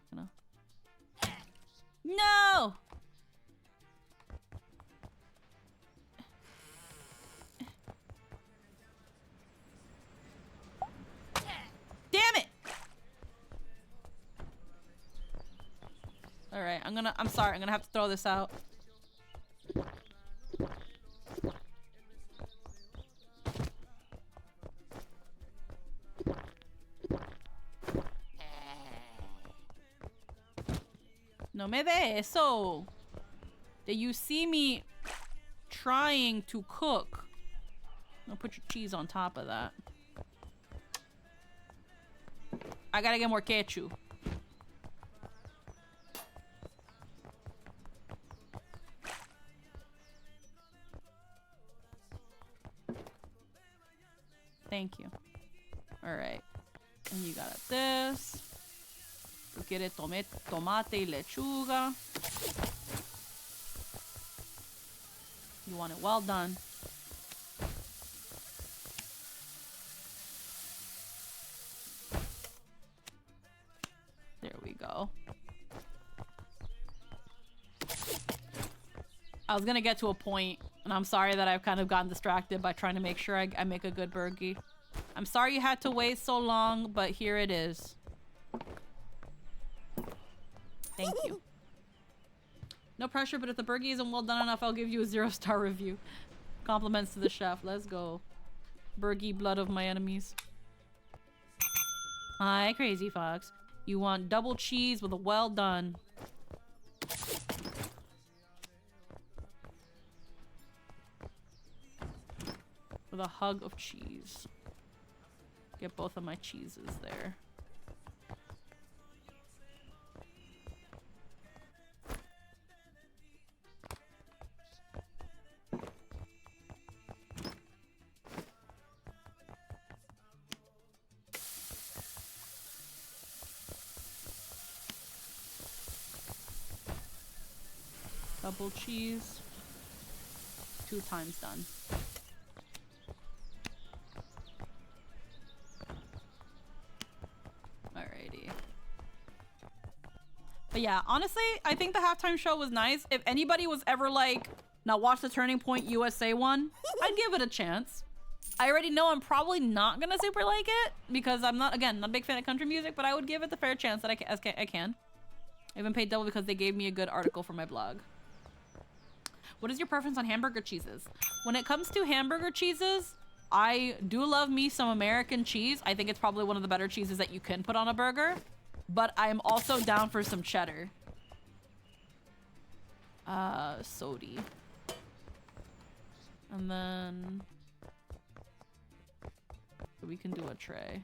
No! Damn it! Alright, I'm sorry, I'm gonna have to throw this out. No me de eso. Did you see me trying to cook? I'll put your cheese on top of that. I gotta get more ketchup. Thank you. Alright. And you got this. Tú quieres tomate y lechuga. You want it well done. There we go. I was gonna get to a point, and I'm sorry that I've kind of gotten distracted by trying to make sure I make a good burgie. I'm sorry you had to wait so long, but here it is. Thank you. No pressure, but if the burgie isn't well done enough, I'll give you a 0-star review. Compliments to the chef. Let's go. Burgie, blood of my enemies. Hi, Crazy Fox. You want double cheese with a well done. With a hug of cheese. Get both of my cheeses there. Double cheese. 2 times done. Alrighty. But yeah, honestly, I think the halftime show was nice. If anybody was ever like, now watch the Turning Point USA one, I'd give it a chance. I already know I'm probably not gonna super like it because I'm not, again, not a big fan of country music, but I would give it the fair chance that I can. I even paid double because they gave me a good article for my blog. What is your preference on hamburger cheeses? When it comes to hamburger cheeses, I do love me some American cheese. I think it's probably one of the better cheeses that you can put on a burger. But I'm also down for some cheddar. Sodi. And then... we can do a tray.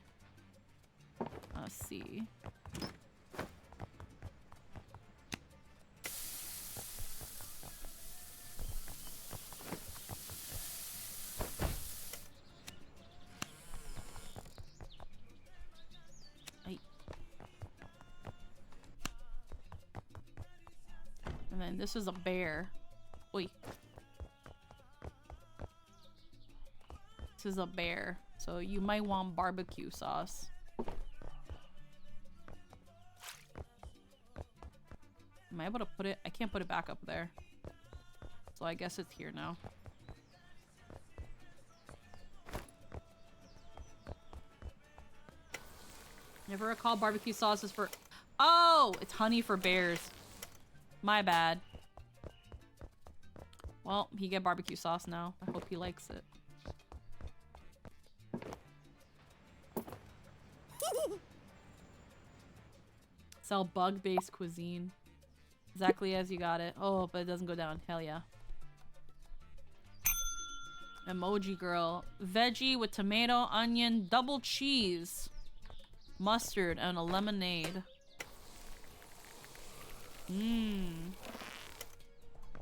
C. And then this is a bear. Oi. This is a bear. So you might want barbecue sauce. Am I able to put it? I can't put it back up there. So I guess it's here now. Never recall barbecue sauce is for... Oh! It's honey for bears. My bad. Well, he get barbecue sauce now. I hope he likes it. Sell bug-based cuisine. Exactly as you got it. Oh, but it doesn't go down. Hell yeah. Emoji girl. Veggie with tomato, onion, double cheese, mustard, and a lemonade. Mmm.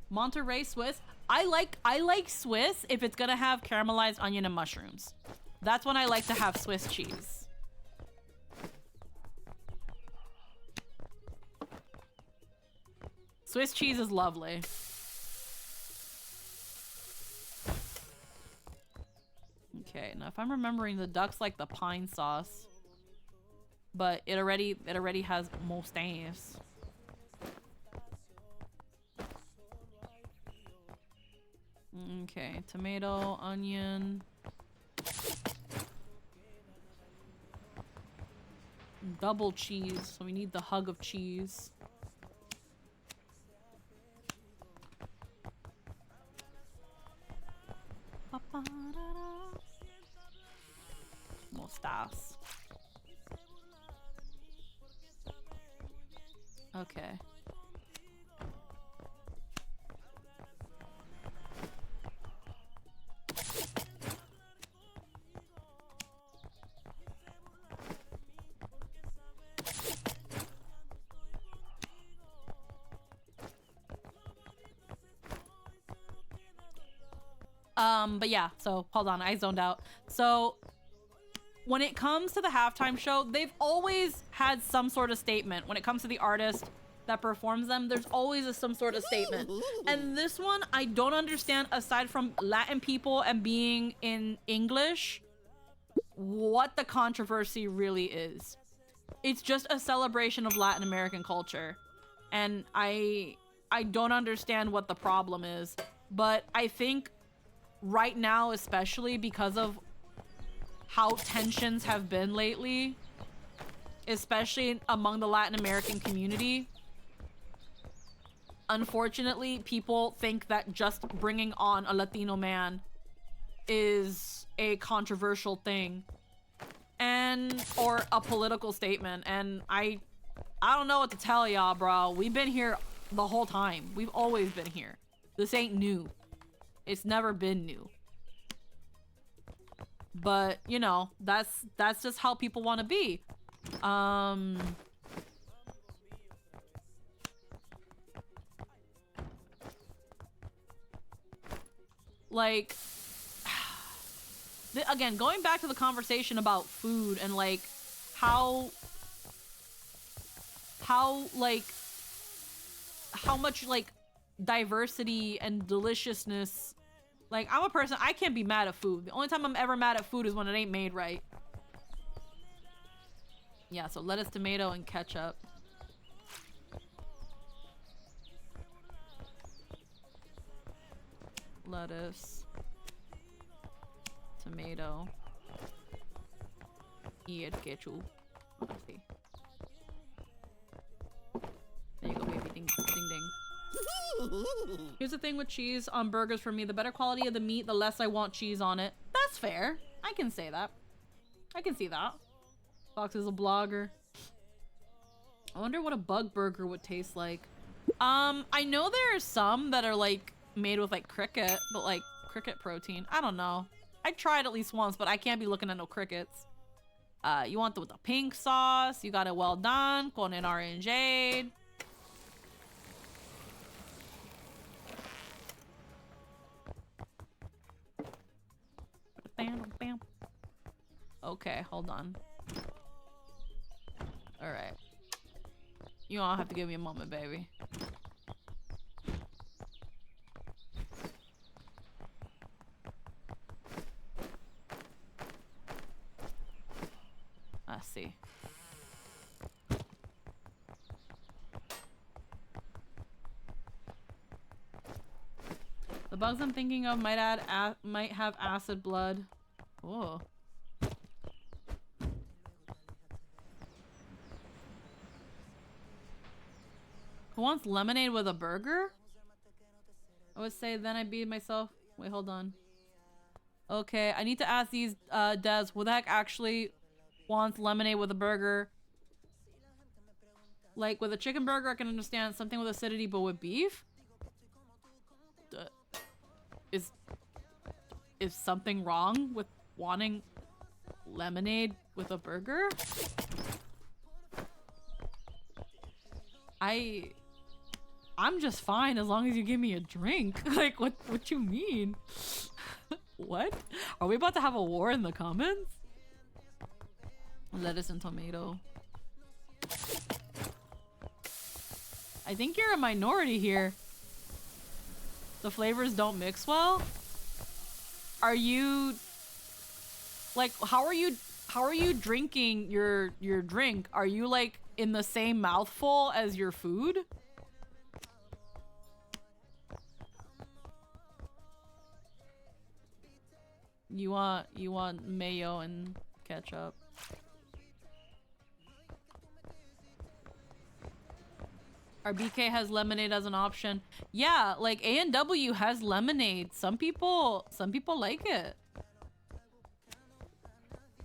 Monterey Swiss. I like Swiss if it's gonna have caramelized onion and mushrooms. That's when I like to have Swiss cheese. Swiss cheese is lovely. Okay, now if I'm remembering, the duck's like the pine sauce, but it already has mustache. Okay, tomato, onion, double cheese. So we need the hug of cheese. Mustache. Okay. But yeah, so hold on, I zoned out. So when it comes to the halftime show, they've always had some sort of statement. When it comes to the artist that performs them, there's always some sort of statement. And this one, I don't understand, aside from Latin people and being in English, what the controversy really is. It's just a celebration of Latin American culture. And I don't understand what the problem is. But I think right now, especially because of how tensions have been lately, especially among the Latin American community, unfortunately, people think that just bringing on a Latino man is a controversial thing or a political statement. And I don't know what to tell y'all, bro. We've been here the whole time. We've always been here. This ain't new. It's never been new. But, you know, that's just how people want to be. Like, again, going back to the conversation about food and like how much like diversity and deliciousness. Like, I'm a person, I can't be mad at food. The only time I'm ever mad at food is when it ain't made right. Yeah, so lettuce, tomato, and ketchup. Lettuce. Tomato. Y el ketchup. Let's see. There you go, baby. Ding, ding, ding. Here's the thing with cheese on burgers for me. The better quality of the meat, the less I want cheese on it. That's fair. I can say that. I can see that. Fox is a blogger. I wonder what a bug burger would taste like. I know there are some that are like made with like cricket, but like cricket protein. I don't know. I tried at least once, but I can't be looking at no crickets. You want with the pink sauce. You got it well done. Con el orangeade. Bam. Okay, hold on. Alright. You all have to give me a moment, baby. I see. The bugs I'm thinking of might have acid blood. Oh. Who wants lemonade with a burger? I would say then I beat myself. Wait, hold on. Okay, I need to ask these, Des, who the heck actually wants lemonade with a burger? Like, with a chicken burger, I can understand something with acidity, but with beef? Is something wrong with wanting lemonade with a burger? I'm just fine as long as you give me a drink. Like, what you mean? What? Are we about to have a war in the comments? Lettuce and tomato. I think you're a minority here. The flavors don't mix well? Are you... Like, how are you drinking your drink? Are you, like, in the same mouthful as your food? You want mayo and ketchup. Our BK has lemonade as an option. Yeah, like A&W has lemonade. Some people like it.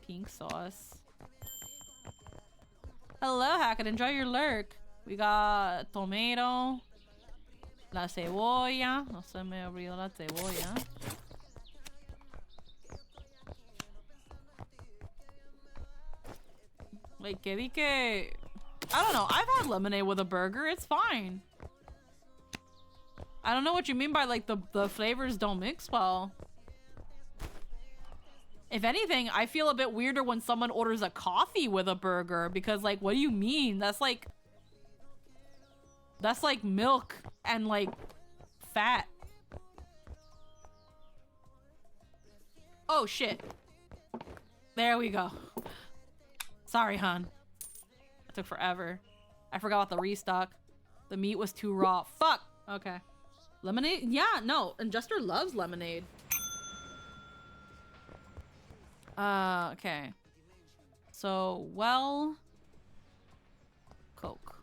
Pink sauce. Hello, Hackett. Enjoy your lurk. We got tomato. La cebolla. No se me olvidó la cebolla. Like, que di que... I don't know. I've had lemonade with a burger. It's fine. I don't know what you mean by, like, the flavors don't mix well. If anything, I feel a bit weirder when someone orders a coffee with a burger because, like, what do you mean? That's like milk and, like, fat. Oh, shit. There we go. Sorry, hon. It took forever. I forgot about the restock. The meat was too raw. Fuck! Okay. Lemonade? Yeah, no. And Jester loves lemonade. Okay. So, well... Coke.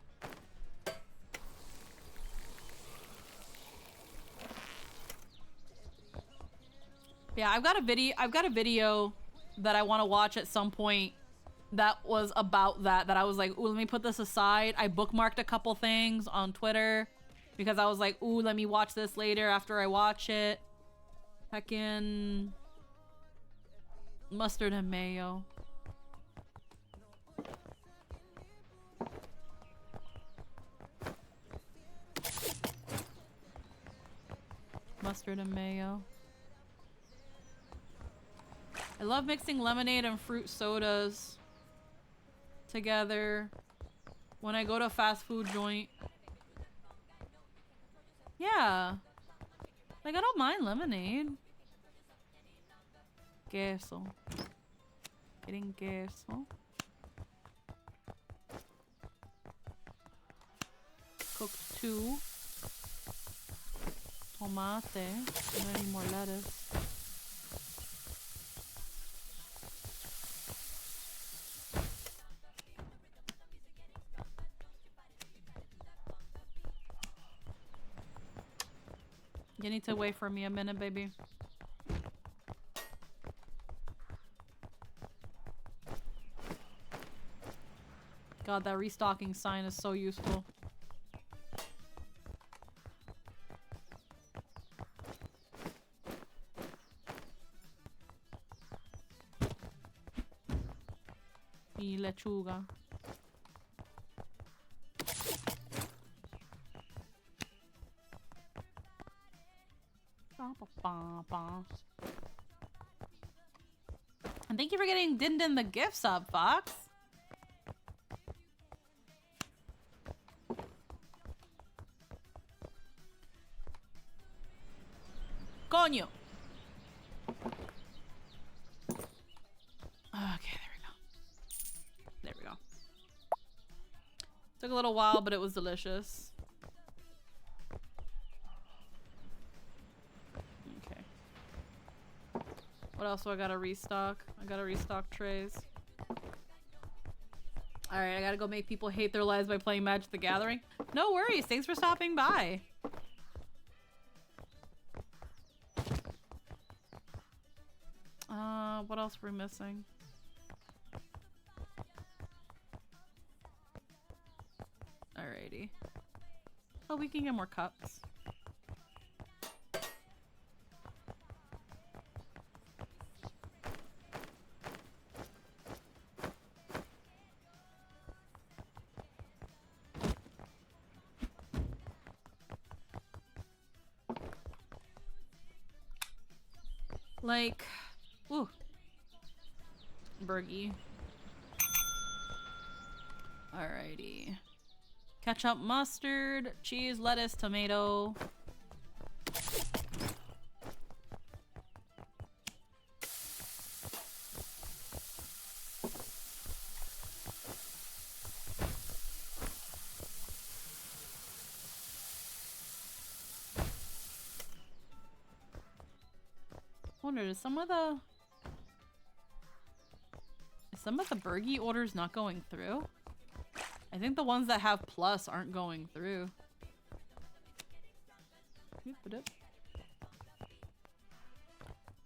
Yeah, I've got a video that I want to watch at some point that was about that I was like, ooh, let me put this aside. I bookmarked a couple things on Twitter because I was like, ooh, let me watch this later after I watch it. Heckin' mustard and mayo. Mustard and mayo. I love mixing lemonade and fruit sodas together when I go to a fast food joint. Yeah. Like, I don't mind lemonade. Queso. Getting queso. Cooked 2. Tomate. I need more lettuce. You need to wait for me a minute, baby. God, that restocking sign is so useful. Y lechuga. And thank you for getting Din Din the gifts up, Fox. Coño. Okay, there we go. There we go. Took a little while, but it was delicious. Okay. What else do I gotta restock? I gotta restock trays. Alright, I gotta go make people hate their lives by playing Magic the Gathering. No worries, thanks for stopping by. What else are we missing? Alrighty. Oh, we can get more cups. Like, ooh, Burgie. Alrighty. Ketchup, mustard, cheese, lettuce, tomato. Wonder, is some of the Burgie orders not going through? I think the ones that have plus aren't going through.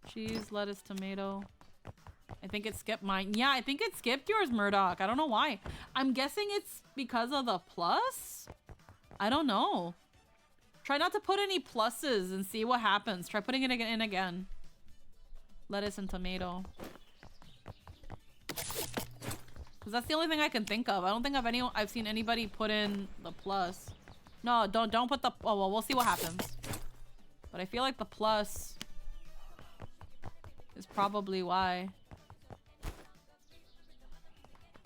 Cheese, lettuce, tomato. I think it skipped mine. Yeah, I think it skipped yours, Murdoch. I don't know why. I'm guessing it's because of the plus? I don't know. Try not to put any pluses and see what happens. Try putting it in again. Lettuce and tomato. Cause that's the only thing I can think of. I don't think I've seen anybody put in the plus. No, don't put the, oh well, we'll see what happens. But I feel like the plus is probably why.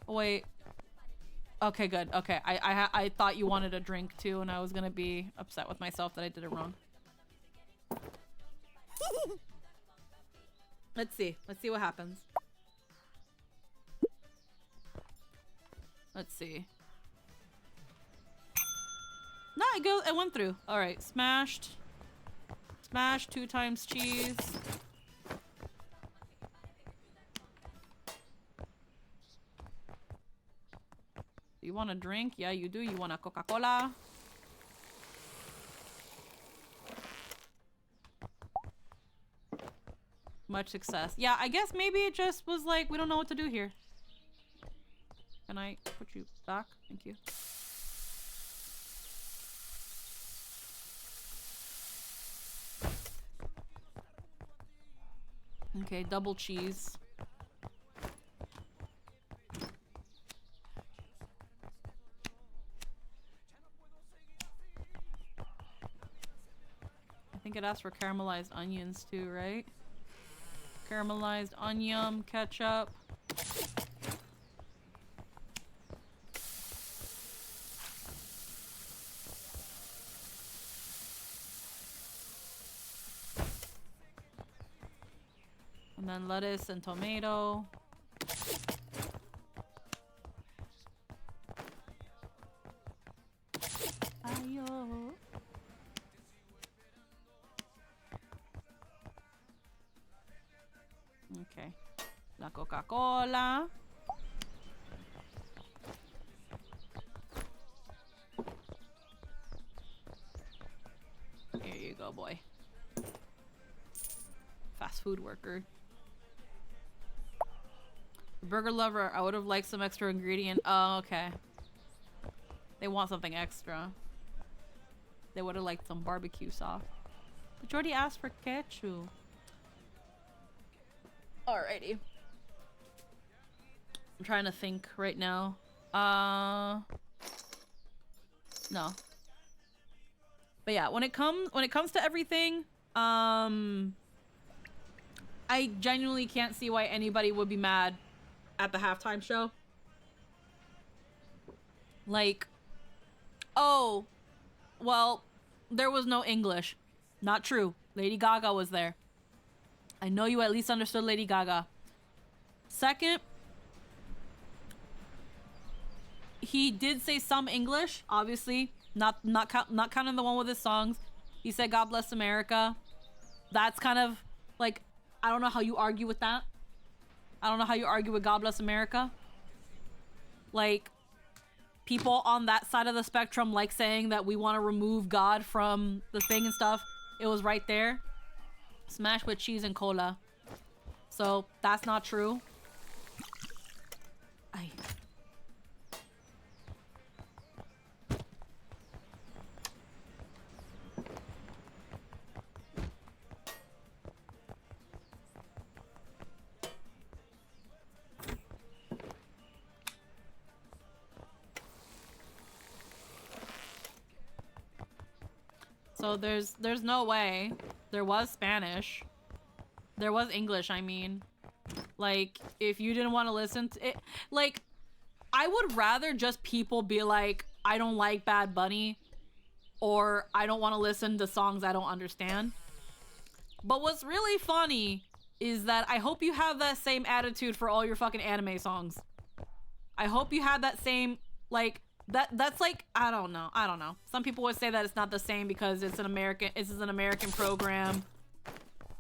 Oh, wait. Okay, good. Okay, I thought you wanted a drink too, and I was gonna be upset with myself that I did it wrong. Let's see. Let's see what happens. Let's see. No, it went through. All right, smashed. Smash 2 times cheese. You want a drink? Yeah, you do. You want a Coca-Cola? Much success. Yeah, I guess maybe it just was like, we don't know what to do here. Can I put you back? Thank you. Okay, double cheese. I think it asked for caramelized onions too, right? Caramelized onion, ketchup. And then lettuce and tomato. Ayo. Okay. La Coca-Cola. Here you go, boy. Fast food worker. Burger lover, I would have liked some extra ingredient. Oh, okay. They want something extra. They would have liked some barbecue sauce. But you already asked for ketchup. Alrighty. I'm trying to think right now. No. But yeah, when it comes to everything, I genuinely can't see why anybody would be mad at the halftime show. Like, oh, well, there was no English. Not true. Lady Gaga was there. I know you at least understood Lady Gaga. Second, he did say some English, obviously. Not counting the one with his songs. He said God bless America. That's kind of like, I don't know how you argue with that. I don't know how you argue with God bless America. like people on that side of the spectrum like saying that we want to remove God from the thing and stuff. It was right there. Smash with cheese and cola. So that's not true. Aye. So there's no way. There was Spanish. There was English, I mean. Like, if you didn't want to listen to it, like, I would rather just people be like, I don't like Bad Bunny, or I don't want to listen to songs I don't understand. But what's really funny is that I hope you have that same attitude for all your fucking anime songs. I hope you have that same, like, that's like, I don't know. Some people would say that it's not the same because this is an American program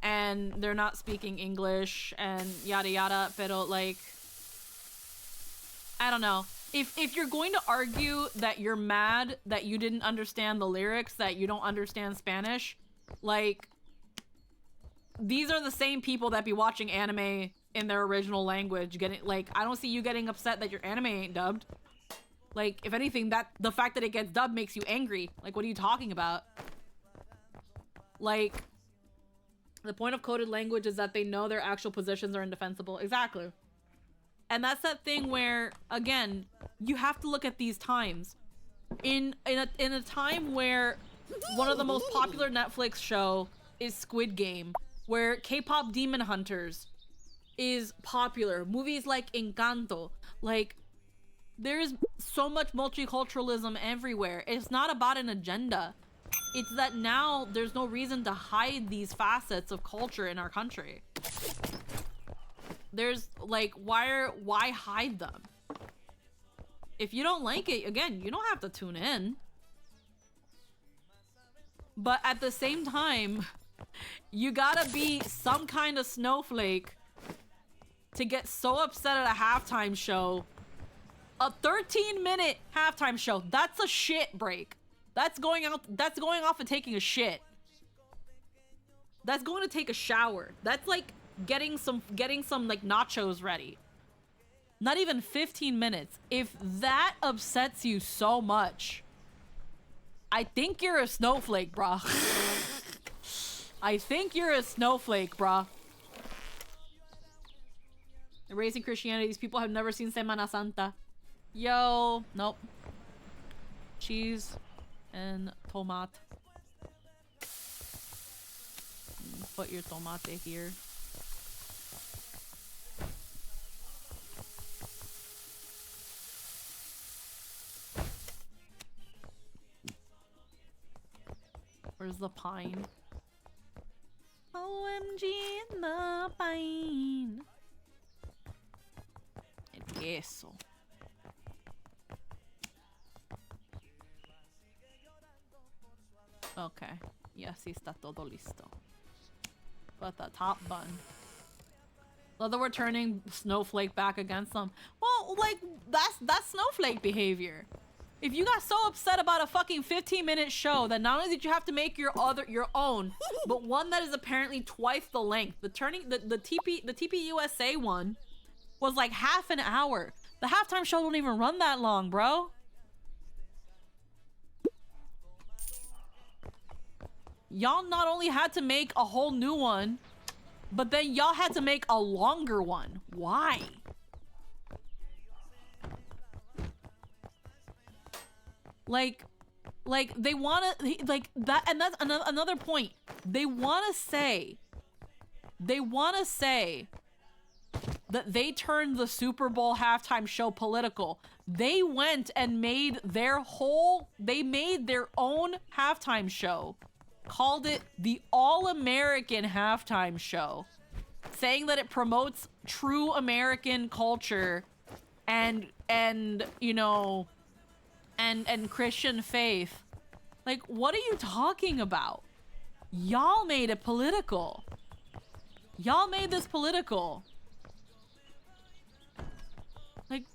and they're not speaking English and yada yada, pero like, I don't know. If you're going to argue that you're mad that you didn't understand the lyrics, that you don't understand Spanish, like, these are the same people that be watching anime in their original language, I don't see you getting upset that your anime ain't dubbed. Like, if anything, the fact that it gets dubbed makes you angry. Like, what are you talking about? Like, the point of coded language is that they know their actual positions are indefensible. Exactly. And that's that thing where, again, you have to look at these times. In a time where one of the most popular Netflix show is Squid Game, where K-pop Demon Hunters is popular. Movies like Encanto, like, there's so much multiculturalism everywhere. It's not about an agenda. It's that now there's no reason to hide these facets of culture in our country. There's like, why hide them? If you don't like it, again, you don't have to tune in. But at the same time, you gotta be some kind of snowflake to get so upset at a halftime show. A 13-minute halftime show. That's a shit break. That's going off and taking a shit. That's going to take a shower. That's like getting some like nachos ready. Not even 15 minutes. If that upsets you so much, I think you're a snowflake, brah. I think you're a snowflake, brah. Erasing Christianity, these people have never seen Semana Santa. Yo, nope. Cheese and tomate. Put your tomate here. Where's the pine? OMG in the pine. El queso. Okay. Ya sí está todo listo. But the top bun. Whether we're turning Snowflake back against them. Well, like, that's Snowflake behavior. If you got so upset about a fucking 15-minute show that not only did you have to make your own, but one that is apparently twice the length. The TPUSA one was like half an hour. The halftime show don't even run that long, bro. Y'all not only had to make a whole new one, but then y'all had to make a longer one. Why? Like they want to, like that, and that's another point. They want to say that they turned the Super Bowl halftime show political. They went and made their own halftime show, called it the All-American Halftime Show, saying that it promotes true American culture and you know, and Christian faith. Like, what are you talking about? Y'all made it political. Y'all made this political. Like,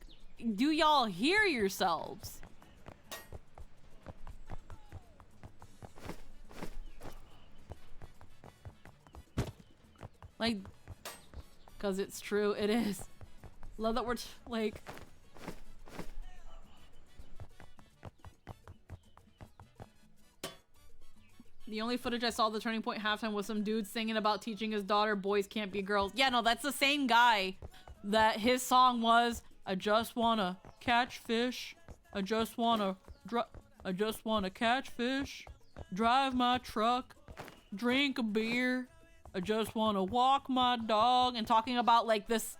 do y'all hear yourselves? Like, cause it's true, it is. Love that we're like. The only footage I saw of the Turning Point halftime was some dude singing about teaching his daughter boys can't be girls. Yeah, no, that's the same guy that his song was, I just wanna catch fish. I just wanna catch fish. Drive my truck. Drink a beer. I just wanna walk my dog. And talking about like this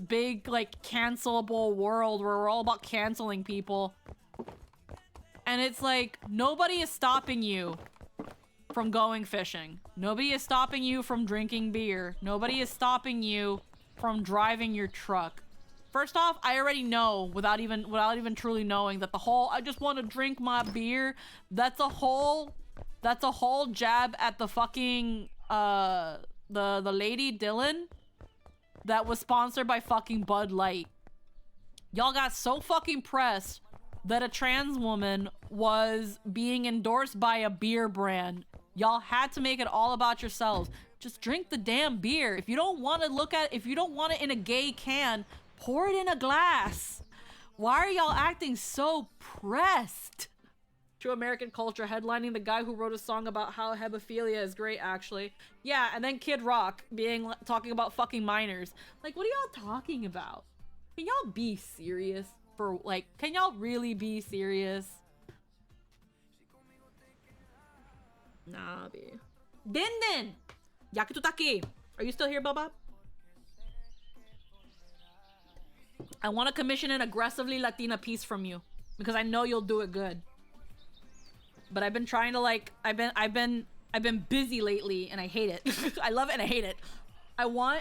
big like cancelable world where we're all about canceling people. And it's like, nobody is stopping you from going fishing. Nobody is stopping you from drinking beer. Nobody is stopping you from driving your truck. First off, I already know without even truly knowing that the whole I just want to drink my beer, that's a whole jab at the fucking the lady Dylan that was sponsored by fucking Bud Light. Y'all got so fucking pressed that a trans woman was being endorsed by a beer brand. Y'all had to make it all about yourselves. Just drink the damn beer. If you don't want it in a gay can, pour it in a glass. Why are y'all acting so pressed? True American culture, headlining the guy who wrote a song about how hebephilia is great, actually. Yeah, and then Kid Rock talking about fucking minors. Like, what are y'all talking about? Can y'all be serious? Can y'all really be serious? Nah, B. Din! Yakututaki! Are you still here, Bubba? I want to commission an aggressively Latina piece from you because I know you'll do it good. But I've been trying to I've been busy lately and I hate it. I love it and I hate it. I'll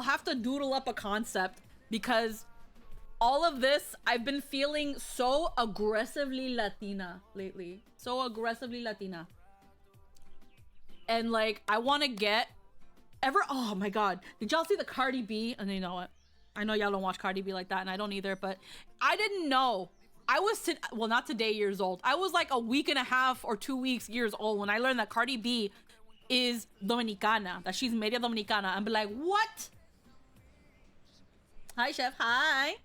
have to doodle up a concept because all of this, I've been feeling so aggressively Latina lately. So aggressively Latina. And like, I want to get oh my god, did y'all see the Cardi B? And you know what? I know y'all don't watch Cardi B like that, and I don't either, but I didn't know. I was, well, not today years old. I was like a week and a half or 2 weeks years old when I learned that Cardi B is Dominicana, that she's media Dominicana. I'm like, what? Hi, Chef. Hi.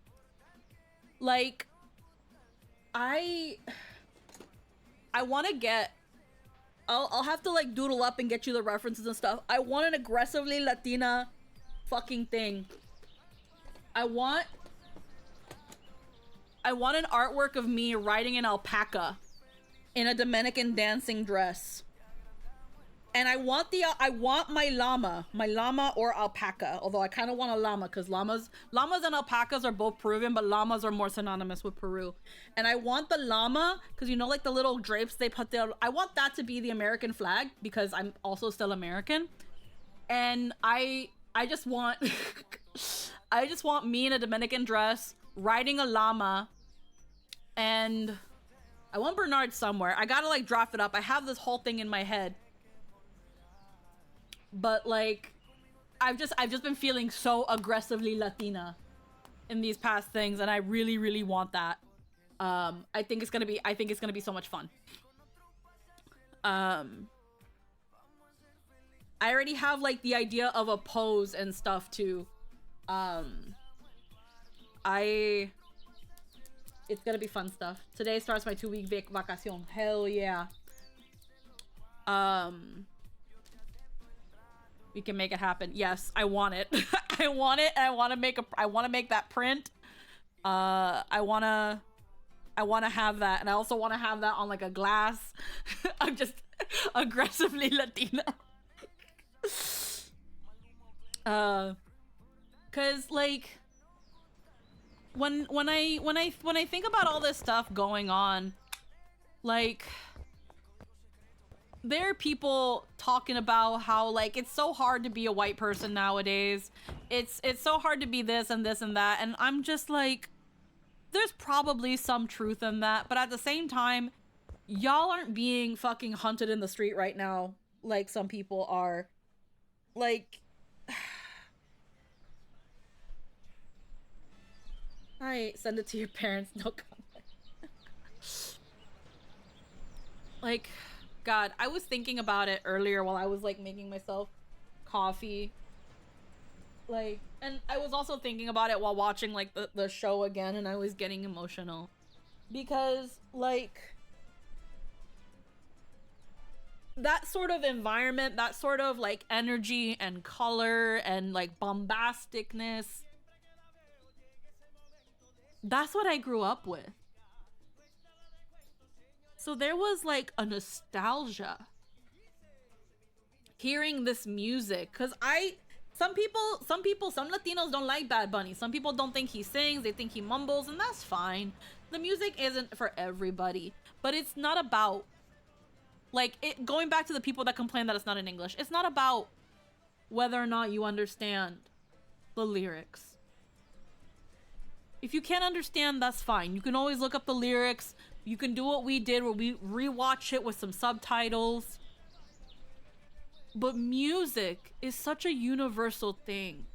Like, I want to get, I'll have to like doodle up and get you the references and stuff. I want an aggressively Latina fucking thing. I want an artwork of me riding an alpaca in a Dominican dancing dress. And I want my llama or alpaca, although I kind of want a llama because llamas and alpacas are both Peruvian, but llamas are more synonymous with Peru. And I want the llama because, you know, like the little drapes they put there. I want that to be the American flag because I'm also still American. And I just want I just want me in a Dominican dress riding a llama, and I want Bernard somewhere. I gotta like draft it up. I have this whole thing in my head. But like, I've just been feeling so aggressively Latina in these past things, and I really, really want that. I think it's gonna be so much fun. I already have like the idea of a pose and stuff too. It's gonna be fun stuff. Today starts my 2-week vacation. Hell yeah. We can make it happen. Yes, I want it. I want it. I want to make that print. I want to have that, and I also want to have that on like a glass. I'm just aggressively Latina. Cause like when I think about all this stuff going on, like, there are people talking about how like it's so hard to be a white person nowadays. It's so hard to be this and this and that, and I'm just like, there's probably some truth in that, but at the same time, y'all aren't being fucking hunted in the street right now like some people are. Like, Hi, send it to your parents, no comment. Like, God, I was thinking about it earlier while I was like making myself coffee. Like, and I was also thinking about it while watching like the show again, and I was getting emotional. Because, like, that sort of environment, that sort of like energy and color and like bombasticness, that's what I grew up with. So there was like a nostalgia hearing this music, because some Latinos don't like Bad Bunny. Some people don't think he sings, they think he mumbles, and that's fine. The music isn't for everybody, but it's not about like it. Going back to the people that complain that it's not in English, it's not about whether or not you understand the lyrics. If you can't understand, that's fine. You can always look up the lyrics. You can do what we did where we rewatch it with some subtitles. But music is such a universal thing.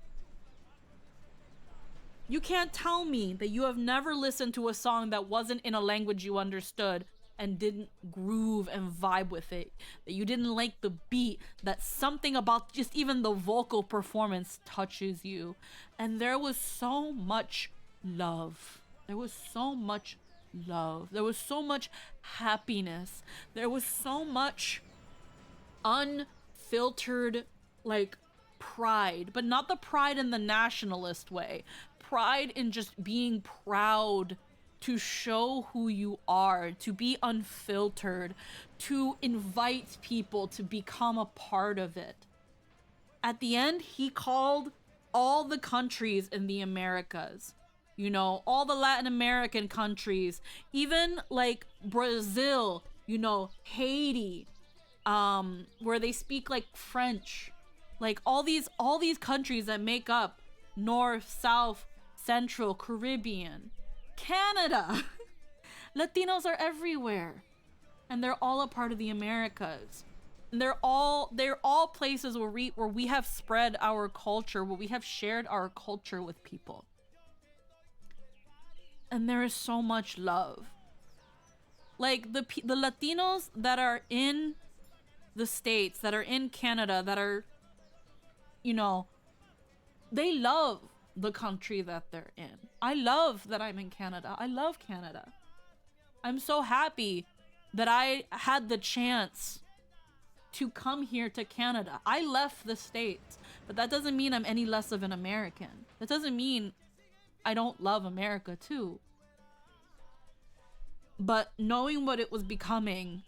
You can't tell me that you have never listened to a song that wasn't in a language you understood and didn't groove and vibe with it, that you didn't like the beat, that something about just even the vocal performance touches you. And there was so much love. There was so much love. There was so much happiness. There was so much unfiltered, like, pride, but not the pride in the nationalist way. Pride in just being proud to show who you are, to be unfiltered, to invite people to become a part of it. At the end, he called all the countries in the Americas, you know, all the Latin American countries, even like Brazil, you know, Haiti, where they speak like French, like all these countries that make up North, South, Central, Caribbean, Canada. Latinos are everywhere, and they're all a part of the Americas. And they're all places where we have spread our culture, where we have shared our culture with people. And there is so much love. Like the Latinos that are in the States, that are in Canada, that are, you know, they love the country that they're in. I love that I'm in Canada. I love Canada. I'm so happy that I had the chance to come here to Canada. I left the States, but that doesn't mean I'm any less of an American. That doesn't mean I don't love America too. But knowing what it was becoming,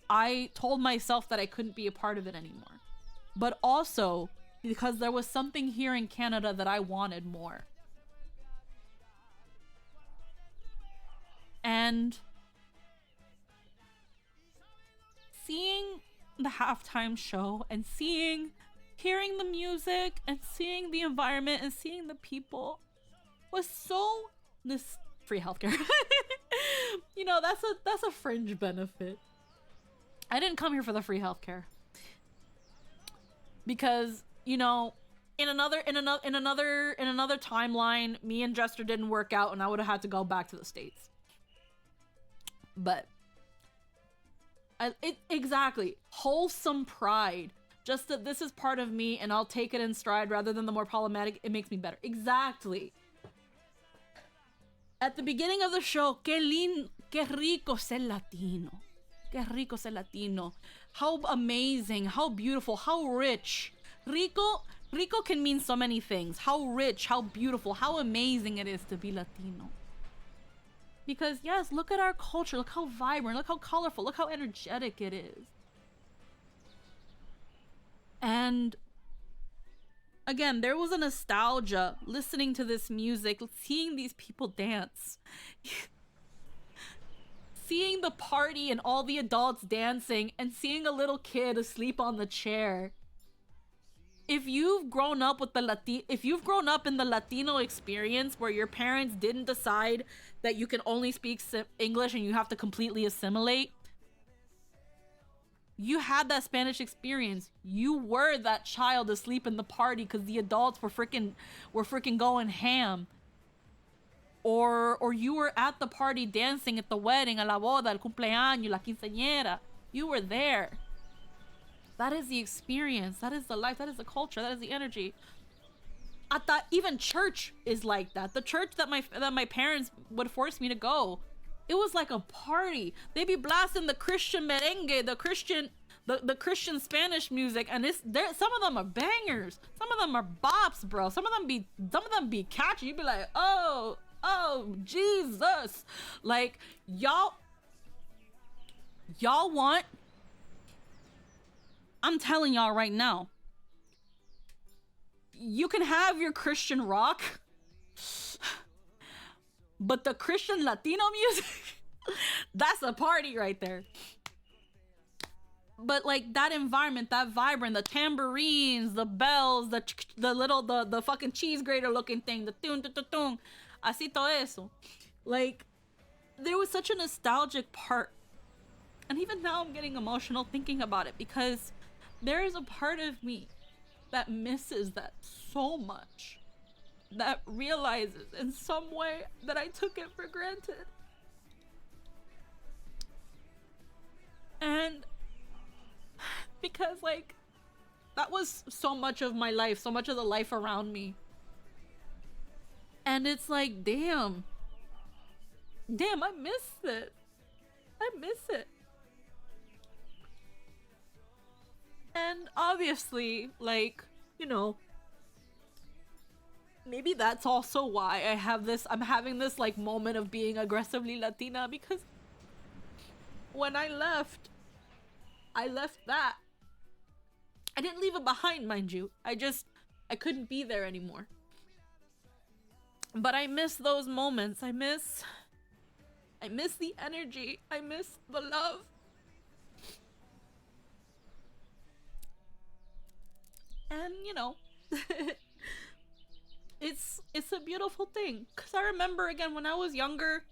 I told myself that I couldn't be a part of it anymore. But also because there was something here in Canada that I wanted more. And seeing the halftime show and hearing the music and seeing the environment and seeing the people was so this free healthcare. You know, that's a fringe benefit. I didn't come here for the free healthcare. Because, you know, in another timeline, me and Jester didn't work out and I would have had to go back to the States. But exactly, wholesome pride. Just that this is part of me and I'll take it in stride rather than the more problematic. It makes me better. Exactly. At the beginning of the show, qué rico ser latino. Qué rico ser latino. How amazing, how beautiful, how rich. Rico can mean so many things. How rich, how beautiful, how amazing it is to be Latino. Because yes, look at our culture, look how vibrant, look how colorful, look how energetic it is. And again, there was a nostalgia listening to this music, seeing these people dance. Seeing the party and all the adults dancing and seeing a little kid asleep on the chair. If you've grown up in the Latino experience where your parents didn't decide that you can only speak English and you have to completely assimilate, you had that Spanish experience. You were that child asleep in the party because the adults were freaking going ham. or you were at the party dancing at the wedding, a la boda, el cumpleaños, la quinceañera. You were there. That is the experience. That is the life. That is the culture. That is the energy. I thought even church is like that. The church that my parents would force me to go, it was like a party. They be blasting the Christian merengue, the Christian Spanish music, and some of them are bangers. Some of them are bops, bro. Some of them be catchy. You'd be like, oh Jesus, like y'all want. I'm telling y'all right now, you can have your Christian rock, but the Christian Latino music, that's a party right there. But like that environment, that vibrant, the tambourines, the bells, the fucking cheese grater looking thing, the tun tun tun tun, así todo eso. Like, there was such a nostalgic part. And even now I'm getting emotional thinking about it, because there is a part of me that misses that so much, that realizes in some way that I took it for granted. And because like that was so much of my life, so much of the life around me. And it's like, damn, I miss it. I miss it. And obviously, like, you know, maybe that's also why I'm having this like moment of being aggressively Latina, because when I left that. I didn't leave it behind, mind you. I couldn't be there anymore. But I miss those moments. I miss the energy. I miss the love. And, you know, it's a beautiful thing. Because I remember, again, when I was younger,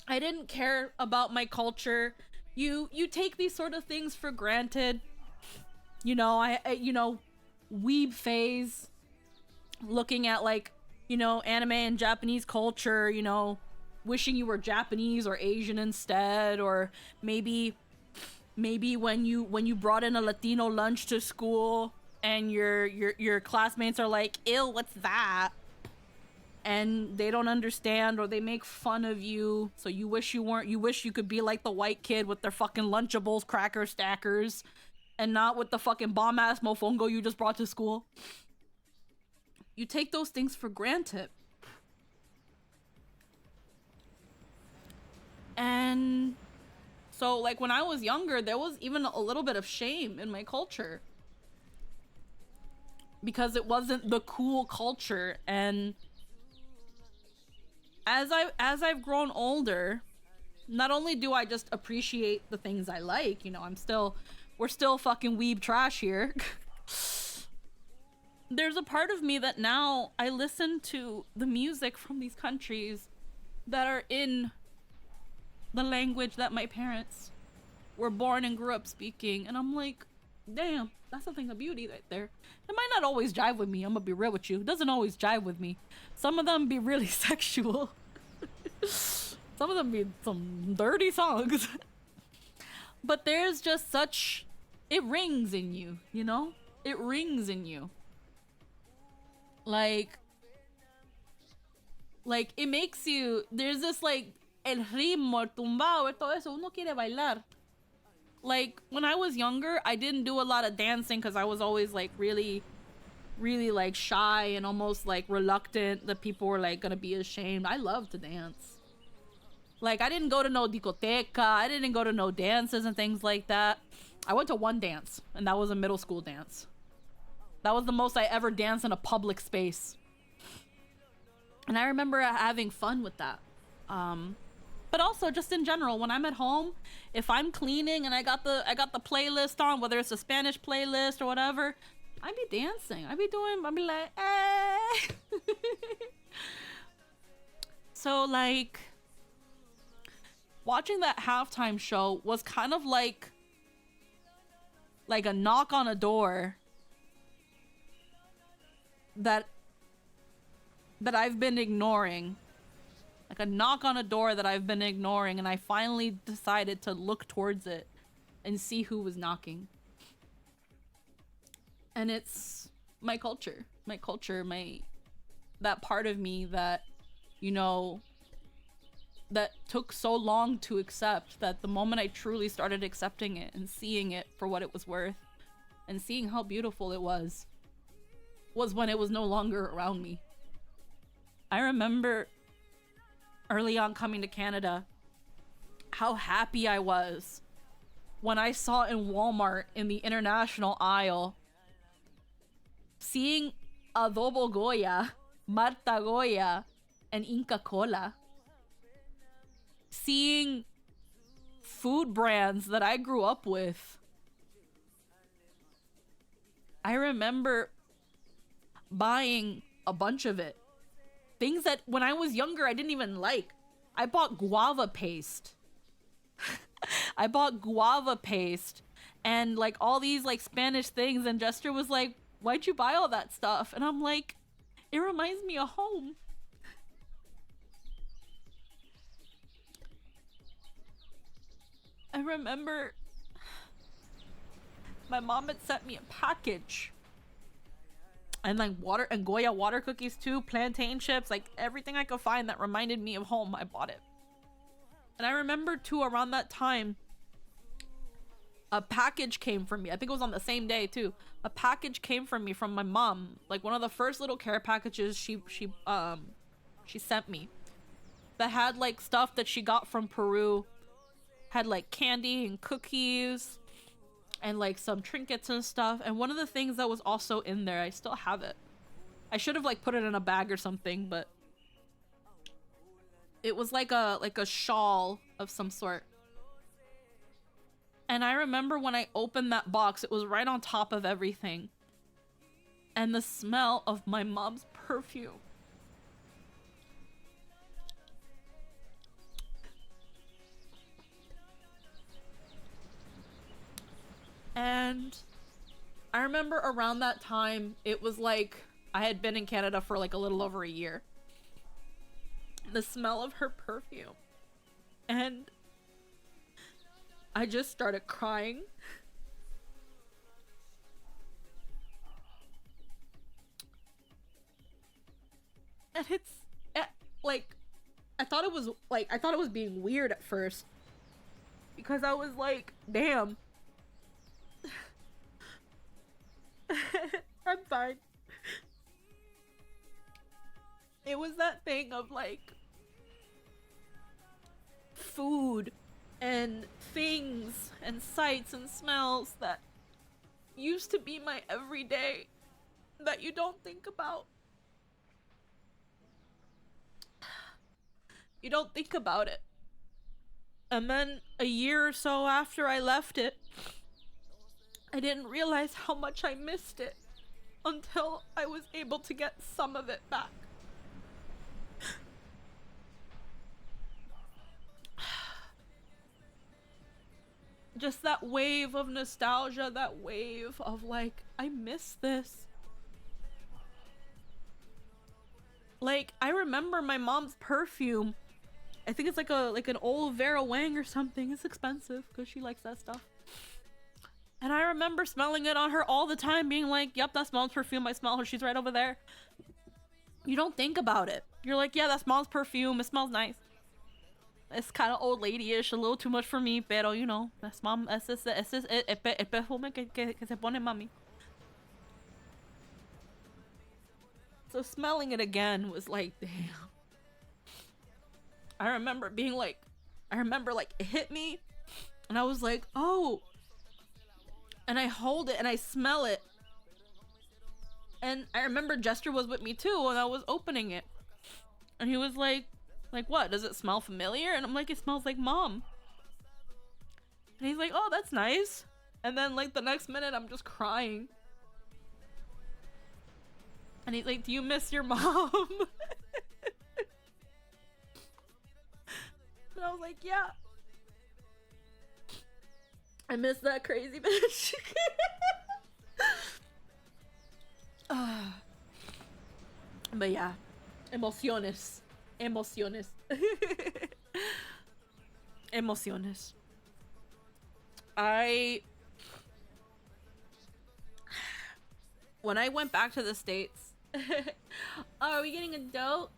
I didn't care about my culture. You take these sort of things for granted. You know, I weeb phase, looking at like, you know, anime and Japanese culture, you know, wishing you were Japanese or Asian instead, or maybe when you brought in a Latino lunch to school and your classmates are like, ew, what's that? And they don't understand, or they make fun of you, so you wish you could be like the white kid with their fucking Lunchables, cracker stackers, and not with the fucking bomb-ass mofongo you just brought to school. You take those things for granted. And so, like, when I was younger, there was even a little bit of shame in my culture, because it wasn't the cool culture. And as I've grown older, not only do I just appreciate the things I like, you know, we're still fucking weeb trash here. There's a part of me that now I listen to the music from these countries that are in the language that my parents were born and grew up speaking, and I'm like, damn, that's a thing of beauty right there. It might not always jive with me, I'm gonna be real with you. It doesn't always jive with me. Some of them be really sexual. Some of them be some dirty songs. But there's just such, it rings in you, you know? It rings in you. Like it makes you, there's this like, el ritmo, el tumbao, todo eso, uno quiere bailar. Like, when I was younger, I didn't do a lot of dancing because I was always like really like shy and almost like reluctant that people were like gonna be ashamed. I love to dance. Like, I didn't go to no discoteca, I didn't go to no dances and things like that. I went to one dance, and that was a middle school dance. That was the most I ever danced in a public space. And I remember having fun with that. But also just in general, when I'm at home, if I'm cleaning and I got the playlist on, whether it's a Spanish playlist or whatever, I be dancing. I be like, eh. So like, watching that halftime show was kind of like a knock on a door that I've been ignoring Like a knock on a door that I've been ignoring, and I finally decided to look towards it and see who was knocking. And it's my culture. My culture, that part of me that, you know, that took so long to accept, that the moment I truly started accepting it and seeing it for what it was worth and seeing how beautiful it was when it was no longer around me. I remember early on coming to Canada, how happy I was when I saw in Walmart in the international aisle, seeing Adobo Goya, Marta Goya, and Inca Cola. Seeing food brands that I grew up with. I remember buying a bunch of it. Things that when I was younger I didn't even like. I bought guava paste. I bought guava paste and like all these like Spanish things, and Jester was like, "Why'd you buy all that stuff?" And I'm like, "It reminds me of home." I remember my mom had sent me a package. And like water and Goya water cookies too, plantain chips, like everything I could find that reminded me of home, I bought it. And I remember too, around that time, a package came from me. I think it was on the same day too. A package came from me from my mom. Like one of the first little care packages she sent me. That had like stuff that she got from Peru. Had like candy and cookies. And like some trinkets and stuff. And one of the things that was also in there, I still have it. I should have like put it in a bag or something, but it was like a shawl of some sort. And I remember when I opened that box, it was right on top of everything. And the smell of my mom's perfume. And I remember around that time, it was like I had been in Canada for like a little over a year. The smell of her perfume. And I just started crying. And it's like, I thought it was being weird at first. Because I was like, damn. I'm fine. It was that thing of like food and things and sights and smells that used to be my everyday that you don't think about. You don't think about it. And then a year or so after I left it, I didn't realize how much I missed it until I was able to get some of it back. Just that wave of nostalgia, that wave of like, I miss this. Like, I remember my mom's perfume. I think it's like an old Vera Wang or something. It's expensive because she likes that stuff. And I remember smelling it on her all the time, being like, yep, that smells perfume. I smell her. She's right over there. You don't think about it. You're like, yeah, that smells perfume. It smells nice. It's kind of old lady-ish, a little too much for me, pero, you know, that's mom, ese es el perfume que se pone mami. So smelling it again was like, damn. I remember it hit me, and I was like, oh. And I hold it, and I smell it. And I remember Jester was with me too when I was opening it. And he was like, what? Does it smell familiar? And I'm like, it smells like mom. And he's like, oh, that's nice. And then like the next minute, I'm just crying. And he's like, do you miss your mom? And I was like, yeah. I miss that crazy bitch. But yeah, emociones. Emociones. Emociones. When I went back to the States, are we getting a dope?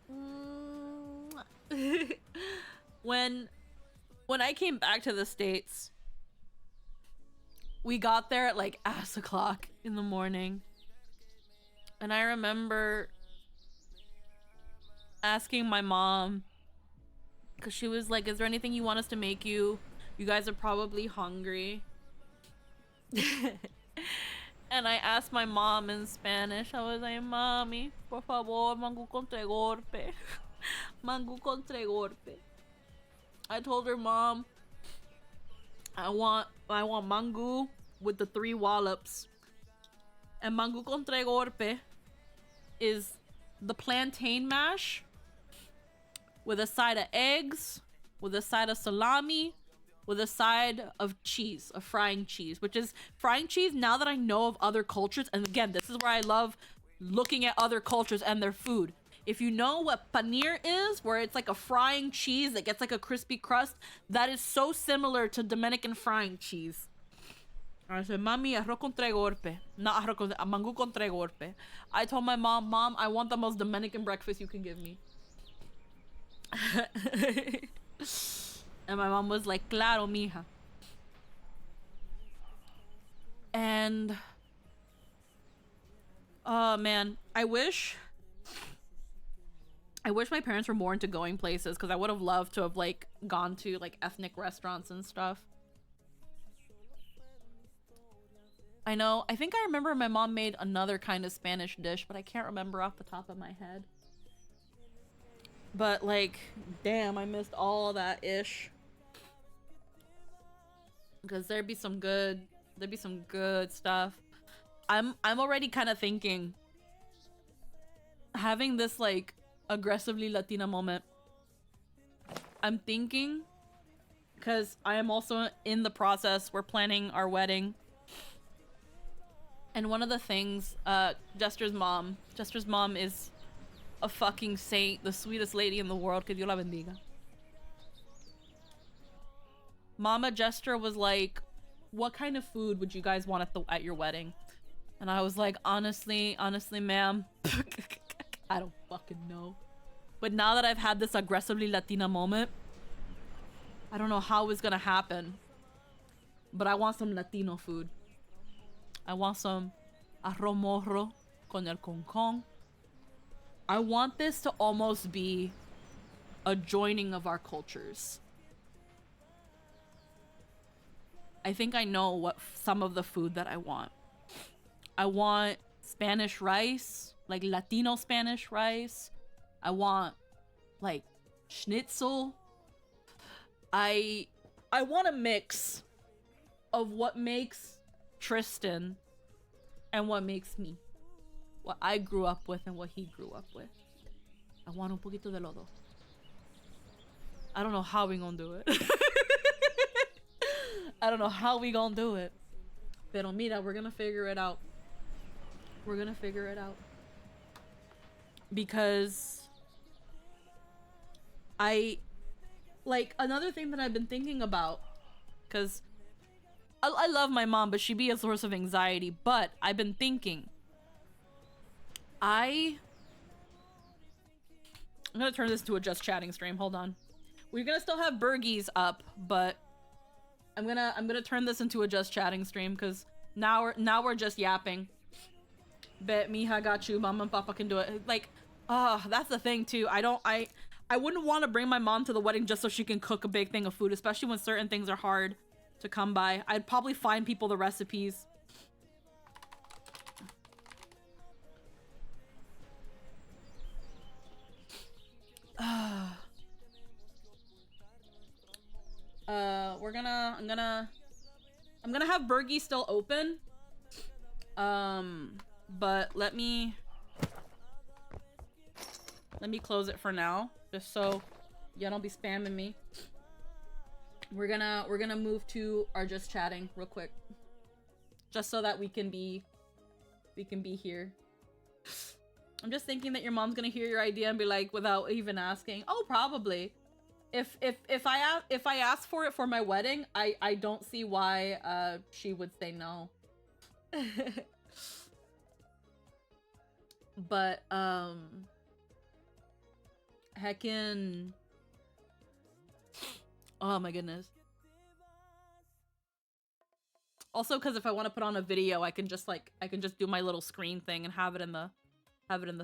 When I came back to the States, we got there at like ass o'clock in the morning. And I remember asking my mom, because she was like, is there anything you want us to make you? You guys are probably hungry. And I asked my mom in Spanish. I was like, Mami, por favor, mango con tres golpe. Mango con tres golpe. I told her, Mom, I want mango with the 3 wallops. And mango con tres golpe is the plantain mash with a side of eggs, with a side of salami, with a side of cheese, of frying cheese, which is frying cheese. Now that I know of other cultures, and again, this is where I love looking at other cultures and their food. If you know what paneer is, where it's like a frying cheese that gets like a crispy crust, that is so similar to Dominican frying cheese. I said, Mami, arroz con tres golpe. Not arroz con, mango con tres golpe. I told my mom, Mom, I want the most Dominican breakfast you can give me. And my mom was like, claro, mija. And oh man, I wish my parents were more into going places, because I would have loved to have like gone to like ethnic restaurants and stuff. I know, I think I remember my mom made another kind of Spanish dish, but I can't remember off the top of my head. But like, damn, I missed all that ish. Because there'd be some good stuff. I'm already kind of thinking having this like aggressively Latina moment. I'm thinking, because I am also in the process, we're planning our wedding. And one of the things, Jester's mom is a fucking saint, the sweetest lady in the world, que Dios la bendiga. Mama Jester was like, what kind of food would you guys want at your wedding? And I was like, honestly, ma'am, I don't fucking know. But now that I've had this aggressively Latina moment, I don't know how it's gonna happen. But I want some Latino food. I want some arroz morro con el concón. I want this to almost be a joining of our cultures. I think I know what some of the food that I want. I want Spanish rice, like Latino Spanish rice. I want like schnitzel. I want a mix of what makes Tristan and what makes me. What I grew up with and what he grew up with. I want un poquito de lodo. I don't know how we gonna do it. I don't know how we gonna do it. Pero mira, we're gonna figure it out. We're gonna figure it out. Because like, another thing that I've been thinking about, because I love my mom, but she be a source of anxiety, but I've been thinking, I'm gonna turn this to a just chatting stream. Hold on. We're gonna still have Burgies up, but I'm gonna turn this into a just chatting stream, because now we're just yapping. Bet mija got you, mama and papa can do it. Like, that's the thing too. I wouldn't want to bring my mom to the wedding just so she can cook a big thing of food, especially when certain things are hard to come by. I'd probably find people the recipes. I'm gonna have Burgie still open. But let me close it for now, just so y'all don't be spamming me. We're gonna move to our just chatting real quick, just so that we can be here. I'm just thinking that your mom's gonna hear your idea and be like, without even asking. Oh, probably. If I ask for it for my wedding, I don't see why she would say no. But heckin', oh my goodness. Also, because if I want to put on a video, I can just do my little screen thing and have it in the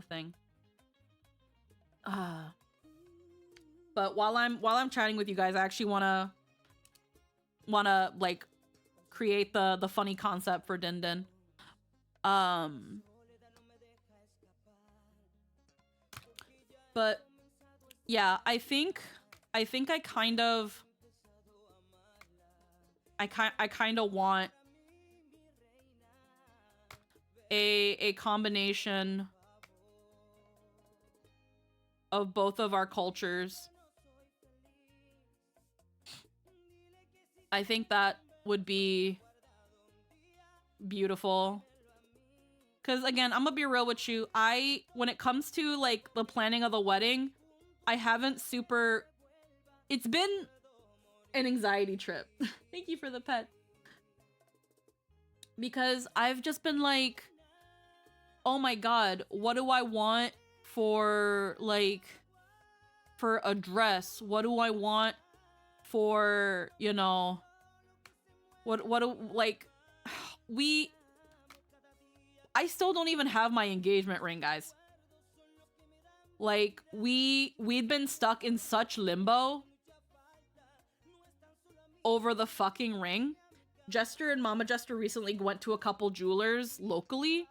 thing. But while I'm chatting with you guys, I actually wanna like create the funny concept for Din Din. But yeah, I think I kind of want a combination of both of our cultures. I think that would be beautiful. Because again, I'm gonna be real with you. When it comes to like the planning of the wedding, I haven't super... It's been an anxiety trip. Thank you for the pet. Because I've just been like, oh my god, what do I want for like, for a dress? What do I want for, you know, what do, like, I still don't even have my engagement ring, guys. Like, we'd been stuck in such limbo over the fucking ring. Jester and Mama Jester recently went to a couple jewelers locally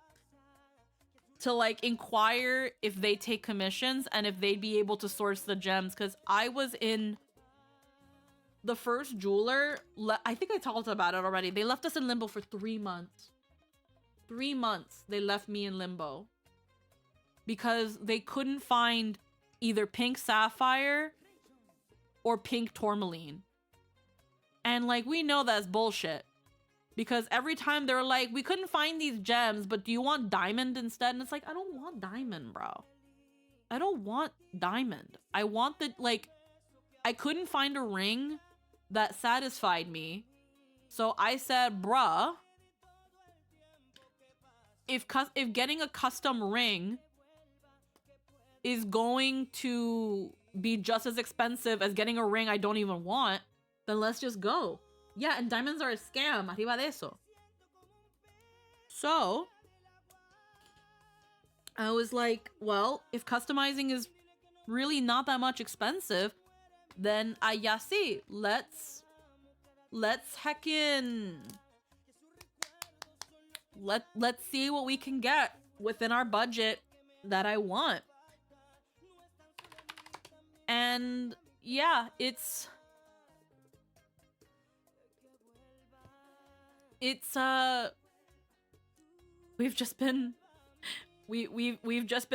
to like inquire if they take commissions and if they'd be able to source the gems, because I was in the first jeweler. I think I talked about it already. They left us in limbo for 3 months. 3 months they left me in limbo because they couldn't find either pink sapphire or pink tourmaline. And like, we know that's bullshit, because every time they're like, we couldn't find these gems, but do you want diamond instead? And it's like, I don't want diamond, bro. I don't want diamond. I want the, like, I couldn't find a ring that satisfied me. So I said, bruh, if getting a custom ring is going to be just as expensive as getting a ring I don't even want, then let's just go. Yeah, and diamonds are a scam. Arriba de eso. So I was like, well, if customizing is really not that much expensive, then ya sí, let's heckin', let's see what we can get within our budget that I want. And yeah, we've just been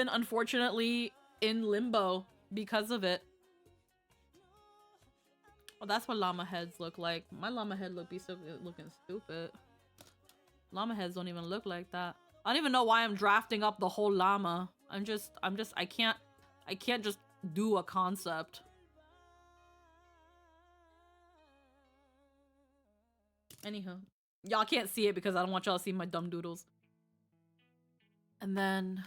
unfortunately in limbo because of it. Well, that's what llama heads look like. My llama head looking stupid. Llama heads don't even look like that. I don't even know why I'm drafting up the whole llama. I can't just do a concept. Anywho, y'all can't see it because I don't want y'all to see my dumb doodles. And then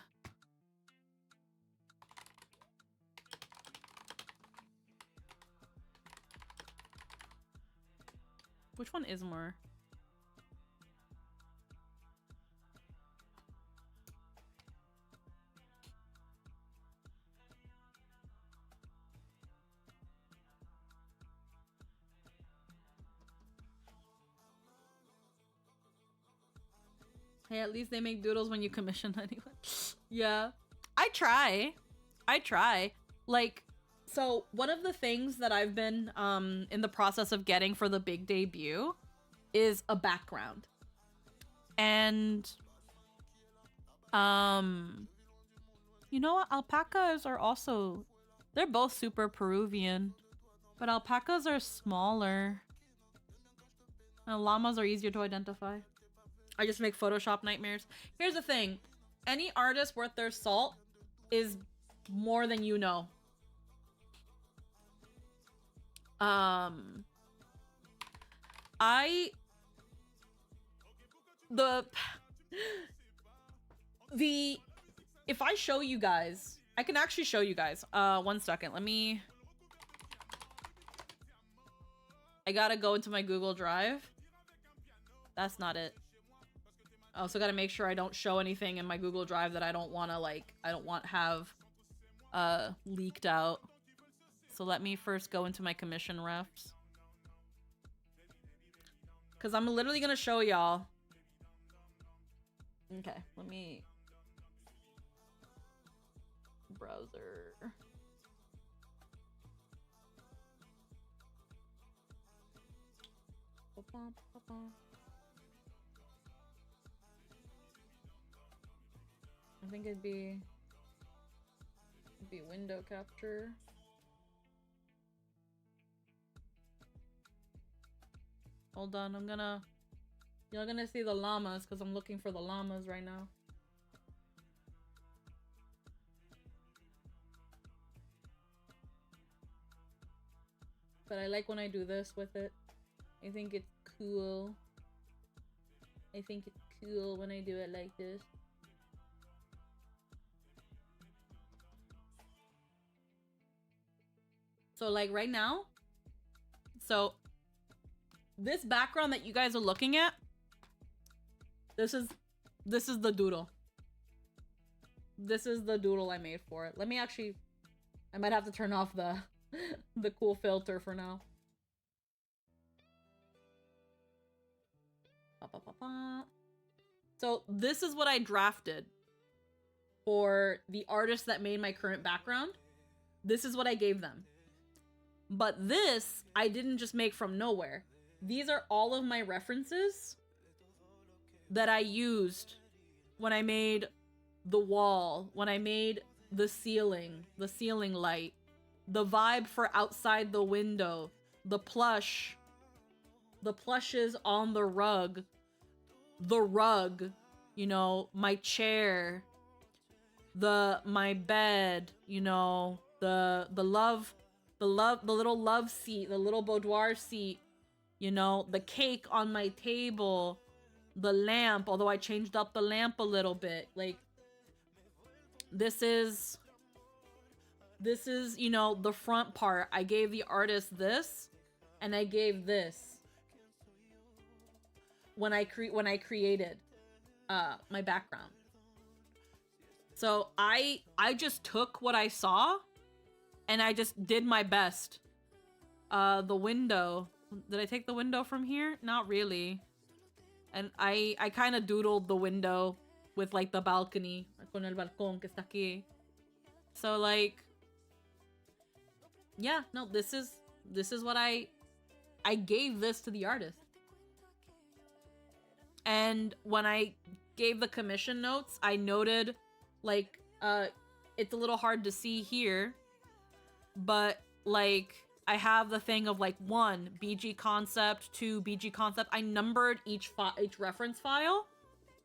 which one is more? Hey, at least they make doodles when you commission anyone. Yeah. I try. Like, so one of the things that I've been in the process of getting for the big debut is a background. And you know what? Alpacas are also, they're both super Peruvian, but alpacas are smaller. And llamas are easier to identify. I just make Photoshop nightmares. Here's the thing. Any artist worth their salt is more than you know. If I show you guys, I can actually show you guys. 1 second, I gotta go into my Google Drive. That's not it. I also gotta make sure I don't show anything in my Google Drive that I don't wanna, like, I don't want have, leaked out. So let me first go into my commission refs. Cause I'm literally gonna show y'all. Okay, let me... browser. I think it'd be window capture. Hold on, you're gonna see the llamas because I'm looking for the llamas right now. But I like when I do this with it. I think it's cool. I think it's cool when I do it like this. So like right now, so this background that you guys are looking at, this is the doodle. This is the doodle I made for it. Let me actually, I might have to turn off the the cool filter for now. So this is what I drafted for the artist that made my current background. This is what I gave them. But this, I didn't just make from nowhere. These are all of my references that I used when I made the wall, when I made the ceiling light, the vibe for outside the window, the plushes on the rug, you know, my chair, my bed, you know, the little love seat, the little boudoir seat, you know, the cake on my table, the lamp, although I changed up the lamp a little bit. Like, this is, you know, the front part. I gave the artist this, and I gave this when I created my background. So I just took what I saw and I just did my best. The window, did I take the window from here? Not really. And I kind of doodled the window with like the balcony, con el balcón que está aquí. So like, yeah, no, this is what I gave this to the artist. And when I gave the commission notes, I noted, like, it's a little hard to see here, but like, I have the thing of like 1 BG concept, 2 BG concept. I numbered each reference file,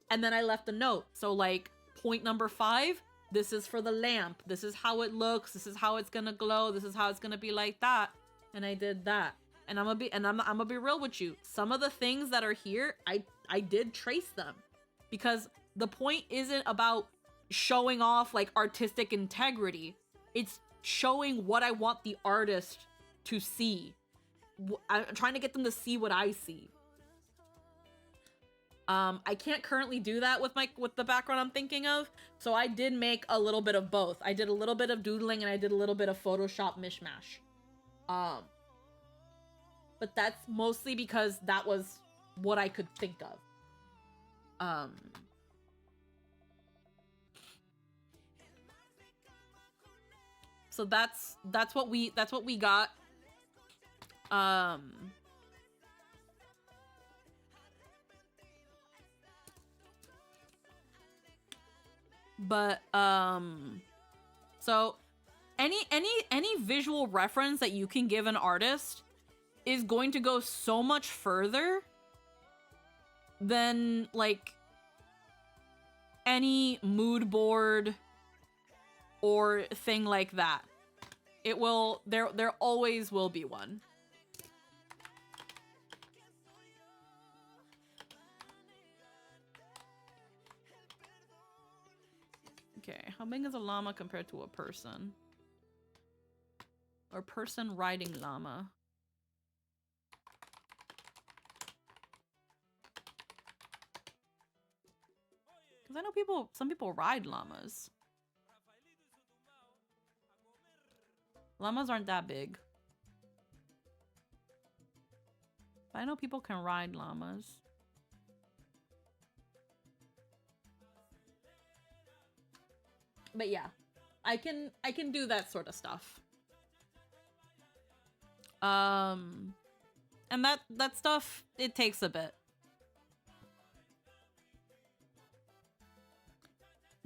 and then I left a note. So like, point number 5, this is for the lamp. This is how it looks. This is how it's gonna glow. This is how it's gonna be like that. And I did that. And I'm gonna be real with you. Some of the things that are here, I did trace them, because the point isn't about showing off like artistic integrity. It's showing what I want the artist to see. I'm trying to get them to see what I see. I can't currently do that with the background I'm thinking of, so I did make a little bit of both. I did a little bit of doodling and I did a little bit of Photoshop mishmash. But that's mostly because that was what I could think of. So that's what we got. But so any visual reference that you can give an artist is going to go so much further than like any mood board or thing like that. It will, there always will be one. Okay, how big is a llama compared to a person? Or person riding llama? Because I know some people ride llamas. Llamas aren't that big. But I know people can ride llamas. But yeah, I can do that sort of stuff. And that stuff, it takes a bit.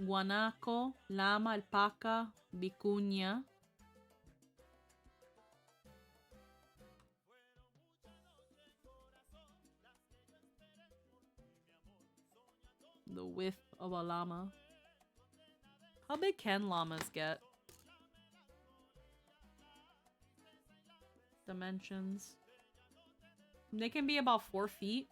Guanaco, llama, alpaca, vicuña. The width of a llama. How big can llamas get? Dimensions. They can be about 4 feet.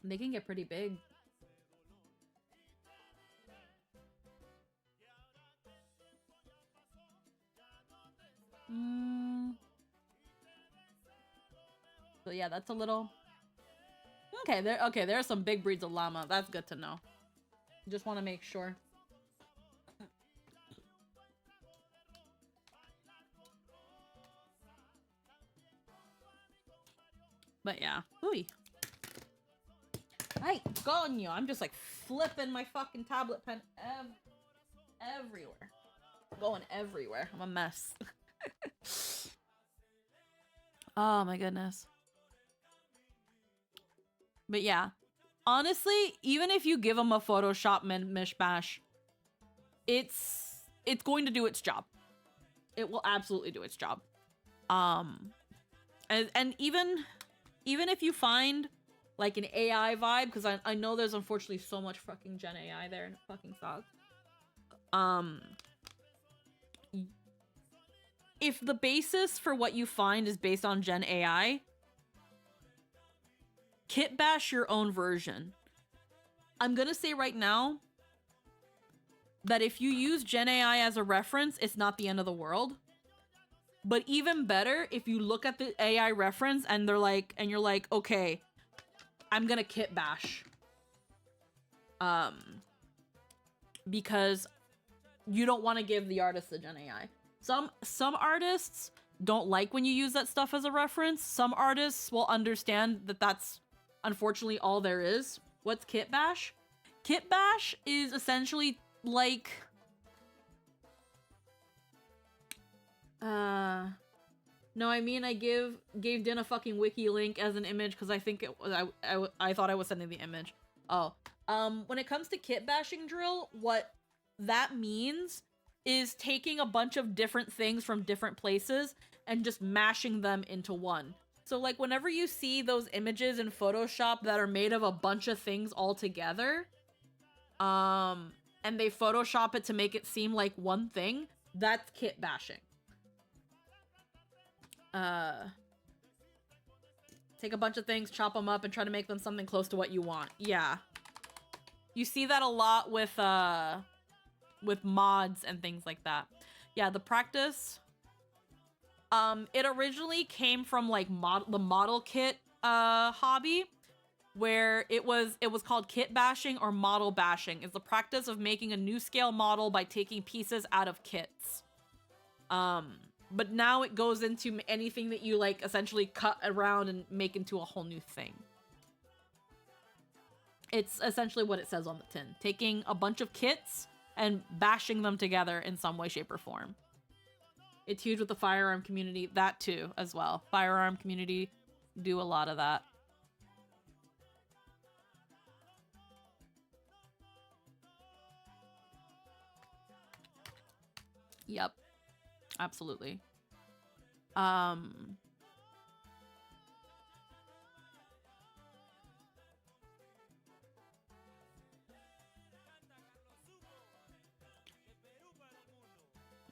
They can get pretty big. So yeah, that's a little... Okay, there are some big breeds of llama. That's good to know. Just want to make sure. But yeah. Ooh. Ay, coño. I'm just like flipping my fucking tablet pen everywhere. Going everywhere. I'm a mess. Oh my goodness. But yeah. Honestly, even if you give them a Photoshop mishmash, it's going to do its job. It will absolutely do its job. And even if you find like an AI vibe, because I know there's unfortunately so much fucking Gen AI there and it fucking sucks. If the basis for what you find is based on Gen AI, kit bash your own version. I'm gonna say right now that if you use Gen AI as a reference, it's not the end of the world. But even better, if you look at the AI reference and you're like, okay, I'm gonna kit bash. Because you don't want to give the artist the Gen AI. Some artists don't like when you use that stuff as a reference. Some artists will understand that that's unfortunately all there is. What's kit bash? Kit bash is essentially like no, I mean I gave Din a fucking wiki link as an image because I think it was I thought I was sending the image. Oh. When it comes to kit bashing drill, what that means is taking a bunch of different things from different places and just mashing them into one. So like whenever you see those images in Photoshop that are made of a bunch of things all together, and they Photoshop it to make it seem like one thing, that's kit bashing. Take a bunch of things, chop them up, and try to make them something close to what you want. Yeah. You see that a lot with mods and things like that. Yeah, the practice. It originally came from like the model kit hobby, where it was called kit bashing or model bashing. It's the practice of making a new scale model by taking pieces out of kits. But now it goes into anything that you like essentially cut around and make into a whole new thing. It's essentially what it says on the tin. Taking a bunch of kits and bashing them together in some way, shape, or form. It's huge with the firearm community. That too, as well. Firearm community do a lot of that. Yep. Absolutely. I'm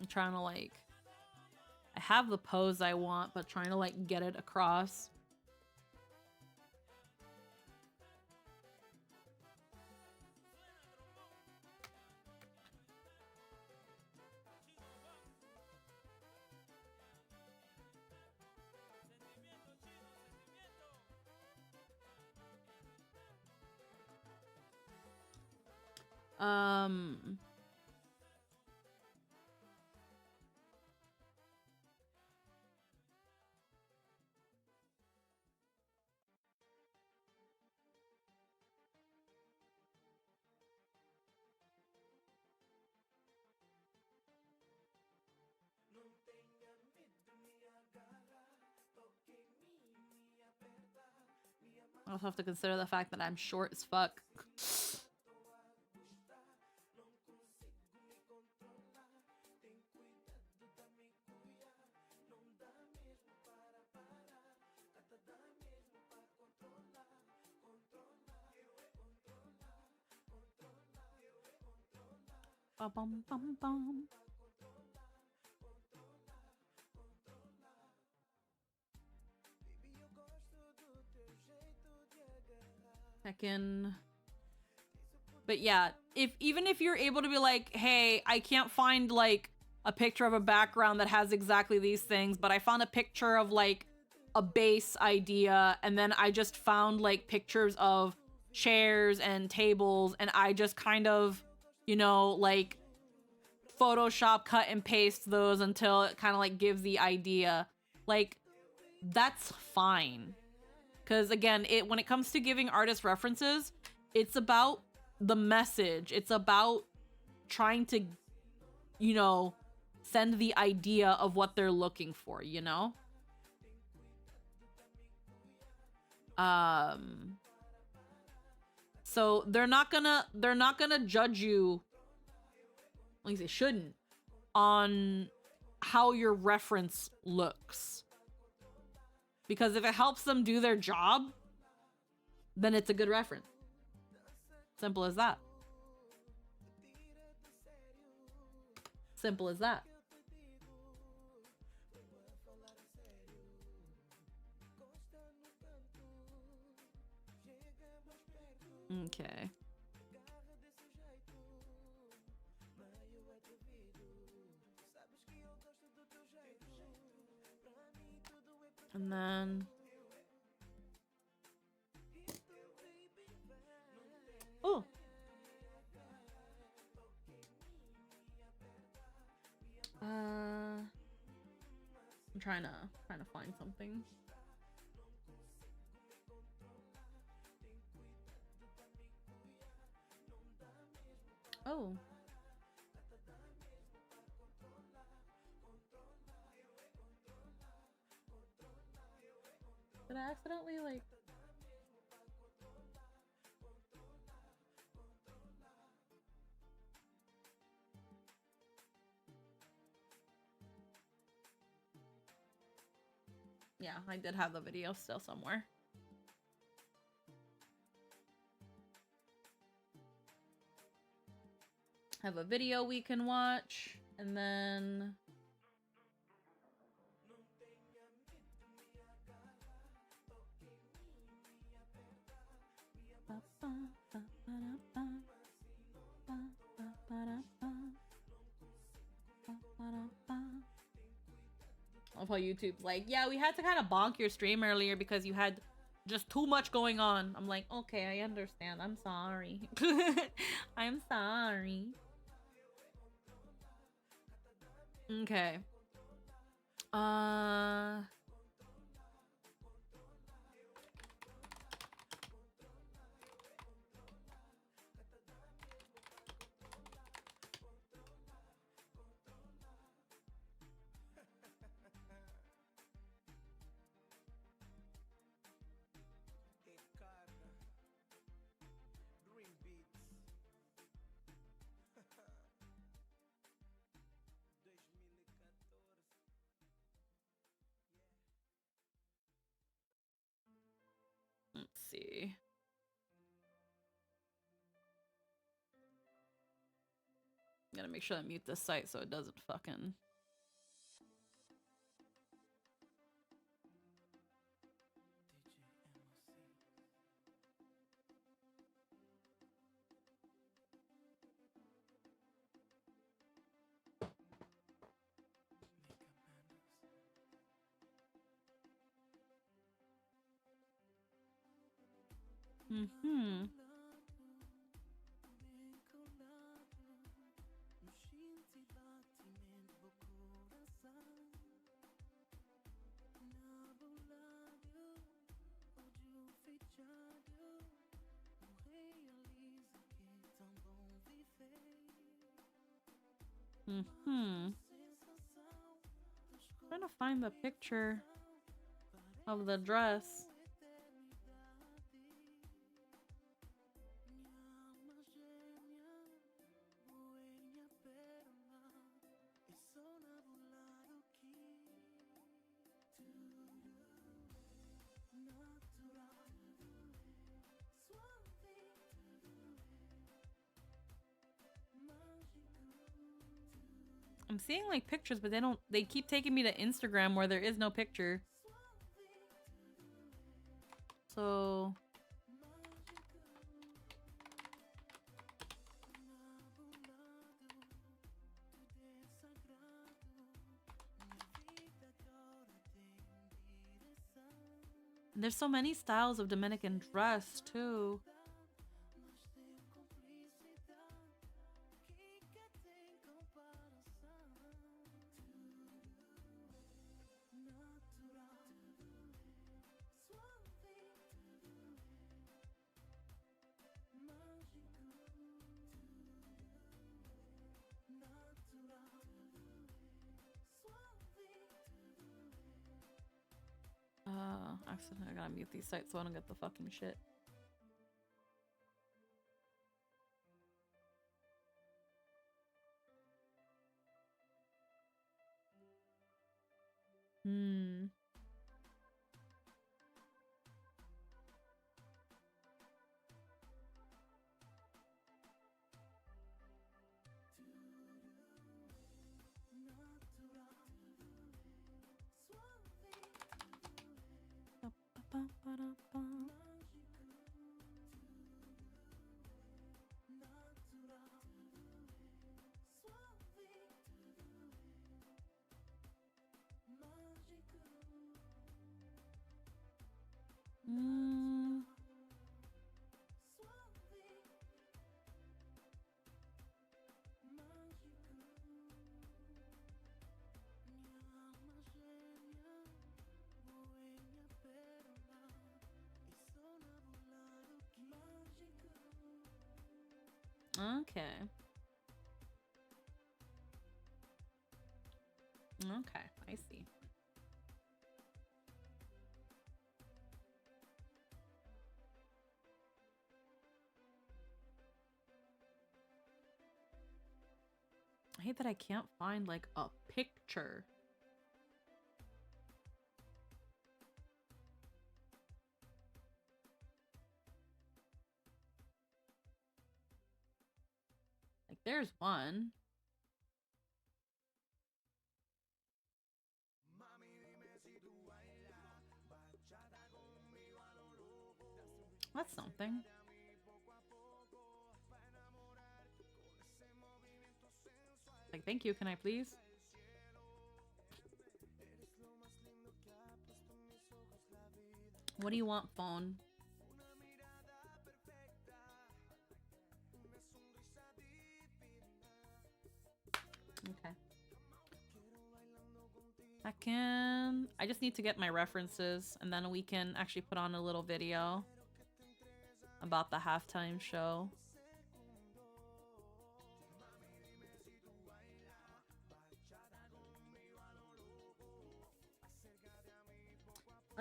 trying to like, I have the pose I want, but trying to like get it across. I also have to consider the fact that I'm short as fuck. Ba bum bum bum. Heckin'. But yeah, even if you're able to be like, hey, I can't find like a picture of a background that has exactly these things, but I found a picture of like a base idea, and then I just found like pictures of chairs and tables, and I just kind of, you know, like Photoshop cut and paste those until it kind of like gives the idea. Like, that's fine. Because again, when it comes to giving artist references, it's about the message. It's about trying to, you know, send the idea of what they're looking for, you know? So they're not gonna judge you, at least they shouldn't, on how your reference looks. Because if it helps them do their job, then it's a good reference. Simple as that. Simple as that. Okay. And then... oh! I'm trying to find something. Oh. Did I accidentally like... yeah, I did have the video still somewhere. Have a video we can watch, and then... I love how YouTube's like, yeah, we had to kind of bonk your stream earlier because you had just too much going on. I'm like, okay, I understand. I'm sorry. I'm sorry. Okay. see. Gotta make sure I mute this site so it doesn't fucking... Mm-hmm. Mm-hmm. Trying to find the picture of the dress. I'm seeing like pictures, but they keep taking me to Instagram where there is no picture. So and there's so many styles of Dominican dress too. Accidentally, I gotta mute these sites so I don't get the fucking shit. Hmm. Okay. Okay, I see. I hate that I can't find like a picture. Like there's one. That's something. Like, thank you, can I please? What do you want, phone? Okay. I just need to get my references and then we can actually put on a little video about the halftime show.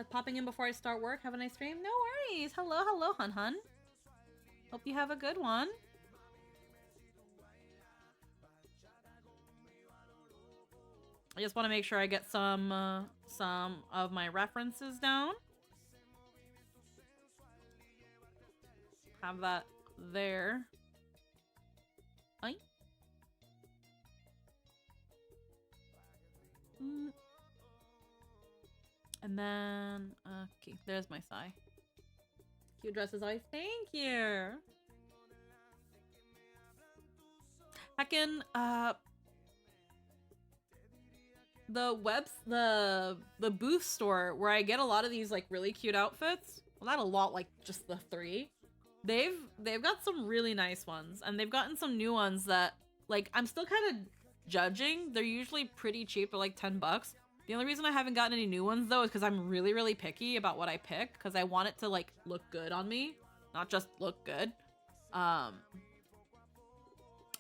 Popping in before I start work. Have a nice stream. No worries. Hello, hello, hun hun. Hope you have a good one. I just want to make sure I get some of my references down. have that there. Ay. And then, okay, there's my sigh. Cute dresses, eyes. Thank you. Heckin', the booth store where I get a lot of these like really cute outfits. Well, not a lot, like just the 3. They've got some really nice ones, and they've gotten some new ones that like I'm still kind of judging. They're usually pretty cheap, they're like $10. The only reason I haven't gotten any new ones though is because I'm really picky about what I pick, because I want it to like look good on me, not just look good.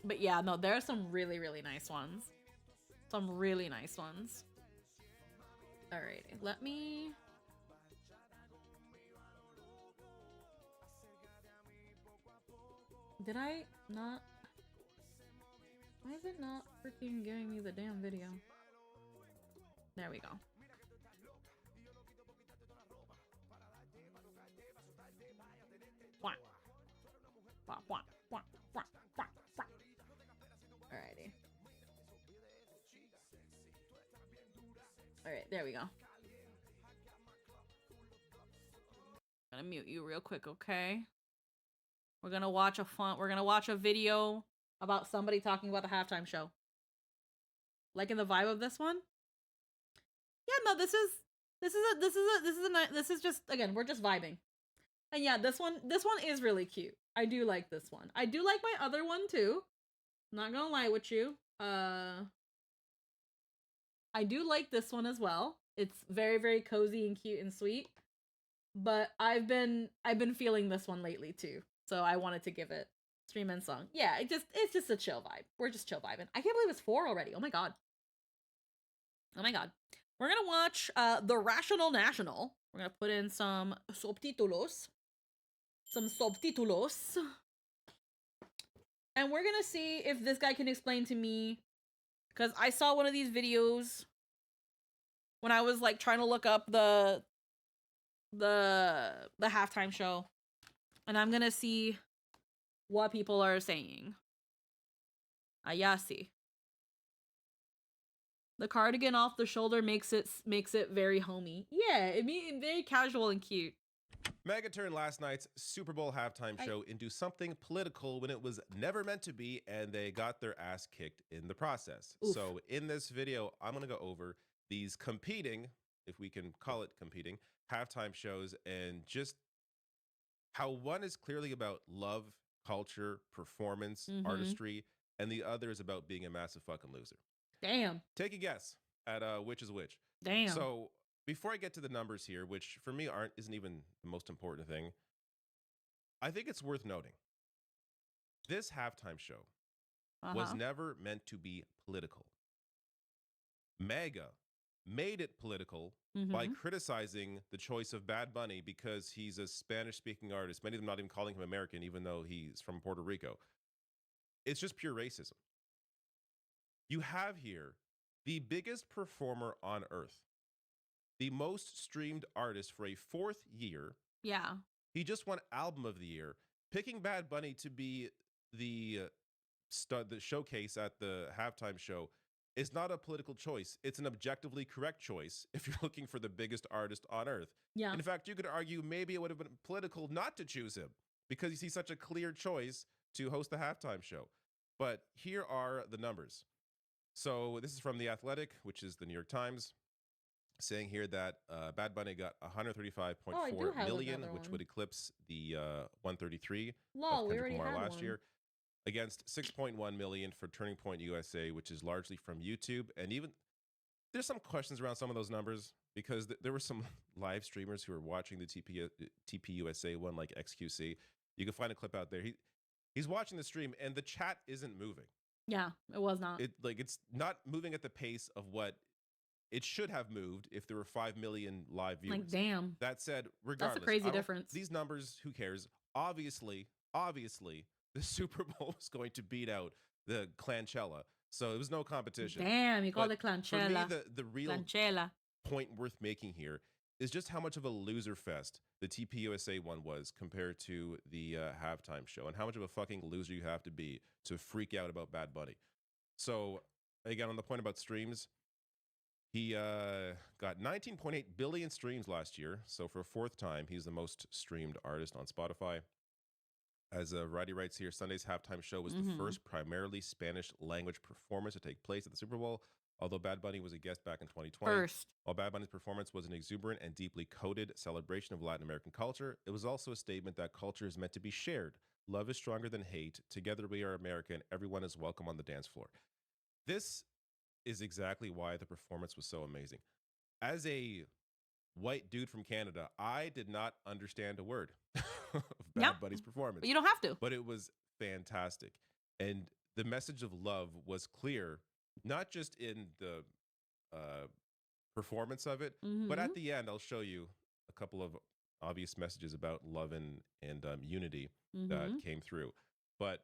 But yeah, no, there are some really nice ones. Some really nice ones. Alrighty, let me... Did I not... Why is it not freaking giving me the damn video? There we go. Alrighty. Alright, there we go. I'm gonna mute you real quick, okay? We're gonna watch a video about somebody talking about the halftime show. Liking the vibe of this one? Yeah, no, this is just, again, we're just vibing. And yeah, this one is really cute. I do like this one. I do like my other one too. Not gonna lie with you. I do like this one as well. It's very cozy and cute and sweet. But I've been feeling this one lately too. So I wanted to give it stream and song. Yeah, it's just a chill vibe. We're just chill vibing. I can't believe it's 4 already. Oh my god. Oh my god. We're gonna watch The Rational National. We're gonna put in some subtítulos. Some subtítulos. And we're gonna see if this guy can explain to me, because I saw one of these videos when I was like trying to look up the halftime show, and I'm gonna see what people are saying. Ayasi. The cardigan off the shoulder makes it very homey. Yeah, it means very casual and cute. Mega turned last night's Super Bowl halftime show into something political when it was never meant to be, and they got their ass kicked in the process. Oof. So in this video, I'm going to go over these competing, if we can call it competing, halftime shows, and just how one is clearly about love, culture, performance, artistry, and the other is about being a massive fucking loser. Damn. Take a guess at which is which. Damn. So before I get to the numbers here, which for me isn't even the most important thing, I think it's worth noting this halftime show was never meant to be political. Mega made it political by criticizing the choice of Bad Bunny because he's a Spanish-speaking artist. Many of them not even calling him American, even though he's from Puerto Rico. It's just pure racism. You have here the biggest performer on earth, the most streamed artist for a 4th year. Yeah. He just won Album of the Year. Picking Bad Bunny to be the showcase at the halftime show is not a political choice. It's an objectively correct choice if you're looking for the biggest artist on earth. Yeah. In fact, you could argue maybe it would have been political not to choose him because you see such a clear choice to host the halftime show. But here are the numbers. So this is from The Athletic, which is the New York Times, saying here that Bad Bunny got 135.4 million, which would eclipse the 133 of Kendrick Lamar last year, against 6.1 million for Turning Point USA, which is largely from YouTube. And even there's some questions around some of those numbers because there were some live streamers who were watching the TPUSA one, like XQC. You can find a clip out there. He's watching the stream and the chat isn't moving. Yeah, it was not. It's not moving at the pace of what it should have moved if there were 5 million live viewers. Like, damn. That said, regardless, that's a crazy difference. These numbers, who cares? Obviously, the Super Bowl was going to beat out the Clanchella, so it was no competition. Damn, you call it Clanchella. For me, the real point worth making here is just how much of a loser fest the TPUSA one was compared to the halftime show, and how much of a fucking loser you have to be to freak out about Bad Bunny. So, again, on the point about streams, he got 19.8 billion streams last year. So, for a fourth time, he's the most streamed artist on Spotify. As Roddy writes here, Sunday's halftime show was the first primarily Spanish language performance to take place at the Super Bowl. Although Bad Bunny was a guest back in 2020, First. while Bad Bunny's performance was an exuberant and deeply coded celebration of Latin American culture, it was also a statement that culture is meant to be shared. Love is stronger than hate. Together we are America, and everyone is welcome on the dance floor. This is exactly why the performance was so amazing. As a white dude from Canada, I did not understand a word of Bad Bunny's performance. But you don't have to. But it was fantastic. And the message of love was clear, not just in the performance of it, but at the end, I'll show you a couple of obvious messages about love and unity that came through. But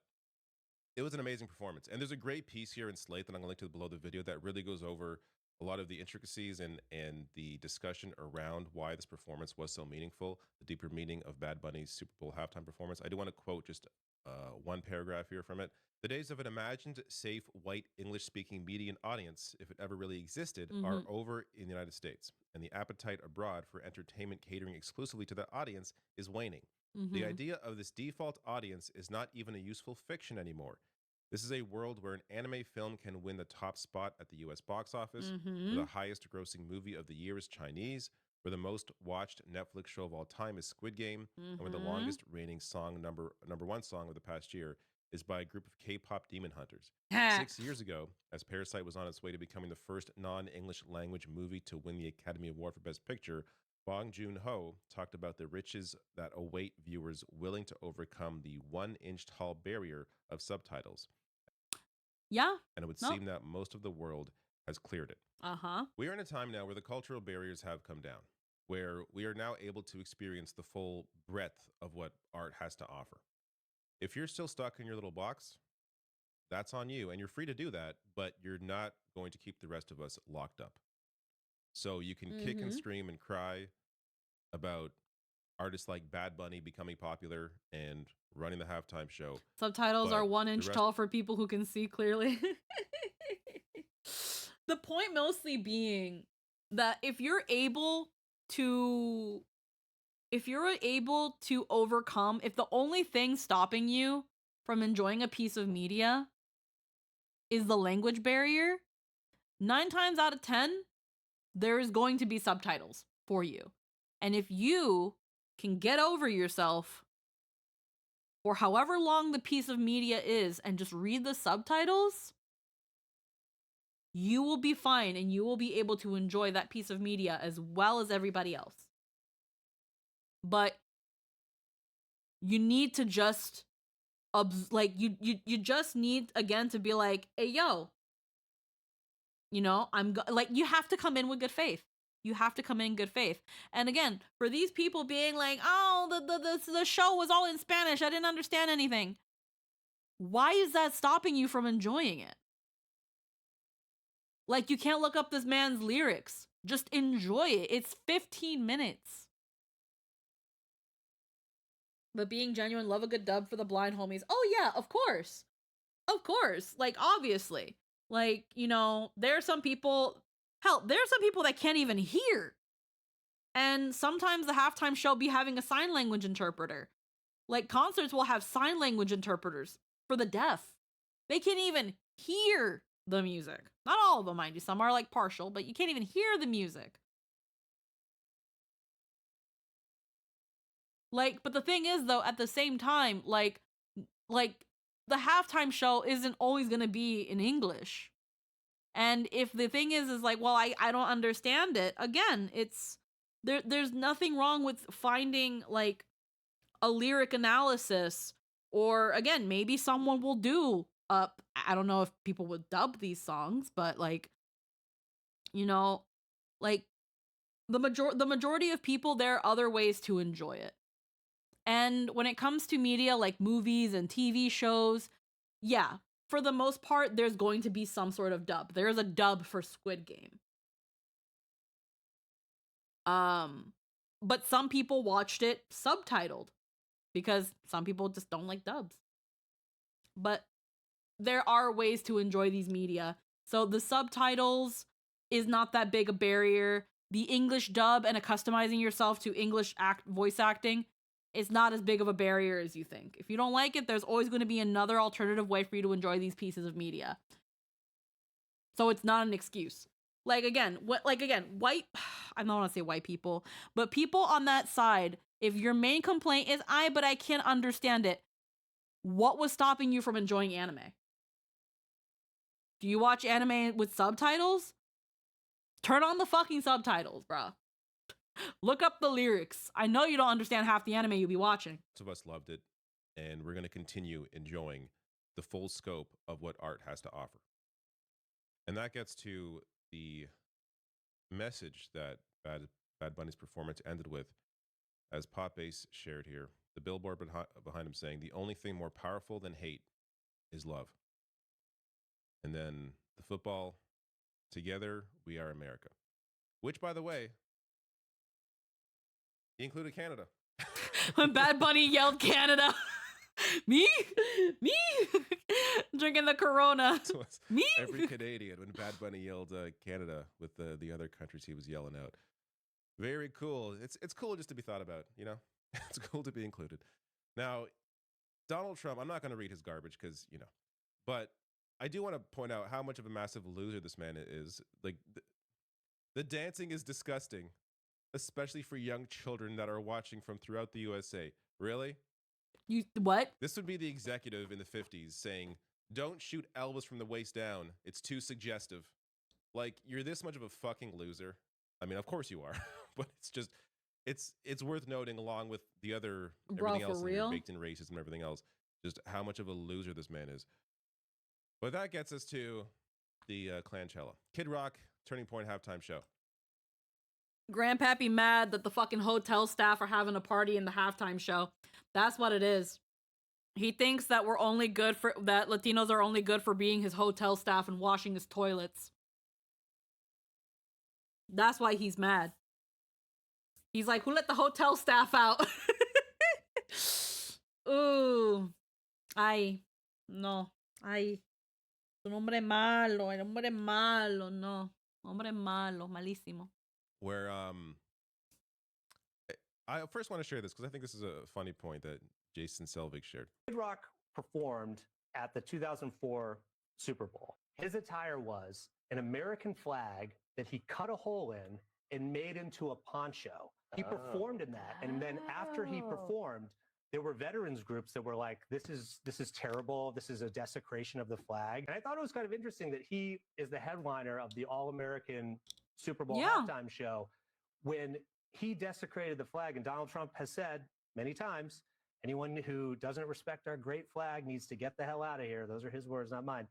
it was an amazing performance. And there's a great piece here in Slate that I'm going to link to below the video that really goes over a lot of the intricacies and the discussion around why this performance was so meaningful, the deeper meaning of Bad Bunny's Super Bowl halftime performance. I do want to quote just one paragraph here from it. The days of an imagined, safe, white, English-speaking median audience, if it ever really existed, are over in the United States, and the appetite abroad for entertainment catering exclusively to that audience is waning. The idea of this default audience is not even a useful fiction anymore. This is a world where an anime film can win the top spot at the US box office, where the highest grossing movie of the year is Chinese, where the most watched Netflix show of all time is Squid Game, and where the longest reigning song number one song of the past year is by a group of K-pop demon hunters. 6 years ago, as Parasite was on its way to becoming the first non-English language movie to win the Academy Award for Best Picture, Bong Joon-ho talked about the riches that await viewers willing to overcome the 1-inch tall barrier of subtitles. Yeah. And it would seem that most of the world has cleared it. We are in a time now where the cultural barriers have come down, where we are now able to experience the full breadth of what art has to offer. If you're still stuck in your little box, that's on you, and you're free to do that, but you're not going to keep the rest of us locked up. So you can kick and scream and cry about artists like Bad Bunny becoming popular and running the halftime show. Subtitles are 1 inch tall for people who can see clearly. The point mostly being that if you're able to overcome, if the only thing stopping you from enjoying a piece of media is the language barrier, 9 times out of 10, there is going to be subtitles for you. And if you can get over yourself for however long the piece of media is and just read the subtitles, you will be fine and you will be able to enjoy that piece of media as well as everybody else. But you need to just you just need again to be like, hey yo, you know, you have to come in with good faith. You have to come in good faith. And again, for these people being like, oh, the show was all in Spanish, I didn't understand anything. Why is that stopping you from enjoying it? Like, you can't look up this man's lyrics. Just enjoy it. It's 15 minutes. But being genuine, love a good dub for the blind homies. Oh yeah, of course. Of course. Like, obviously. Like, you know, there are some people that can't even hear. And sometimes the halftime show be having a sign language interpreter. Like, concerts will have sign language interpreters for the deaf. They can't even hear the music. Not all of them, mind you. Some are like partial, but you can't even hear the music. Like, but the thing is though, at the same time, like the halftime show isn't always gonna be in English. And if the thing is like, well, I don't understand it, again, it's there's nothing wrong with finding like a lyric analysis, or again, maybe someone will do I don't know if people would dub these songs, but like, you know, like the majority of people, there are other ways to enjoy it. And when it comes to media like movies and TV shows, yeah, for the most part, there's going to be some sort of dub. There's a dub for Squid Game. But some people watched it subtitled because some people just don't like dubs. But there are ways to enjoy these media. So the subtitles is not that big a barrier. The English dub and customizing yourself to English voice acting is not as big of a barrier as you think. If you don't like it, there's always going to be another alternative way for you to enjoy these pieces of media. So it's not an excuse. White, I don't want to say white people, but people on that side, if your main complaint is, but I can't understand it, what was stopping you from enjoying anime? Do you watch anime with subtitles? Turn on the fucking subtitles, bruh. Look up the lyrics. I know you don't understand half the anime you'll be watching. Most of us loved it, and we're going to continue enjoying the full scope of what art has to offer. And that gets to the message that Bad Bunny's performance ended with, as Pop Bass shared here. The billboard behind him saying, "The only thing more powerful than hate is love." And then the football, "Together we are America," which, by the way, included Canada. When Bad Bunny yelled Canada, me, drinking the Corona, So me. every Canadian when Bad Bunny yelled Canada with the other countries he was yelling out. Very cool. It's cool just to be thought about, you know? It's cool to be included. Now, Donald Trump, I'm not going to read his garbage because, you know, but I do want to point out how much of a massive loser this man is. Like, the dancing is disgusting, especially for young children that are watching from throughout the USA. Really? You what? This would be the executive in the 50s saying, "Don't shoot Elvis from the waist down. It's too suggestive." Like, you're this much of a fucking loser. I mean, of course you are, but it's just, it's worth noting, along with the other everything else, baked in racism and everything else, just how much of a loser this man is. But that gets us to the Clanchella. Kid Rock Turning Point halftime show. Grandpappy mad that the fucking hotel staff are having a party in the halftime show. That's what it is. He thinks that that Latinos are only good for being his hotel staff and washing his toilets. That's why he's mad. He's like, who let the hotel staff out? Ooh. No. Un hombre malo, no. Hombre malo, malísimo. Where I first want to share this because I think this is a funny point that Jason Selvig shared. Kid Rock performed at the 2004 Super Bowl. His attire was an American flag that he cut a hole in and made into a poncho. He performed in that, and then after he performed, there were veterans groups that were like, this is terrible. This is a desecration of the flag. And I thought it was kind of interesting that he is the headliner of the All-American Super Bowl halftime show when he desecrated the flag. And Donald Trump has said many times, anyone who doesn't respect our great flag needs to get the hell out of here. Those are his words, not mine.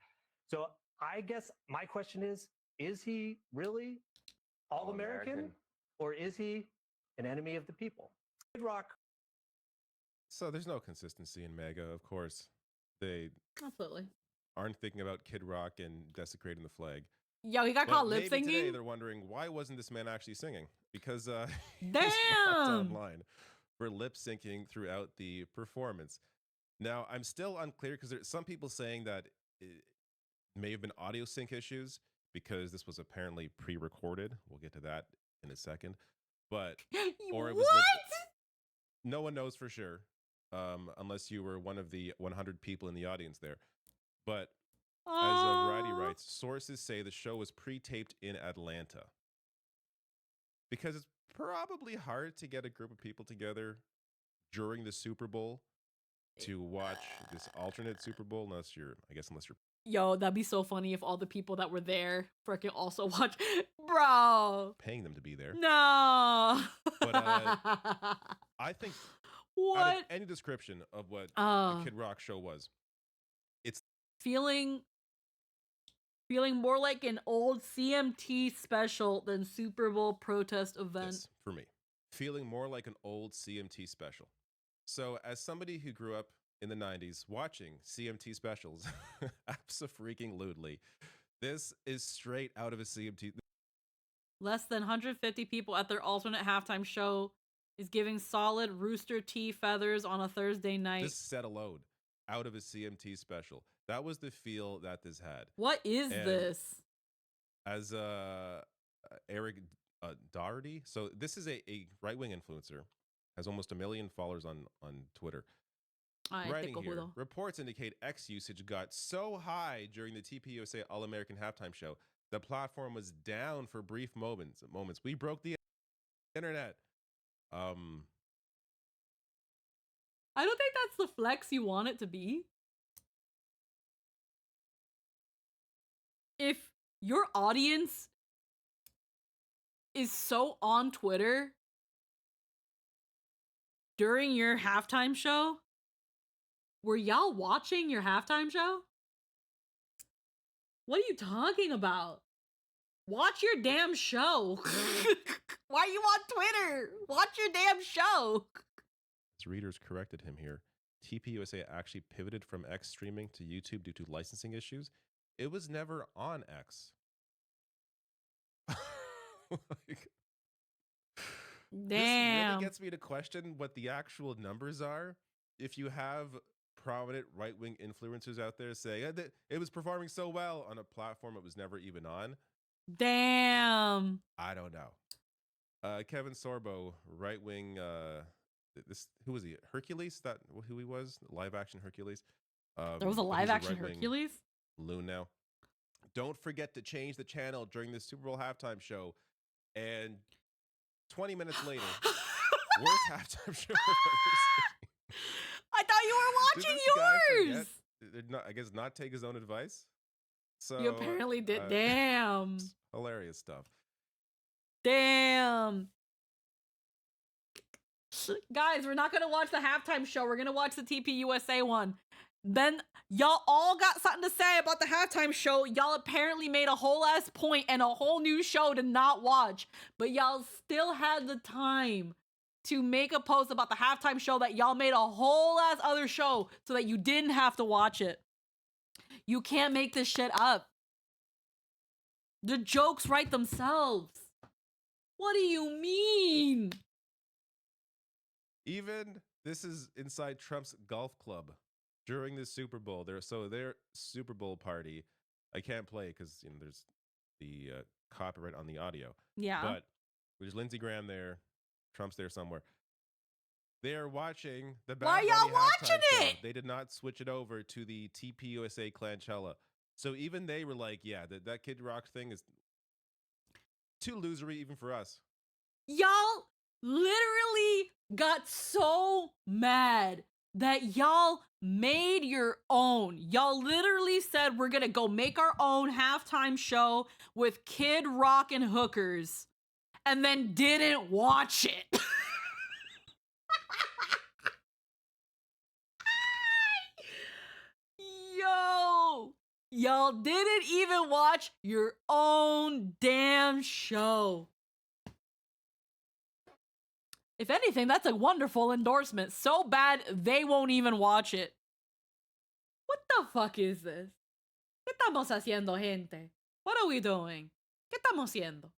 So I guess my question is he really All-American? Or is he an enemy of the people? Kid Rock. So there's no consistency in MAGA, of course. They absolutely aren't thinking about Kid Rock and desecrating the flag. Yo, he got caught lip syncing. Today they're wondering, why wasn't this man actually singing? Because he was blocked online for lip syncing throughout the performance. Now, I'm still unclear because there's some people saying that it may have been audio sync issues because this was apparently pre-recorded. We'll get to that in a second. But or it was no one knows for sure, unless you were one of the 100 people in the audience there. But as Variety writes, sources say the show was pre-taped in Atlanta because it's probably hard to get a group of people together during the Super Bowl to watch this alternate Super Bowl, unless you're Yo, that'd be so funny if all the people that were there freaking also watch. Bro, paying them to be there. No. But I think out of any description of what the Kid Rock show was, it's feeling more like an old CMT special than Super Bowl protest event. Yes, for me. Feeling more like an old CMT special. So as somebody who grew up in the 90s watching CMT specials, abso-freaking-lutely, this is straight out of a CMT. Less than 150 people at their alternate halftime show is giving solid Rooster T feathers on a Thursday night. This set alone, out of a CMT special. That was the feel that this had. What is this? As Eric Doherty, so this is a right-wing influencer, has almost 1 million followers on Twitter. Writing here, reports indicate X usage got so high during the TPUSA All-American Halftime Show, the platform was down for brief moments. We broke the internet. I don't think that's the flex you want it to be. If your audience is so on Twitter during your halftime show, were y'all watching your halftime show? What are you talking about? Watch your damn show. Why are you on Twitter? Watch your damn show. His readers corrected him here. TPUSA actually pivoted from X streaming to YouTube due to licensing issues. It was never on X. Like, damn. This really gets me to question what the actual numbers are. If you have prominent right-wing influencers out there saying it was performing so well on a platform it was never even on. Damn. I don't know. Kevin Sorbo, right-wing, who was he? Hercules? That who he was? Live action Hercules. There was a live action Hercules? Loon now. Don't forget to change the channel during the Super Bowl halftime show. And 20 minutes later, worst halftime show I've ever seen. I thought you were watching yours. I guess not take his own advice. So you apparently did. Damn. Hilarious stuff. Damn. Guys, we're not gonna watch the halftime show. We're gonna watch the TPUSA one. Then y'all all got something to say about the halftime show. Y'all apparently made a whole ass point and a whole new show to not watch, but y'all still had the time to make a post about the halftime show that y'all made a whole ass other show so that you didn't have to watch it. You can't make this shit up. The jokes write themselves. What do you mean? Even this is inside Trump's golf club during the Super Bowl. Their Super Bowl party. I can't play because there's the copyright on the audio. Yeah. But there's Lindsey Graham there. Trump's there somewhere. They're watching the Bad Why Bunny y'all halftime watching show. it? They did not switch it over to the TPUSA Clanchella. So even they were like, yeah, that Kid Rock thing is too losery even for us. Y'all literally got so mad that y'all made your own. Y'all literally said we're gonna go make our own halftime show with Kid Rock and hookers, and then didn't watch it. Yo, y'all didn't even watch your own damn show. If anything, that's a wonderful endorsement. So bad, they won't even watch it. What the fuck is this? ¿Qué estamos haciendo, gente? What are we doing? ¿Qué estamos haciendo?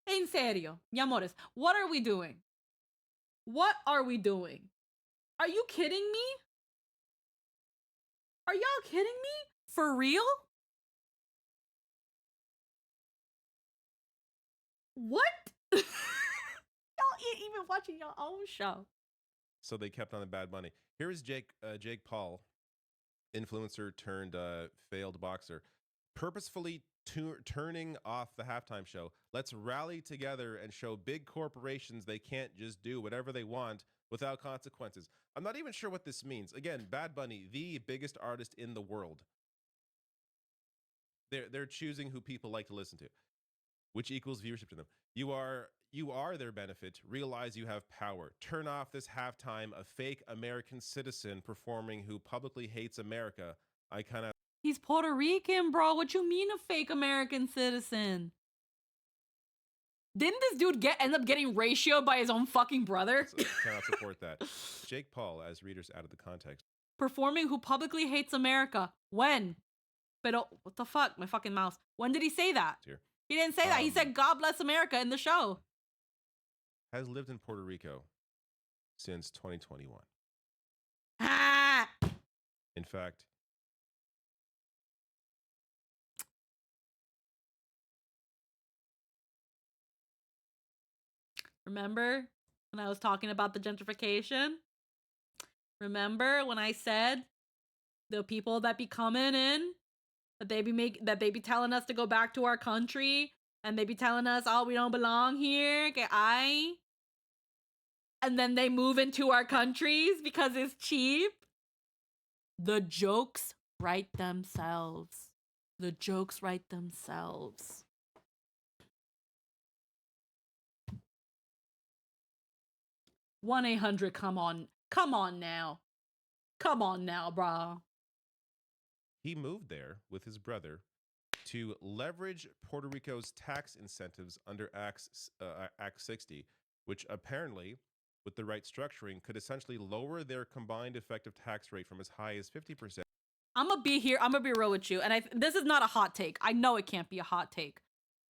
En serio, mi amores, what are we doing? What are we doing? Are you kidding me? Are y'all kidding me? For real? What? Y'all ain't even watching your own show. So they kept on the Bad Bunny. Here is Jake Paul, influencer turned failed boxer, purposefully turning off the halftime show. Let's rally together and show big corporations they can't just do whatever they want without consequences. I'm not even sure what this means. Again, Bad Bunny, the biggest artist in the world. They're choosing who people like to listen to, which equals viewership to them. You are their benefit. Realize you have power. Turn off this halftime, a fake American citizen performing who publicly hates America. I kind of... He's Puerto Rican, bro. What you mean a fake American citizen? Didn't this dude end up getting ratioed by his own fucking brother? So cannot support that. Jake Paul, as readers out of the context. Performing who publicly hates America. When? Pero, what the fuck? My fucking mouse. When did he say that? Here. He didn't say that. He said God bless America in the show. Has lived in Puerto Rico since 2021. Ah! In fact, Remember when I was talking about the gentrification? Remember when I said the people that be coming in, that they be telling us to go back to our country, and they be telling us, oh, we don't belong here, and then they move into our countries because it's cheap? The jokes write themselves. The jokes write themselves. 1-800, come on now. Come on now, brah. he moved there with his brother to leverage Puerto Rico's tax incentives under Act 60, which apparently, with the right structuring, could essentially lower their combined effective tax rate from as high as 50%. I'm gonna be real with you, and this is not a hot take. I know it can't be a hot take.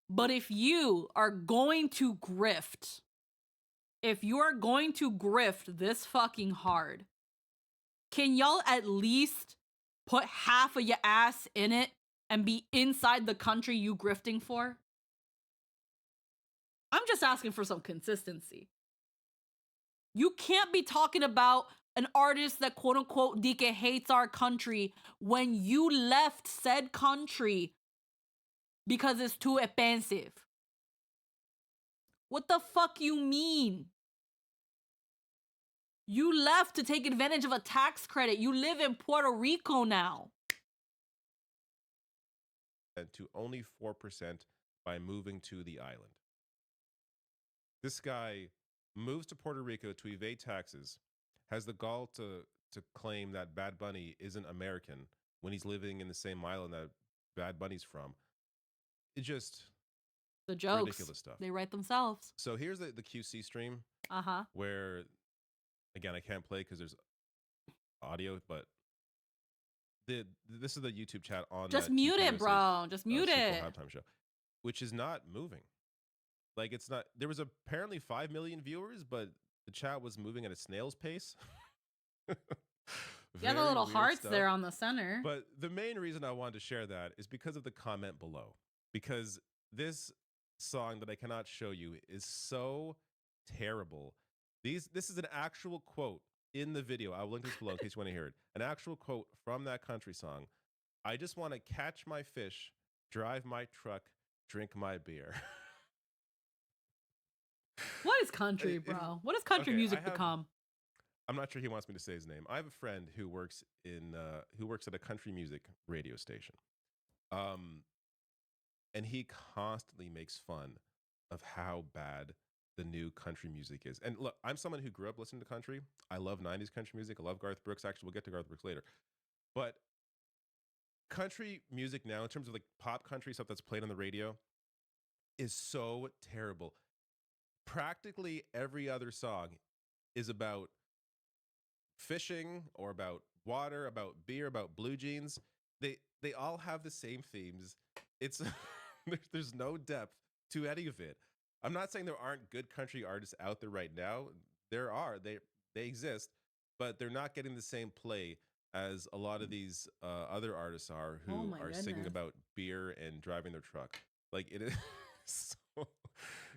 But if you are going to grift, this fucking hard, can y'all at least put half of your ass in it and be inside the country you grifting for? I'm just asking for some consistency. You can't be talking about an artist that quote unquote DK hates our country when you left said country because it's too expensive. What the fuck you mean? You left to take advantage of a tax credit. You live in Puerto Rico now. To only 4% by moving to the island. This guy moves to Puerto Rico to evade taxes, has the gall to claim that Bad Bunny isn't American when he's living in the same island that Bad Bunny's from. It's just the jokes. Ridiculous stuff. They write themselves. So here's the QC stream. Where, again, I can't play because there's audio, but this is the YouTube chat on. Just mute it, bro. Just mute it. Halftime show, which is not moving. Like, it's not. There was apparently 5 million viewers, but the chat was moving at a snail's pace. Yeah, the little hearts stuff there on the center. But the main reason I wanted to share that is because of the comment below. Because this song that I cannot show you is so terrible. This is an actual quote in the video. I'll link this below in case you want to hear it. An actual quote from that country song. I just want to catch my fish, drive my truck, drink my beer. What is country, bro? What has country music become? I'm not sure he wants me to say his name. I have a friend who works at a country music radio station. And he constantly makes fun of how bad the new country music is. And look, I'm someone who grew up listening to country. I love 90s country music. I love Garth Brooks. Actually, we'll get to Garth Brooks later. But country music now, in terms of like pop country stuff that's played on the radio, is so terrible. Practically every other song is about fishing or about water, about beer, about blue jeans. They all have the same themes. It's there's no depth to any of it. I'm not saying there aren't good country artists out there right now. There are. They exist, but they're not getting the same play as a lot of these other artists are who are singing about beer and driving their truck. Like, it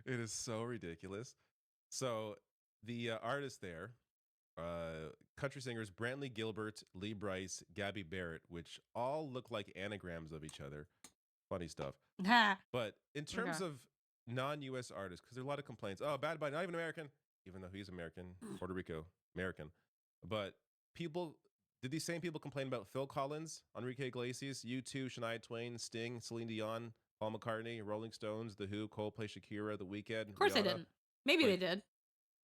is so ridiculous. So the artists there, country singers Brantley Gilbert, Lee Brice, Gabby Barrett, which all look like anagrams of each other. Funny stuff. But in terms of non-U.S. artists, because there are a lot of complaints. Oh, Bad Bunny, not even American, even though he's American, Puerto Rico, American. But did these same people complain about Phil Collins, Enrique Iglesias, U2, Shania Twain, Sting, Celine Dion, Paul McCartney, Rolling Stones, The Who, Coldplay, Shakira, The Weeknd? Of course they didn't. Maybe they did.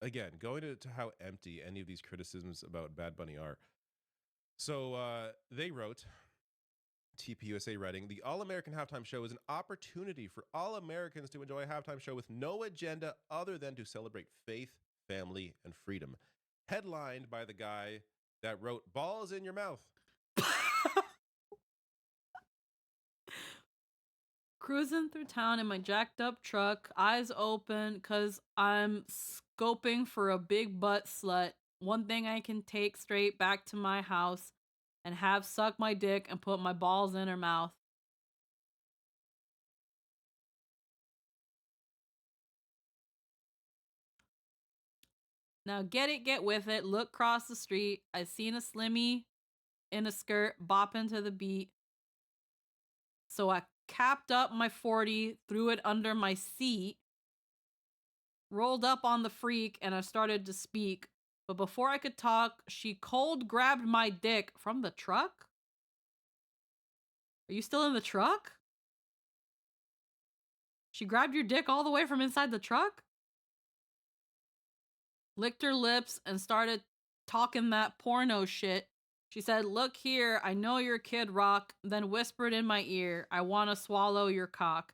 Again, going to how empty any of these criticisms about Bad Bunny are. So they wrote, TPUSA writing, the All-American Halftime Show is an opportunity for all Americans to enjoy a halftime show with no agenda other than to celebrate faith, family, and freedom. Headlined by the guy that wrote Balls in Your Mouth. Cruising through town in my jacked up truck, eyes open, cause I'm scoping for a big butt slut. One thing I can take straight back to my house and have suck my dick and put my balls in her mouth. Now get it, get with it. Look across the street. I seen a slimmy in a skirt bopping to the beat. So I capped up my 40, threw it under my seat, rolled up on the freak, and I started to speak. But before I could talk, she cold grabbed my dick from the truck? Are you still in the truck? She grabbed your dick all the way from inside the truck? Licked her lips and started talking that porno shit. She said, "Look here, I know you're Kid Rock," then whispered in my ear, "I want to swallow your cock."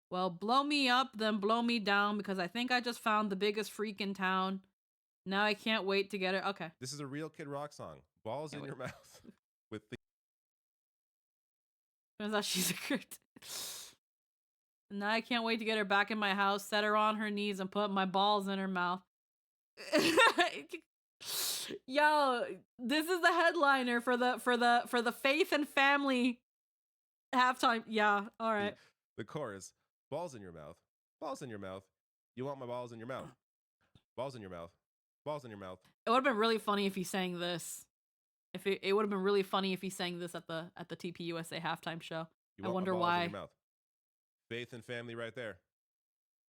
Well, blow me up, then blow me down, because I think I just found the biggest freak in town. Now I can't wait to get her. Okay. This is a real Kid Rock song. Balls in your mouth. With the Turns out she's a crypt. Now I can't wait to get her back in my house, set her on her knees, and put my balls in her mouth. Yo, this is the headliner for the Faith and Family halftime. Yeah, all right. the chorus. Balls in your mouth. Balls in your mouth. You want my balls in your mouth. Balls in your mouth. Balls in your mouth. It would have been really funny if he sang this. If it would have been really funny if he sang this at the TPUSA halftime show. You I want wonder my balls why. in your mouth. Faith and Family right there.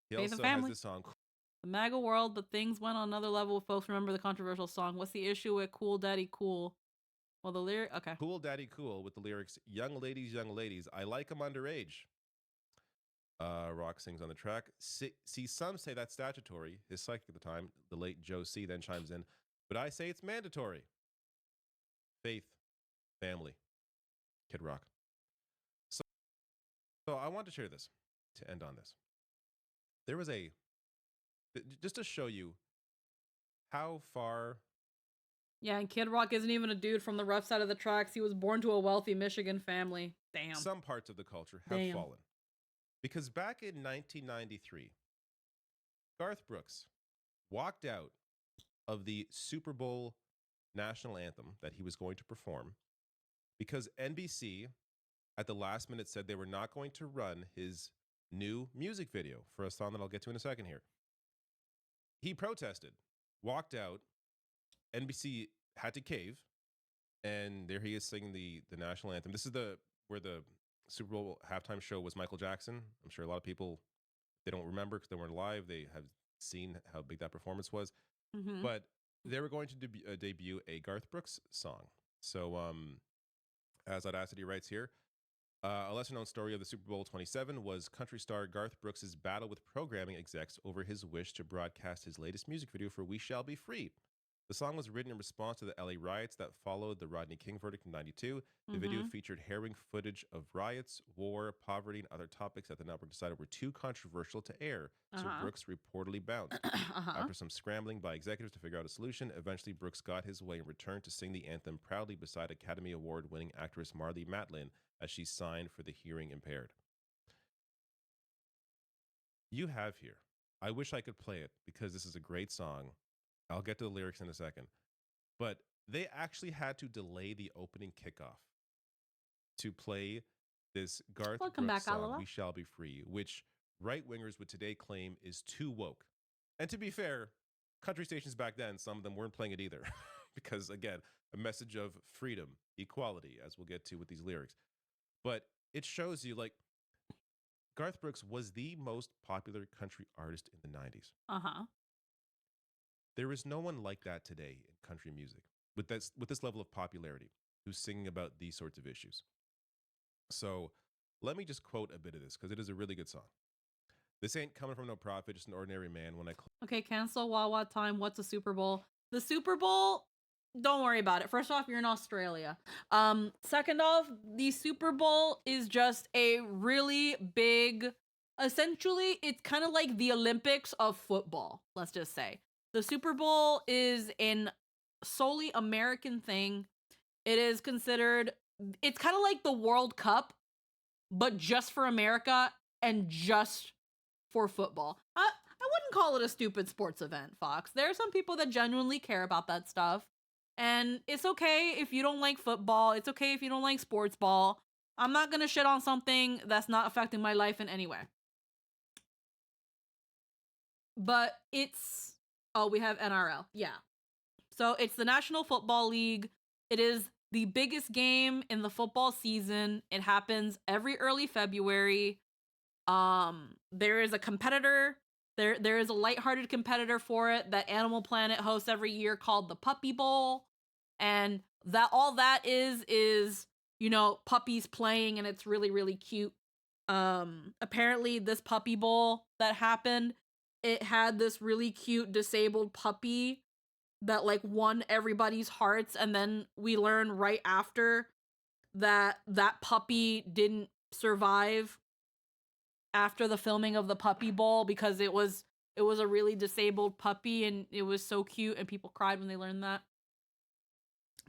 He Faith and also Family. has this song. The MAGA world, but things went on another level. Folks remember the controversial song. What's the issue with Cool Daddy Cool? Well, the lyric. Okay. Cool Daddy Cool with the lyrics, young ladies, I like 'em underage. Rock sings on the track. See, some say that's statutory. His psychic at the time, the late Joe C., then chimes in, but I say it's mandatory. Faith, Family, Kid Rock. So I want to share this to end on this. There was just to show you how far. Yeah, and Kid Rock isn't even a dude from the rough side of the tracks. He was born to a wealthy Michigan family. Damn. Some parts of the culture have fallen. Because back in 1993, Garth Brooks walked out of the Super Bowl national anthem that he was going to perform because NBC at the last minute said they were not going to run his new music video for a song that I'll get to in a second here. He protested, walked out. NBC had to cave, and there he is singing the national anthem. This is where the Super Bowl halftime show was Michael Jackson. I'm sure a lot of people, they don't remember because they weren't live. They have seen how big that performance was. Mm-hmm. But they were going to debut a Garth Brooks song. So as Audacity writes here, a lesser-known story of the Super Bowl 27 was country star Garth Brooks' battle with programming execs over his wish to broadcast his latest music video for We Shall Be Free. The song was written in response to the LA riots that followed the Rodney King verdict in '92. The video featured harrowing footage of riots, war, poverty, and other topics that the network decided were too controversial to air, so Brooks reportedly bounced. After some scrambling by executives to figure out a solution, eventually Brooks got his way and returned to sing the anthem proudly beside Academy Award-winning actress Marlee Matlin as she signed for the hearing impaired. You have here, I wish I could play it because this is a great song. I'll get to the lyrics in a second. But they actually had to delay the opening kickoff to play this Garth Brooks song, We Shall Be Free, which right-wingers would today claim is too woke. And to be fair, country stations back then, some of them weren't playing it either. Because, again, a message of freedom, equality, as we'll get to with these lyrics. But it shows you, like, Garth Brooks was the most popular country artist in the 90s. There is no one like that today in country music with this level of popularity who's singing about these sorts of issues. So let me just quote a bit of this because it is a really good song. This ain't coming from no prophet, just an ordinary man. When I okay, cancel Wawa time. What's a Super Bowl? The Super Bowl, don't worry about it. First off, you're in Australia. Second off, the Super Bowl is just a really big, essentially, it's kind of like the Olympics of football, let's just say. The Super Bowl is an solely American thing. It is considered, it's kind of like the World Cup but just for America and just for football. I wouldn't call it a stupid sports event, Fox. There are some people that genuinely care about that stuff. And it's okay if you don't like football. It's okay if you don't like sports ball. I'm not going to shit on something that's not affecting my life in any way. But it's... Oh, we have NRL. Yeah. So it's the National Football League. It is the biggest game in the football season. It happens every early February. There is a competitor. There is a lighthearted competitor for it that Animal Planet hosts every year called the Puppy Bowl. And that all that is, you know, puppies playing, and it's really, really cute. Apparently this Puppy Bowl that happened, it had this really cute disabled puppy that like won everybody's hearts, and then we learn right after that that puppy didn't survive after the filming of the Puppy Bowl because it was a really disabled puppy, and it was so cute and people cried when they learned that.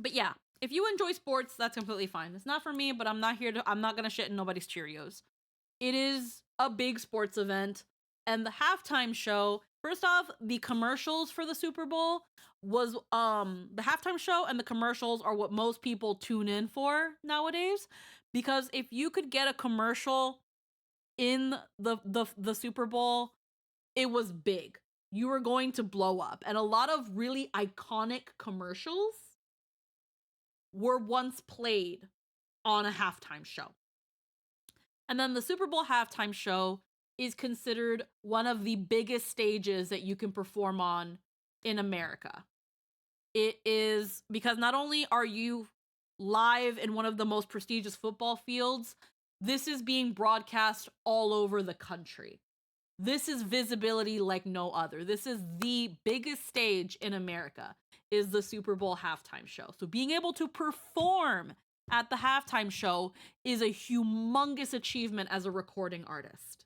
But yeah, if you enjoy sports, that's completely fine. It's not for me, but I'm not gonna shit in nobody's Cheerios. It is a big sports event, and the halftime show, first off, the commercials for the Super Bowl was the halftime show and the commercials are what most people tune in for nowadays, because if you could get a commercial in the Super Bowl, it was big. You were going to blow up. And a lot of really iconic commercials were once played on a halftime show. And then the Super Bowl halftime show is considered one of the biggest stages that you can perform on in America. It is because not only are you live in one of the most prestigious football fields, this is being broadcast all over the country. This is visibility like no other. This is the biggest stage in America, is the Super Bowl halftime show. So being able to perform at the halftime show is a humongous achievement as a recording artist.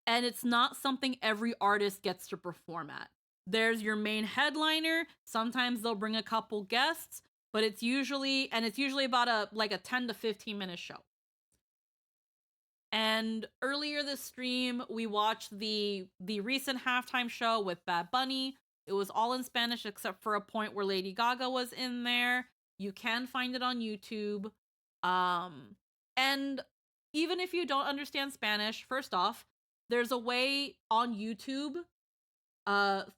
And it's not something every artist gets to perform at. There's your main headliner. Sometimes they'll bring a couple guests, but it's usually about a 10 to 15 minute show. And earlier this stream, we watched the recent halftime show with Bad Bunny. It was all in Spanish except for a point where Lady Gaga was in there. You can find it on YouTube. And even if you don't understand Spanish, first off, there's a way on YouTube,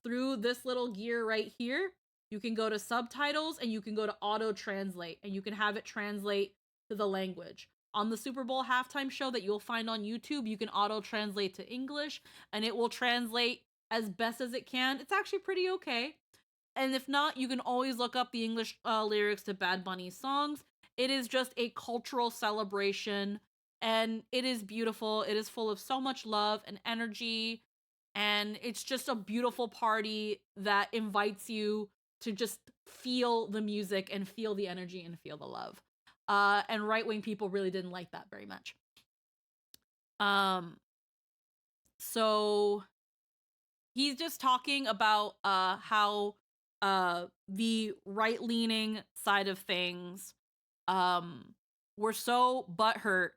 through this little gear right here, you can go to subtitles and you can go to auto translate and you can have it translate to the language. On the Super Bowl halftime show that you'll find on YouTube, you can auto translate to English and it will translate as best as it can. It's actually pretty okay. And if not, you can always look up the English lyrics to Bad Bunny's songs. It is just a cultural celebration and it is beautiful. It is full of so much love and energy. And it's just a beautiful party that invites you to just feel the music and feel the energy and feel the love. And right-wing people really didn't like that very much. So he's just talking about how the right-leaning side of things were so butthurt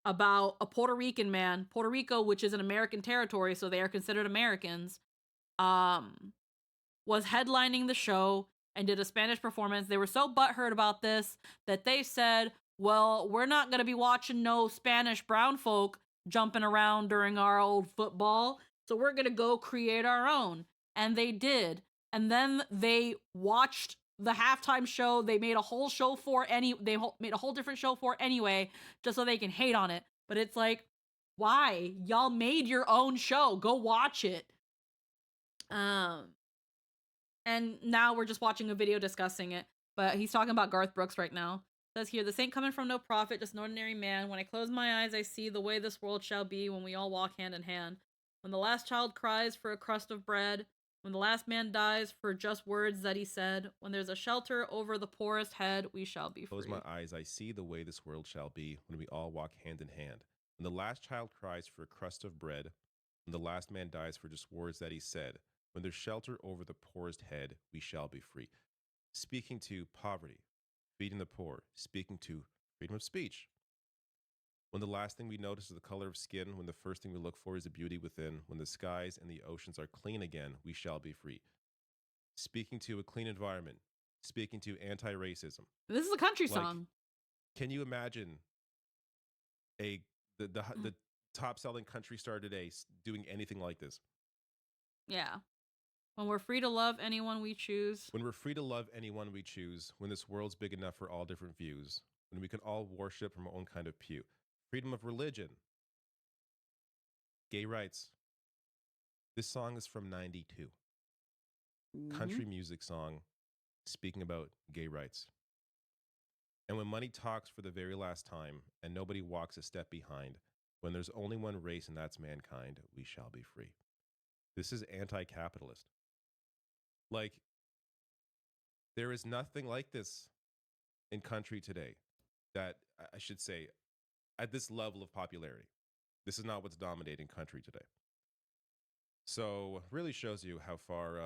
about a Puerto Rican man, Puerto Rico, which is an American territory, so they are considered Americans, was headlining the show and did a Spanish performance. They were so butthurt about this that they said, well, we're not going to be watching no Spanish brown folk jumping around during our old football, so we're going to go create our own. And they did. And then they watched the halftime show. They made a whole show they made a whole different show for anyway, just so they can hate on it. But it's like, why? Y'all made your own show. Go watch it. And now we're just watching a video discussing it. But he's talking about Garth Brooks right now. It says here, this ain't coming from no prophet, just an ordinary man. When I close my eyes, I see the way this world shall be when we all walk hand in hand. When the last child cries for a crust of bread, when the last man dies for just words that he said, when there's a shelter over the poorest head, we shall be free. Close my eyes, I see the way this world shall be when we all walk hand in hand. When the last child cries for a crust of bread, when the last man dies for just words that he said, when there's shelter over the poorest head, we shall be free. speaking to poverty, feeding the poor, speaking to freedom of speech. When the last thing we notice is the color of skin, when the first thing we look for is the beauty within, when the skies and the oceans are clean again, we shall be free. Speaking to a clean environment, speaking to anti racism. This is a country Like, song. can you imagine the top selling country star today doing anything like this? Yeah. When we're free to love anyone we choose. When we're free to love anyone we choose, when this world's big enough for all different views, when we can all worship from our own kind of pew. Freedom of religion, gay rights. This song is from 92. Country music song speaking about gay rights. And when money talks for the very last time and nobody walks a step behind, when there's only one race and that's mankind, we shall be free. This is anti-capitalist. Like, there is nothing like this in country today that, I should say, at this level of popularity. This is not what's dominating country today. So really shows you how far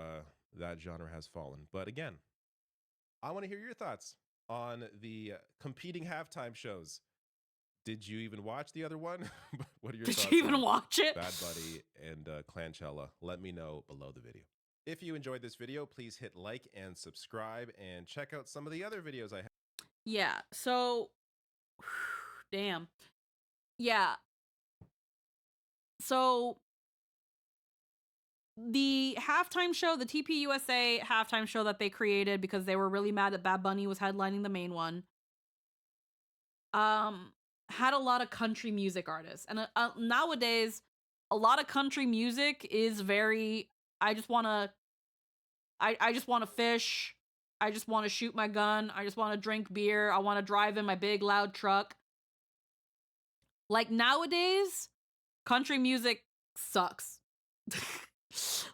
that genre has fallen. But again, I want to hear your thoughts on the competing halftime shows. Did you even watch the other one? What are your thoughts? Did you even on watch it? Bad Buddy and Clanchella? Let me know below the video. If you enjoyed this video, please hit like and subscribe and check out some of the other videos I have. Yeah, so damn. Yeah. So the halftime show, the TPUSA halftime show that they created because they were really mad that Bad Bunny was headlining the main one, had a lot of country music artists. And nowadays, a lot of country music is very, I just want to fish. I just want to shoot my gun. I just want to drink beer. I want to drive in my big loud truck. Like nowadays, country music sucks.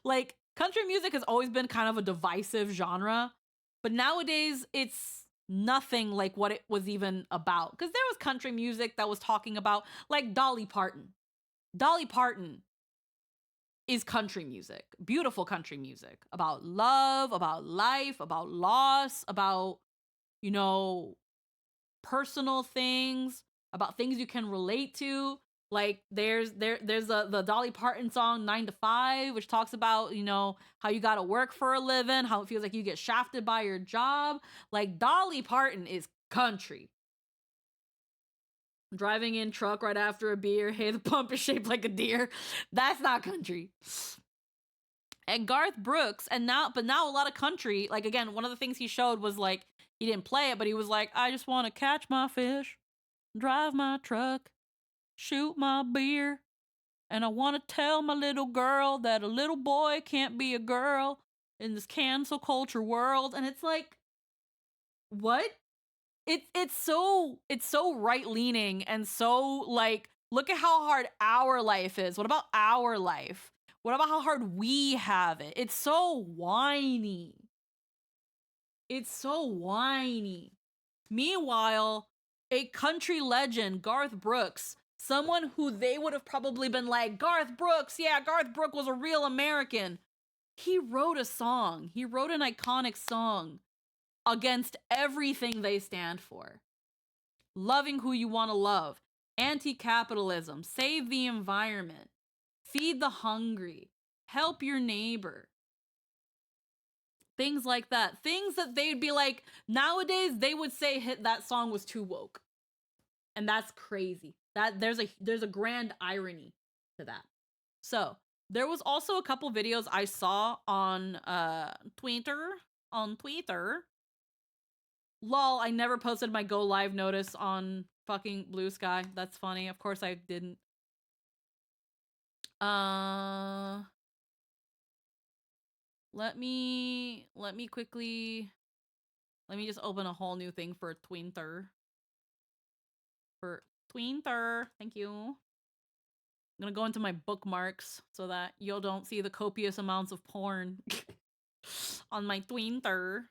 Like country music has always been kind of a divisive genre, but nowadays it's nothing like what it was even about. Because there was country music that was talking about like Dolly Parton. Dolly Parton is country music, beautiful country music about love, about life, about loss, about, you know, personal things, about things you can relate to. Like there's the Dolly Parton song 9 to 5, which talks about, you know, how you got to work for a living, how it feels like you get shafted by your job. Like Dolly Parton is country. Driving in truck right after a beer. Hey, the pump is shaped like a deer. That's not country. And Garth Brooks, but now a lot of country, like again, one of the things he showed was like, he didn't play it, but he was like, I just want to catch my fish, drive my truck, shoot my beer, and I want to tell my little girl that a little boy can't be a girl in this cancel culture world. And it's like, what? It's so right leaning and so like, look at how hard our life is. What about our life? What about how hard we have it? It's so whiny. It's so whiny. Meanwhile, a country legend, Garth Brooks, someone who they would have probably been like, Garth Brooks, yeah, Garth Brooks was a real American. He wrote a song. He wrote an iconic song against everything they stand for. Loving who you want to love, anti-capitalism, save the environment, feed the hungry, help your neighbor. Things like that. Things that they'd be like, nowadays they would say that song was too woke. And that's crazy. That there's a grand irony to that. So, there was also a couple videos I saw on Twitter. Lol, I never posted my go live notice on fucking Blue Sky. That's funny. Of course I didn't. Let me just open a whole new thing for Twitter. Thank you. I'm gonna go into my bookmarks so that you don't see the copious amounts of porn on my Twitter.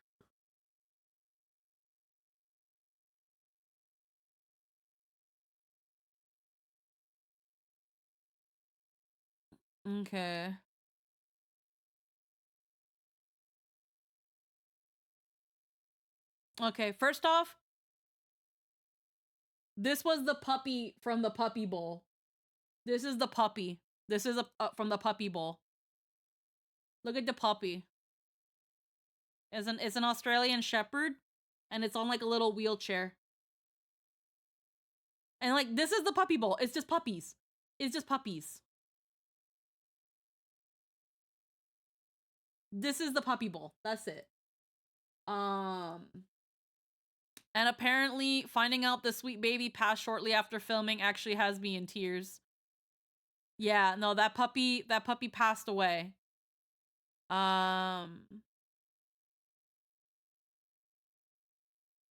Okay. Okay, first off, this was the puppy from the puppy bowl. This is the puppy. This is from the puppy bowl. Look at the puppy. It's an Australian Shepherd, and it's on like a little wheelchair. And like this is the puppy bowl. It's just puppies. It's just puppies. This is the puppy bowl. That's it. And apparently finding out the sweet baby passed shortly after filming actually has me in tears. Yeah, no, that puppy passed away. Oh,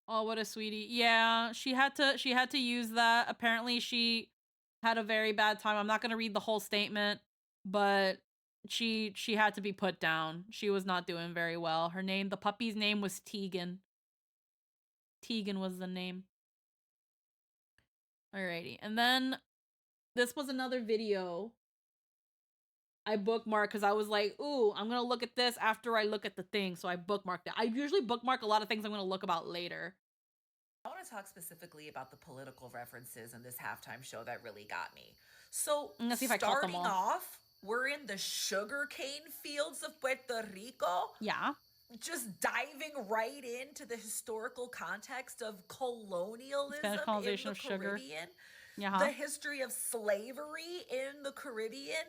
what a sweetie. Yeah, she had to use that. Apparently she had a very bad time. I'm not going to read the whole statement, but she had to be put down. She was not doing very well. The puppy's name was Tegan. Tegan was the name. Alrighty. And then this was another video I bookmarked because I was like, ooh, I'm going to look at this after I look at the thing. So I bookmarked it. I usually bookmark a lot of things I'm going to look about later. I want to talk specifically about the political references in this halftime show that really got me. So Let's see if I caught them starting all. off, we're in the sugarcane fields of Puerto Rico. Yeah. Just diving right into the historical context of colonialism Spanish colonization in the of sugar. Caribbean. Yeah. The history of slavery in the Caribbean,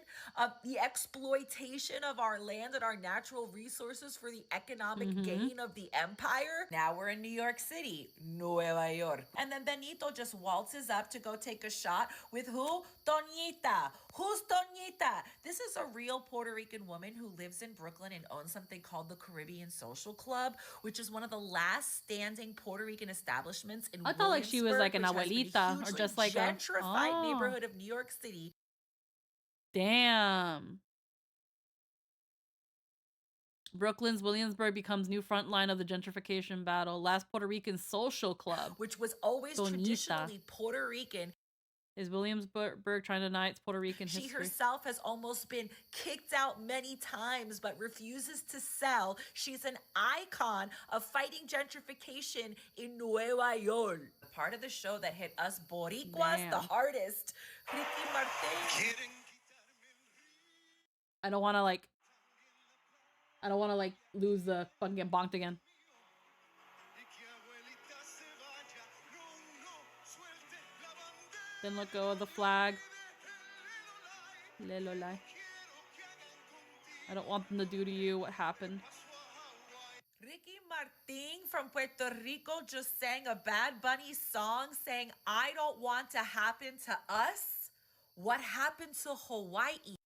the exploitation of our land and our natural resources for the economic gain of the empire. Now we're in New York City, Nueva York. And then Benito just waltzes up to go take a shot with who? Toñita. Who's Toñita? This is a real Puerto Rican woman who lives in Brooklyn and owns something called the Caribbean Social Club, which is one of the last standing Puerto Rican establishments in I thought like she was like an Williamsburg, which has been abuelita or just like a gentrified neighborhood of New York City. Damn. Brooklyn's Williamsburg becomes new front line of the gentrification battle. Last Puerto Rican social club, which was always Toñita. Traditionally Puerto Rican. Is Williamsburg trying to deny its Puerto Rican history? She herself has almost been kicked out many times, but refuses to sell. She's an icon of fighting gentrification in Nueva York. The part of the show that hit us Boricuas the hardest, Ricky Martin. I don't want to like lose the fucking get bonked again. Then let go of the flag. I don't want them to do to you what happened. Ricky Martin from Puerto Rico just sang a Bad Bunny song saying, I don't want to happen to us what happened to Hawaii.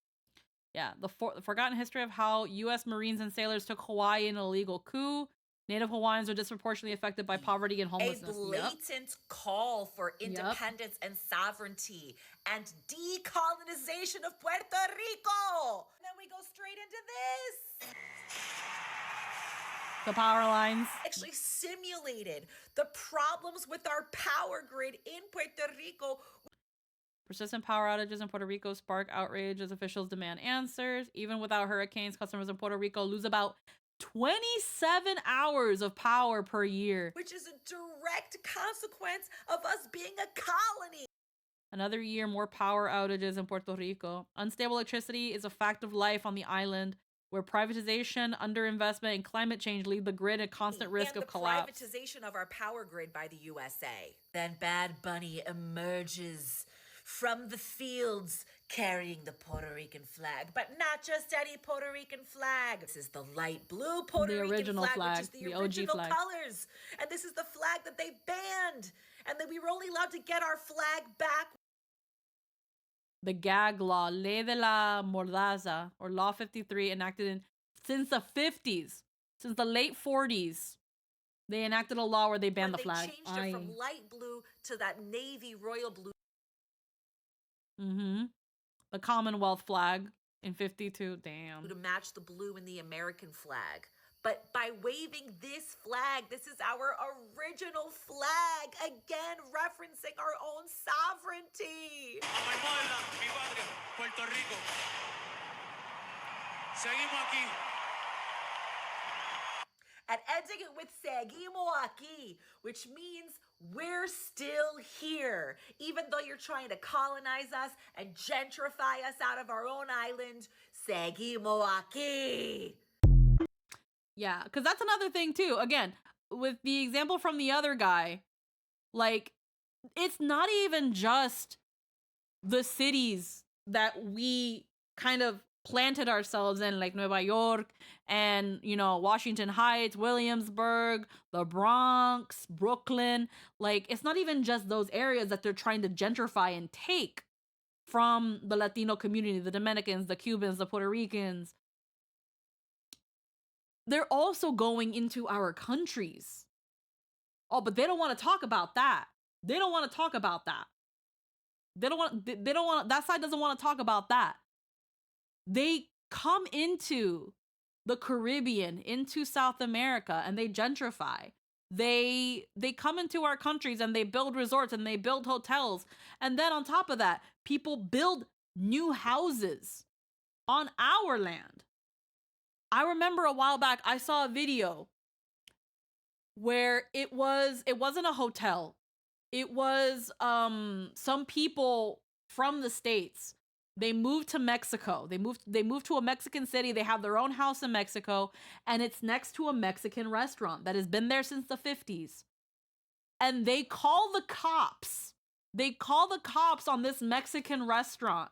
Yeah, the forgotten history of how U.S. Marines and sailors took Hawaii in an illegal coup. Native Hawaiians are disproportionately affected by poverty and homelessness. A blatant call for independence and sovereignty and decolonization of Puerto Rico. And then we go straight into this. The power lines. Actually simulated the problems with our power grid in Puerto Rico. Persistent power outages in Puerto Rico spark outrage as officials demand answers. Even without hurricanes, customers in Puerto Rico lose about 27 hours of power per year. Which is a direct consequence of us being a colony. Another year, more power outages in Puerto Rico. Unstable electricity is a fact of life on the island, where privatization, underinvestment, and climate change leave the grid at constant risk of collapse. And the privatization of our power grid by the USA. Then Bad Bunny emerges from the fields carrying the Puerto Rican flag, but not just any Puerto Rican flag. This is the light blue Puerto Rican flag, which is the original OG flag. colors. And this is the flag that they banned. And then we were only allowed to get our flag back. The gag law, Ley de la Mordaza, or Law 53, enacted since the 50s, since the late 40s. They enacted a law where they banned the flag. They changed it from light blue to that navy royal blue. The Commonwealth flag in 52. Damn. To match the blue in the American flag. But by waving this flag, this is our original flag, again referencing our own sovereignty. Mi patria, Puerto Rico. Seguimos aquí. and ending it with seguimos aquí, which means we're still here. Even though you're trying to colonize us and gentrify us out of our own island, seguimos aquí. Yeah, because that's another thing too. Again, with the example from the other guy, like, it's not even just the cities that we kind of planted ourselves in, like Nueva York and, you know, Washington Heights, Williamsburg, the Bronx, Brooklyn. Like, it's not even just those areas that they're trying to gentrify and take from the Latino community, the Dominicans, the Cubans, the Puerto Ricans. They're also going into our countries. Oh, but they don't want to talk about that. They don't want to talk about that. They don't want, that side doesn't want to talk about that. They come into the Caribbean, into South America, and they gentrify. They come into our countries and they build resorts and they build hotels. And then on top of that, people build new houses on our land. I remember a while back, I saw a video where it wasn't a hotel. It was some people from the States. They moved to Mexico. They moved to a Mexican city. They have their own house in Mexico, and it's next to a Mexican restaurant that has been there since the 50s. And they call the cops. They call the cops on this Mexican restaurant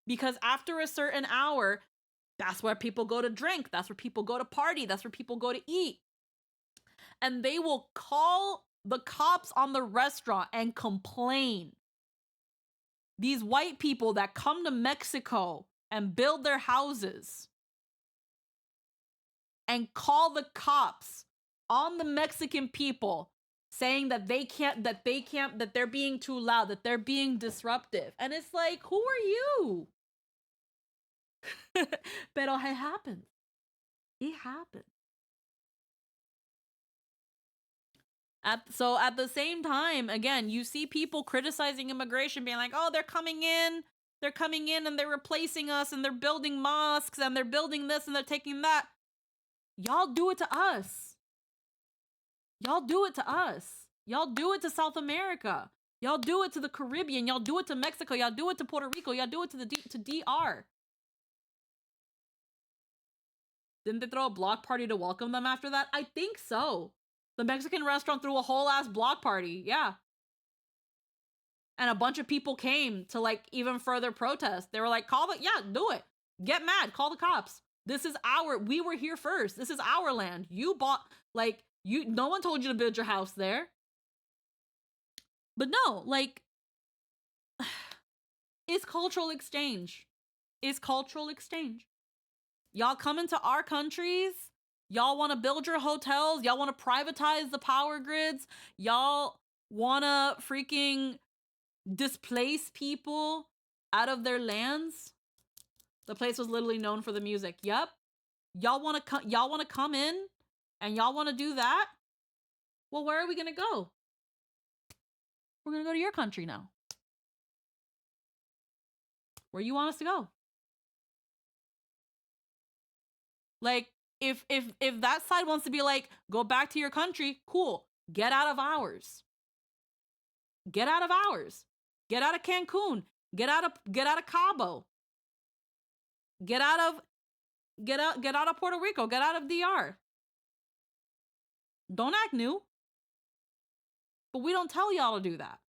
because after a certain hour, that's where people go to drink. That's where people go to party. That's where people go to eat. And they will call the cops on the restaurant and complain. These white people that come to Mexico and build their houses and call the cops on the Mexican people saying that that they're being too loud, that they're being disruptive. And it's like, who are you? Pero it happens. It happens. So at the same time, again, you see people criticizing immigration, being like, oh, they're coming in and they're replacing us and they're building mosques and they're building this and they're taking that. Y'all do it to us. Y'all do it to us. Y'all do it to South America. Y'all do it to the Caribbean. Y'all do it to Mexico. Y'all do it to Puerto Rico. Y'all do it to DR. Didn't they throw a block party to welcome them after that? I think so. The Mexican restaurant threw a whole ass block party. Yeah. And a bunch of people came to like even further protest. They were like, do it. Get mad. Call the cops. We were here first. This is our land. You bought, no one told you to build your house there. But no, it's cultural exchange. It's cultural exchange. Y'all come into our countries. Y'all want to build your hotels. Y'all want to privatize the power grids. Y'all want to freaking displace people out of their lands. The place was literally known for the music. Yep. Y'all want to come in and y'all want to do that? Well, where are we going to go? We're going to go to your country now. Where you want us to go? If that side wants to be like, go back to your country, cool. Get out of ours. Get out of ours. Get out of Cancun. Get out of Cabo. Get out of Puerto Rico. Get out of DR. Don't act new. But we don't tell y'all to do that.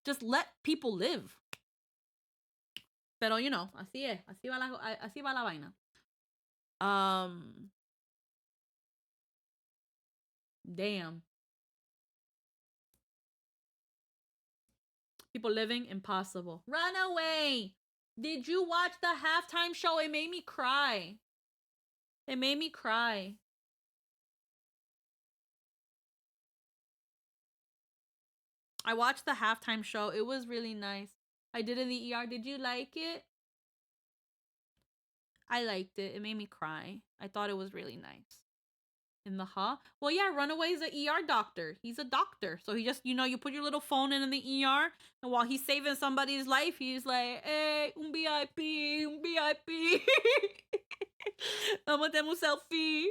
Just let people live. Pero, así es. Así va la vaina. Damn. People living, impossible. Run away. Did you watch the halftime show? It made me cry. It made me cry. I watched the halftime show. It was really nice. I did in the ER. Did you like it? I liked it. It made me cry. I thought it was really nice. In the Well, yeah, Runaway's an ER doctor. He's a doctor. So he just, you put your little phone in the ER, and while he's saving somebody's life, he's like, hey, un VIP, un VIP. Vamos a un selfie.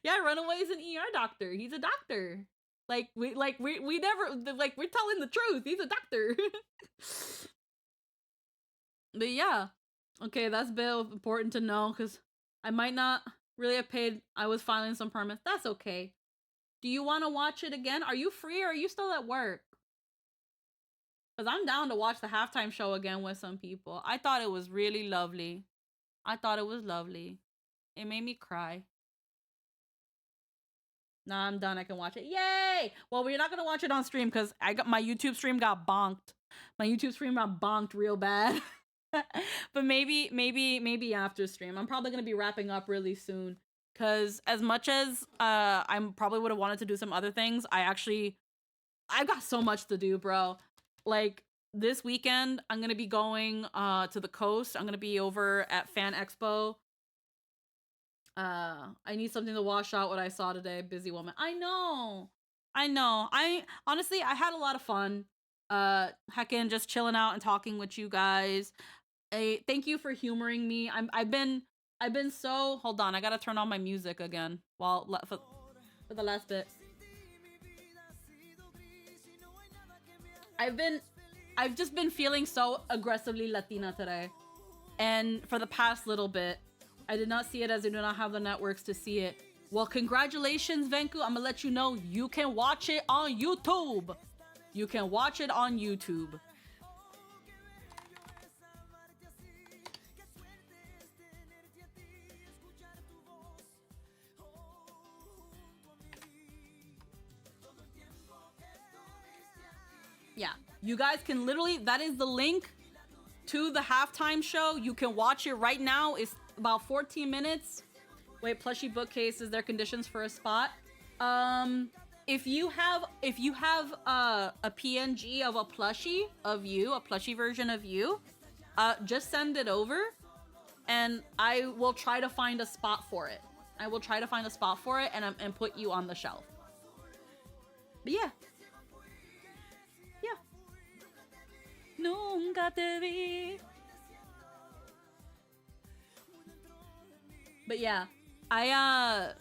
Yeah, Runaway is an ER doctor. He's a doctor. We never we're telling the truth. He's a doctor. But yeah. Okay, that's a bit important to know because I might not really have paid. I was filing some permits. That's okay. Do you want to watch it again? Are you free or are you still at work? Because I'm down to watch the halftime show again with some people. I thought it was really lovely. I thought it was lovely. It made me cry. Nah, I'm done. I can watch it. Yay! Well, we're not going to watch it on stream because my YouTube stream got bonked. My YouTube stream got bonked real bad. But maybe after stream. I'm probably going to be wrapping up really soon. Because as much as I probably would have wanted to do some other things, I've got so much to do, bro. Like, this weekend, I'm going to be going to the coast. I'm going to be over at Fan Expo. I need something to wash out what I saw today. Busy woman. I know. I honestly, I had a lot of fun. Heckin' just chilling out and talking with you guys. Thank you for humoring me. I've been so, hold on, I gotta turn on my music again for the last bit. I've just been feeling so aggressively Latina today. And for the past little bit, I did not see it as I do not have the networks to see it. Well, congratulations, Venku. I'm gonna let you know you can watch it on YouTube. You can watch it on YouTube. Yeah, you guys can literally, that is the link to the halftime show. You can watch it right now. It's about 14 minutes. Wait, plushie bookcase, is there conditions for a spot? If you have a PNG of a plushie of you, a plushie version of you, just send it over and I will try to find a spot for it. And put you on the shelf. But yeah. Nunca te vi. But yeah, I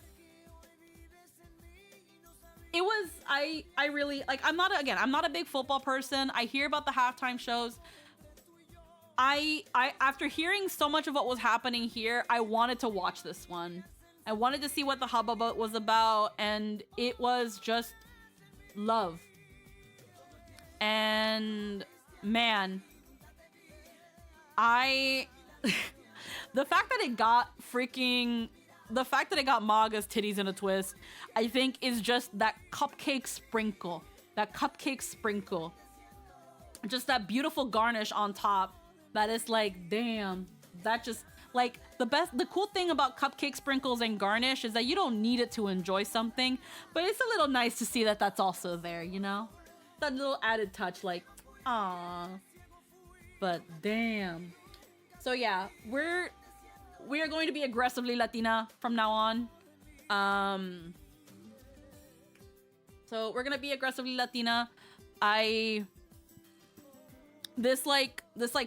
really, like, I'm not a big football person. I hear about the halftime shows. I after hearing so much of what was happening here, I wanted to watch this one. I wanted to see what the hubbub was about, and it was just love. And man, the fact that it got Maga's titties in a twist, I think is just that cupcake sprinkle. Just that beautiful garnish on top that is like, damn, that just, like, the cool thing about cupcake sprinkles and garnish is that you don't need it to enjoy something, but it's a little nice to see that that's also there, you know? That little added touch, like, aww. But damn. So yeah, we are going to be aggressively Latina from now on. So we're gonna be aggressively Latina. This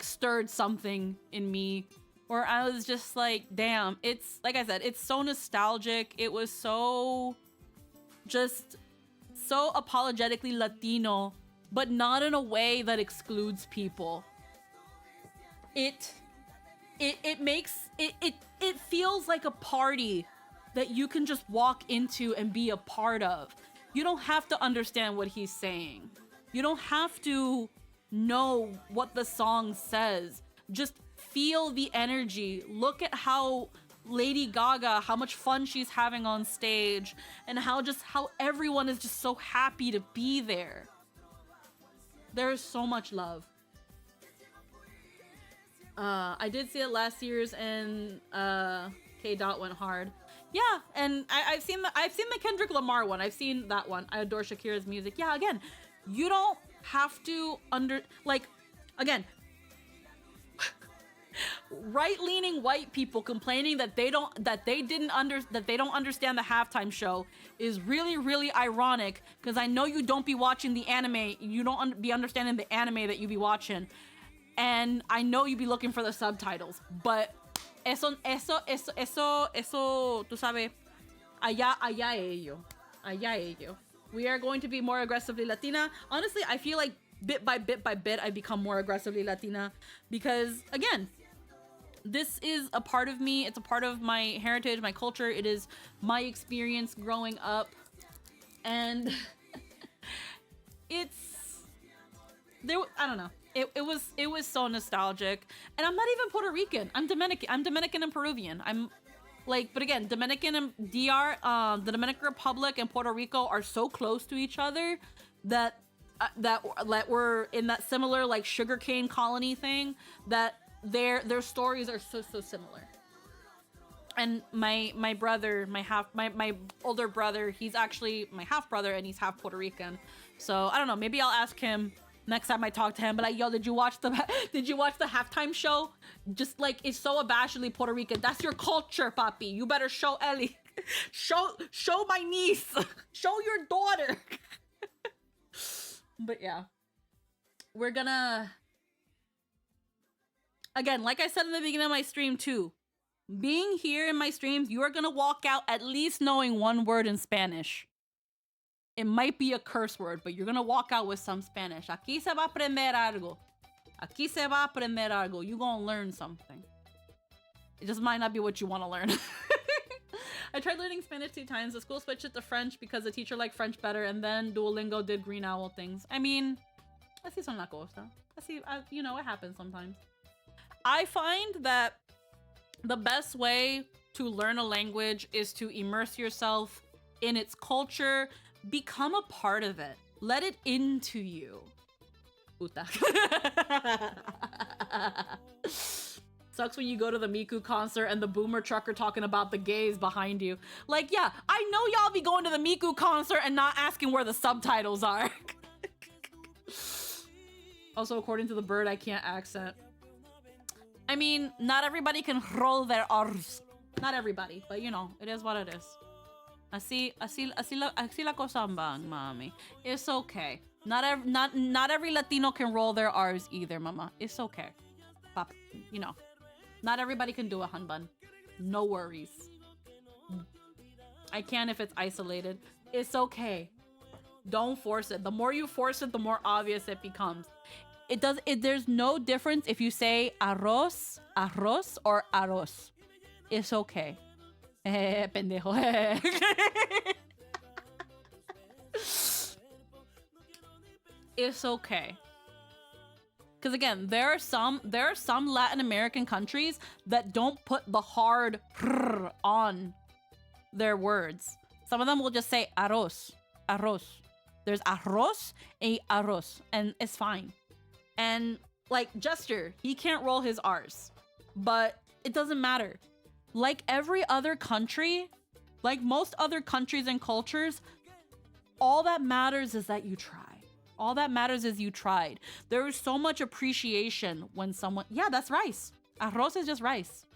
stirred something in me where I was just like, damn, it's, like I said, it's so nostalgic. It was so apologetically Latino, but not in a way that excludes people. It feels like a party that you can just walk into and be a part of. You don't have to understand what he's saying. You don't have to know what the song says. Just feel the energy. Look at how Lady Gaga, how much fun she's having on stage, and how everyone is just so happy to be there. There is so much love. I did see it last year's, and K. Dot went hard. Yeah, and I've seen the Kendrick Lamar one. I've seen that one. I adore Shakira's music. Yeah, again, you don't have to again, right-leaning white people complaining that they don't understand the halftime show is really, really ironic, because I know you don't be watching the anime. You don't be understanding the anime that you be watching. And I know you be looking for the subtitles, but eso, tú sabes, allá ello. We are going to be more aggressively Latina. Honestly, I feel like bit by bit, I become more aggressively Latina because, again, this is a part of me. It's a part of my heritage, my culture. It is my experience growing up. And I don't know. It was so nostalgic. And I'm not even Puerto Rican. I'm Dominican and Peruvian. But again, Dominican and DR, the Dominican Republic and Puerto Rico are so close to each other that we're in that similar like sugarcane colony thing that their stories are so similar. And my brother, my older brother, he's actually my half brother and he's half Puerto Rican. So I don't know, maybe I'll ask him next time I talk to him, but like, yo, did you watch the halftime show? Just like, it's so abashedly Puerto Rican. That's your culture, papi. You better show Ellie. show my niece. Show your daughter. But yeah. We're gonna... Again, like I said in the beginning of my stream too, being here in my streams, you are gonna walk out at least knowing one word in Spanish. It might be a curse word, but you're gonna walk out with some Spanish. Aquí se va a aprender algo. Aquí se va a aprender algo. You're gonna learn something. It just might not be what you want to learn. I tried learning Spanish 2 times. The school switched it to French because the teacher liked French better, and then Duolingo did green owl things. I mean, así son las cosas. You know, it happens sometimes. I find that the best way to learn a language is to immerse yourself in its culture. Become a part of it. Let it into you. Puta. Sucks when you go to the Miku concert and the boomer trucker talking about the gays behind you. Like, yeah, I know y'all be going to the Miku concert and not asking where the subtitles are. Also, according to the bird, I can't accent. I mean, not everybody can roll their R's. Not everybody, but you know, it is what it is. Así la cosa van, mami. It's okay. Not every Latino can roll their R's either, mama. It's okay. Pop, you know, not everybody can do a hun bun. No worries. I can if it's isolated. It's okay. Don't force it. The more you force it, the more obvious it becomes. There's no difference if you say arroz, or arroz. It's okay. Pendejo. It's okay. Because again, there are some Latin American countries that don't put the hard r on their words. Some of them will just say arroz. There's arroz and arroz, and it's fine. And like Jester, he can't roll his R's, but it doesn't matter. Like every other country, like most other countries and cultures, all that matters is that you try. All that matters is you tried. There is so much appreciation when someone... Yeah, that's rice. Arroz is just rice.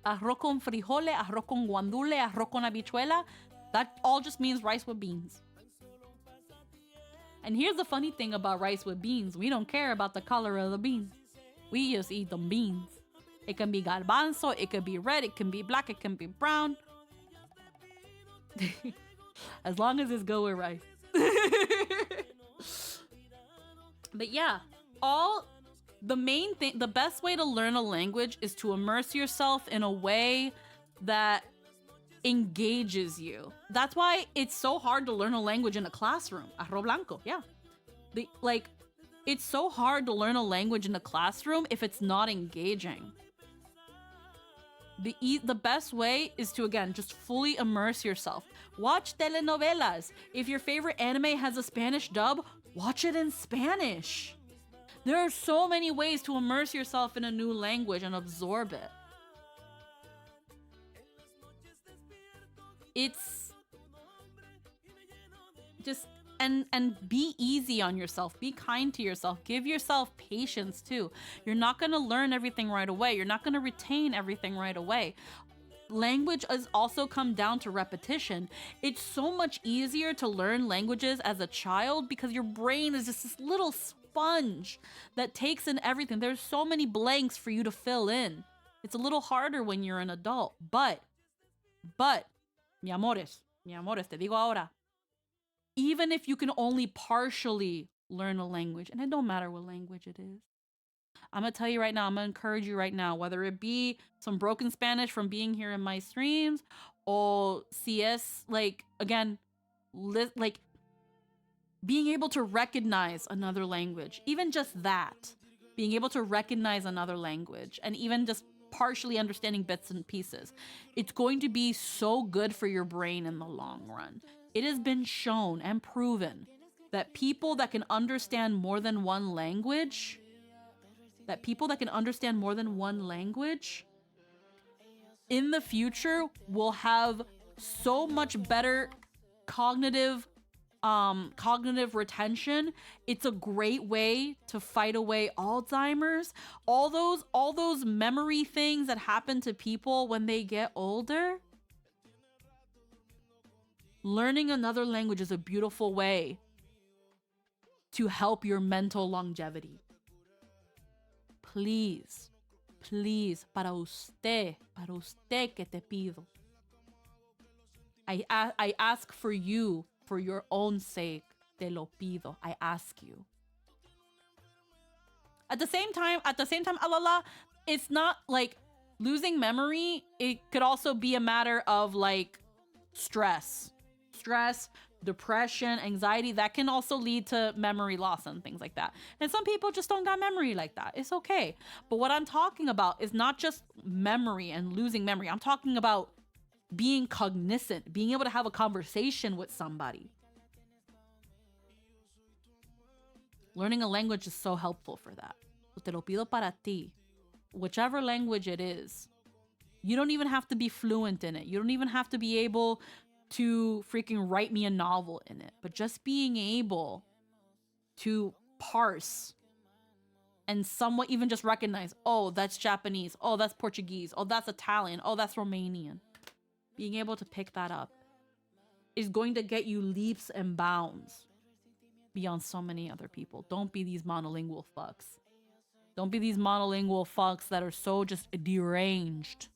Arroz con frijoles, arroz con guandule, arroz con habichuela. That all just means rice with beans. And here's the funny thing about rice with beans. We don't care about the color of the beans. We just eat them beans. It can be garbanzo, it could be red, it can be black, it can be brown. As long as it's good with rice. But yeah, the best way to learn a language is to immerse yourself in a way that engages you. That's why it's so hard to learn a language in a classroom. Arroz blanco, yeah. It's so hard to learn a language in a classroom if it's not engaging. The best way is to, again, just fully immerse yourself. Watch telenovelas. If your favorite anime has a Spanish dub, watch it in Spanish. There are so many ways to immerse yourself in a new language and absorb it. It's just... And be easy on yourself. Be kind to yourself. Give yourself patience too. You're not going to learn everything right away. You're not going to retain everything right away. Language has also come down to repetition. It's so much easier to learn languages as a child because your brain is just this little sponge that takes in everything. There's so many blanks for you to fill in. It's a little harder when you're an adult. But, mi amores, te digo ahora, even if you can only partially learn a language, and it don't matter what language it is, I'm going to tell you right now, I'm going to encourage you right now, whether it be some broken Spanish from being here in my streams, or CS, like, again, like, being able to recognize another language, even just that, being able to recognize another language, and even just partially understanding bits and pieces, it's going to be so good for your brain in the long run. It has been shown and proven that people that can understand more than one language, in the future will have so much better cognitive retention. It's a great way to fight away Alzheimer's, all those memory things that happen to people when they get older. Learning another language is a beautiful way to help your mental longevity. Please, para usted que te pido. I ask for you, for your own sake, te lo pido. I ask you. At the same time, alala, it's not like losing memory. It could also be a matter of like stress, depression, anxiety. That can also lead to memory loss and things like that. And some people just don't got memory like that. It's okay. But what I'm talking about is not just memory and losing memory. I'm talking about being cognizant, being able to have a conversation with somebody. Learning a language is so helpful for that. Te lo pido para ti. Whichever language it is. You don't even have to be fluent in it. You don't even have to be able to freaking write me a novel in it. But just being able to parse and somewhat even just recognize, oh, that's Japanese. Oh, that's Portuguese. Oh, that's Italian. Oh, that's Romanian. Being able to pick that up is going to get you leaps and bounds beyond so many other people. Don't be these monolingual fucks. Don't be these monolingual fucks that are so just deranged.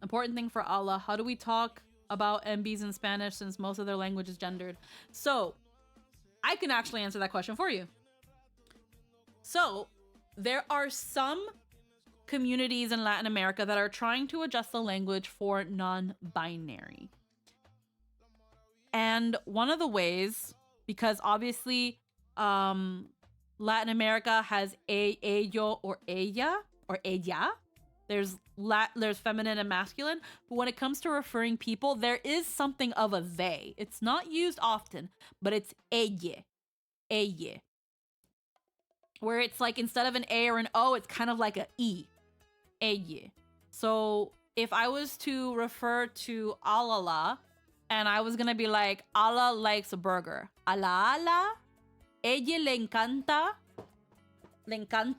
Important thing for Allah. How do we talk about MBs in Spanish since most of their language is gendered? So, I can actually answer that question for you. So, there are some communities in Latin America that are trying to adjust the language for non-binary. And one of the ways, because obviously Latin America has ello or ella or ella. There's feminine and masculine, but when it comes to referring people, there is something of a they. It's not used often, but it's ella. Where it's like instead of an A or an O, it's kind of like a E. Ella. So if I was to refer to Alala, and I was gonna be like, Allah likes a burger. Ala, ella le encanta,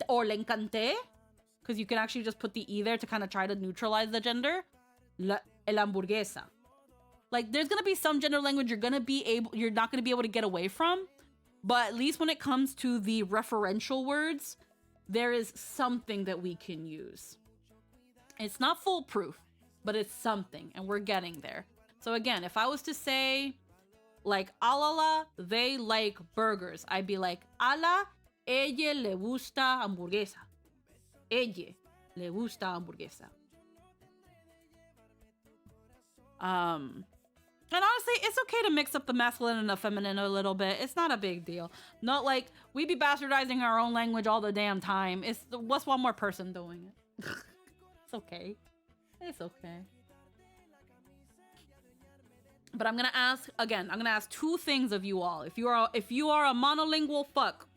or le encante, because you can actually just put the E there to kind of try to neutralize the gender. El hamburguesa. Like, there's gonna be some gender language you're not gonna be able to get away from, but at least when it comes to the referential words, there is something that we can use. It's not foolproof, but it's something, and we're getting there. So again, if I was to say, like, Alala, they like burgers, I'd be like, Ala, ella le gusta hamburguesa. Ella le gusta hamburguesa. And honestly, it's okay to mix up the masculine and the feminine a little bit. It's not a big deal. Not like we be bastardizing our own language all the damn time. What's one more person doing it? It's okay. It's okay. But I'm gonna ask two things of you all. If you are a monolingual fuck,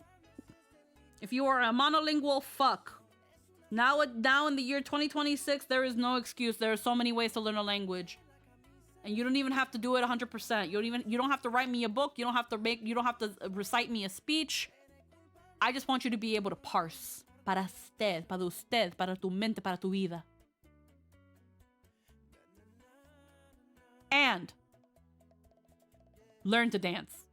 now in the year 2026, there is no excuse. There are so many ways to learn a language, and you don't even have to do it 100%. You don't have to write me a book. You don't have to recite me a speech. I just want you to be able to parse. Para usted, para tu mente, para tu vida. And learn to dance.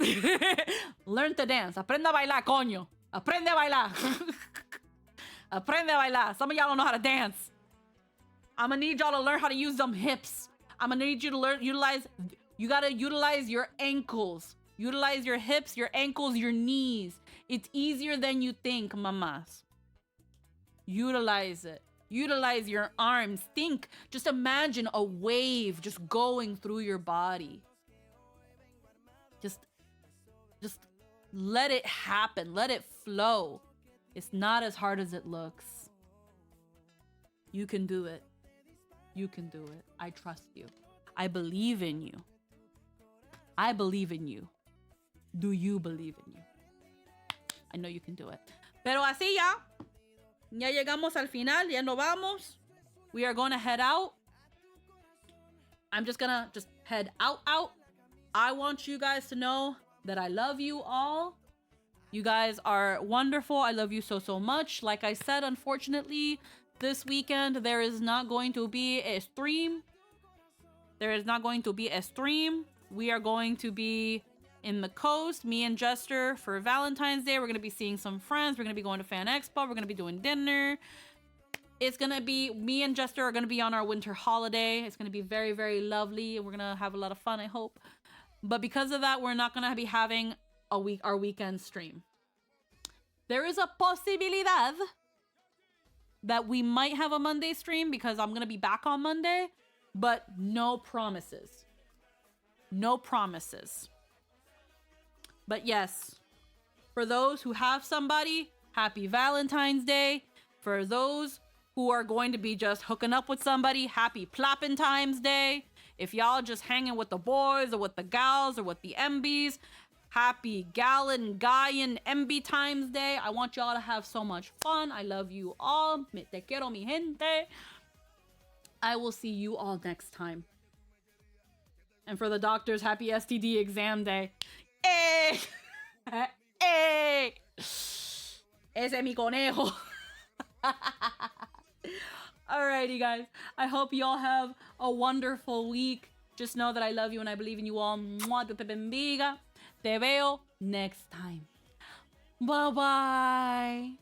Learn to dance. Aprende a bailar, coño. Aprende a bailar. Aprende a bailar. Some of y'all don't know how to dance. I'm gonna need y'all to learn how to use them hips. I'm gonna need you to you gotta utilize your ankles. Utilize your hips, your ankles, your knees. It's easier than you think, mamas. Utilize it. Utilize your arms. Think, just imagine a wave just going through your body. Just let it happen. Let it flow. It's not as hard as it looks. You can do it. You can do it. I trust you. I believe in you. I believe in you. Do you believe in you? I know you can do it. Pero así ya. Ya llegamos al final. Ya nos vamos. We are going to head out. I'm just gonna head out. I want you guys to know that I love you all. You guys are wonderful. I love you so, so much. Like I said, unfortunately, this weekend, there is not going to be a stream. There is not going to be a stream. We are going to be in the coast, me and Jester, for Valentine's Day. We're going to be seeing some friends. We're going to be going to Fan Expo. We're going to be doing dinner. It's going to be, me and Jester are going to be on our winter holiday. It's going to be very, very lovely. We're going to have a lot of fun, I hope. But because of that, we're not going to be having our weekend stream. There is a posibilidad that we might have a Monday stream because I'm going to be back on Monday, but no promises. No promises. But yes, for those who have somebody, happy Valentine's Day. For those who are going to be just hooking up with somebody, happy Ploppentine's Day. If y'all just hanging with the boys or with the gals or with the MBs, happy Gallon, Gaian, MB Times Day. I want y'all to have so much fun. I love you all. Me te quiero, mi gente. I will see you all next time. And for the doctors, happy STD exam day. ¡Eh! ¡Eh! Ese es mi conejo. Alrighty, guys. I hope you all have a wonderful week. Just know that I love you and I believe in you all. Mwah, Dios te bendiga. Te veo next time. Bye-bye.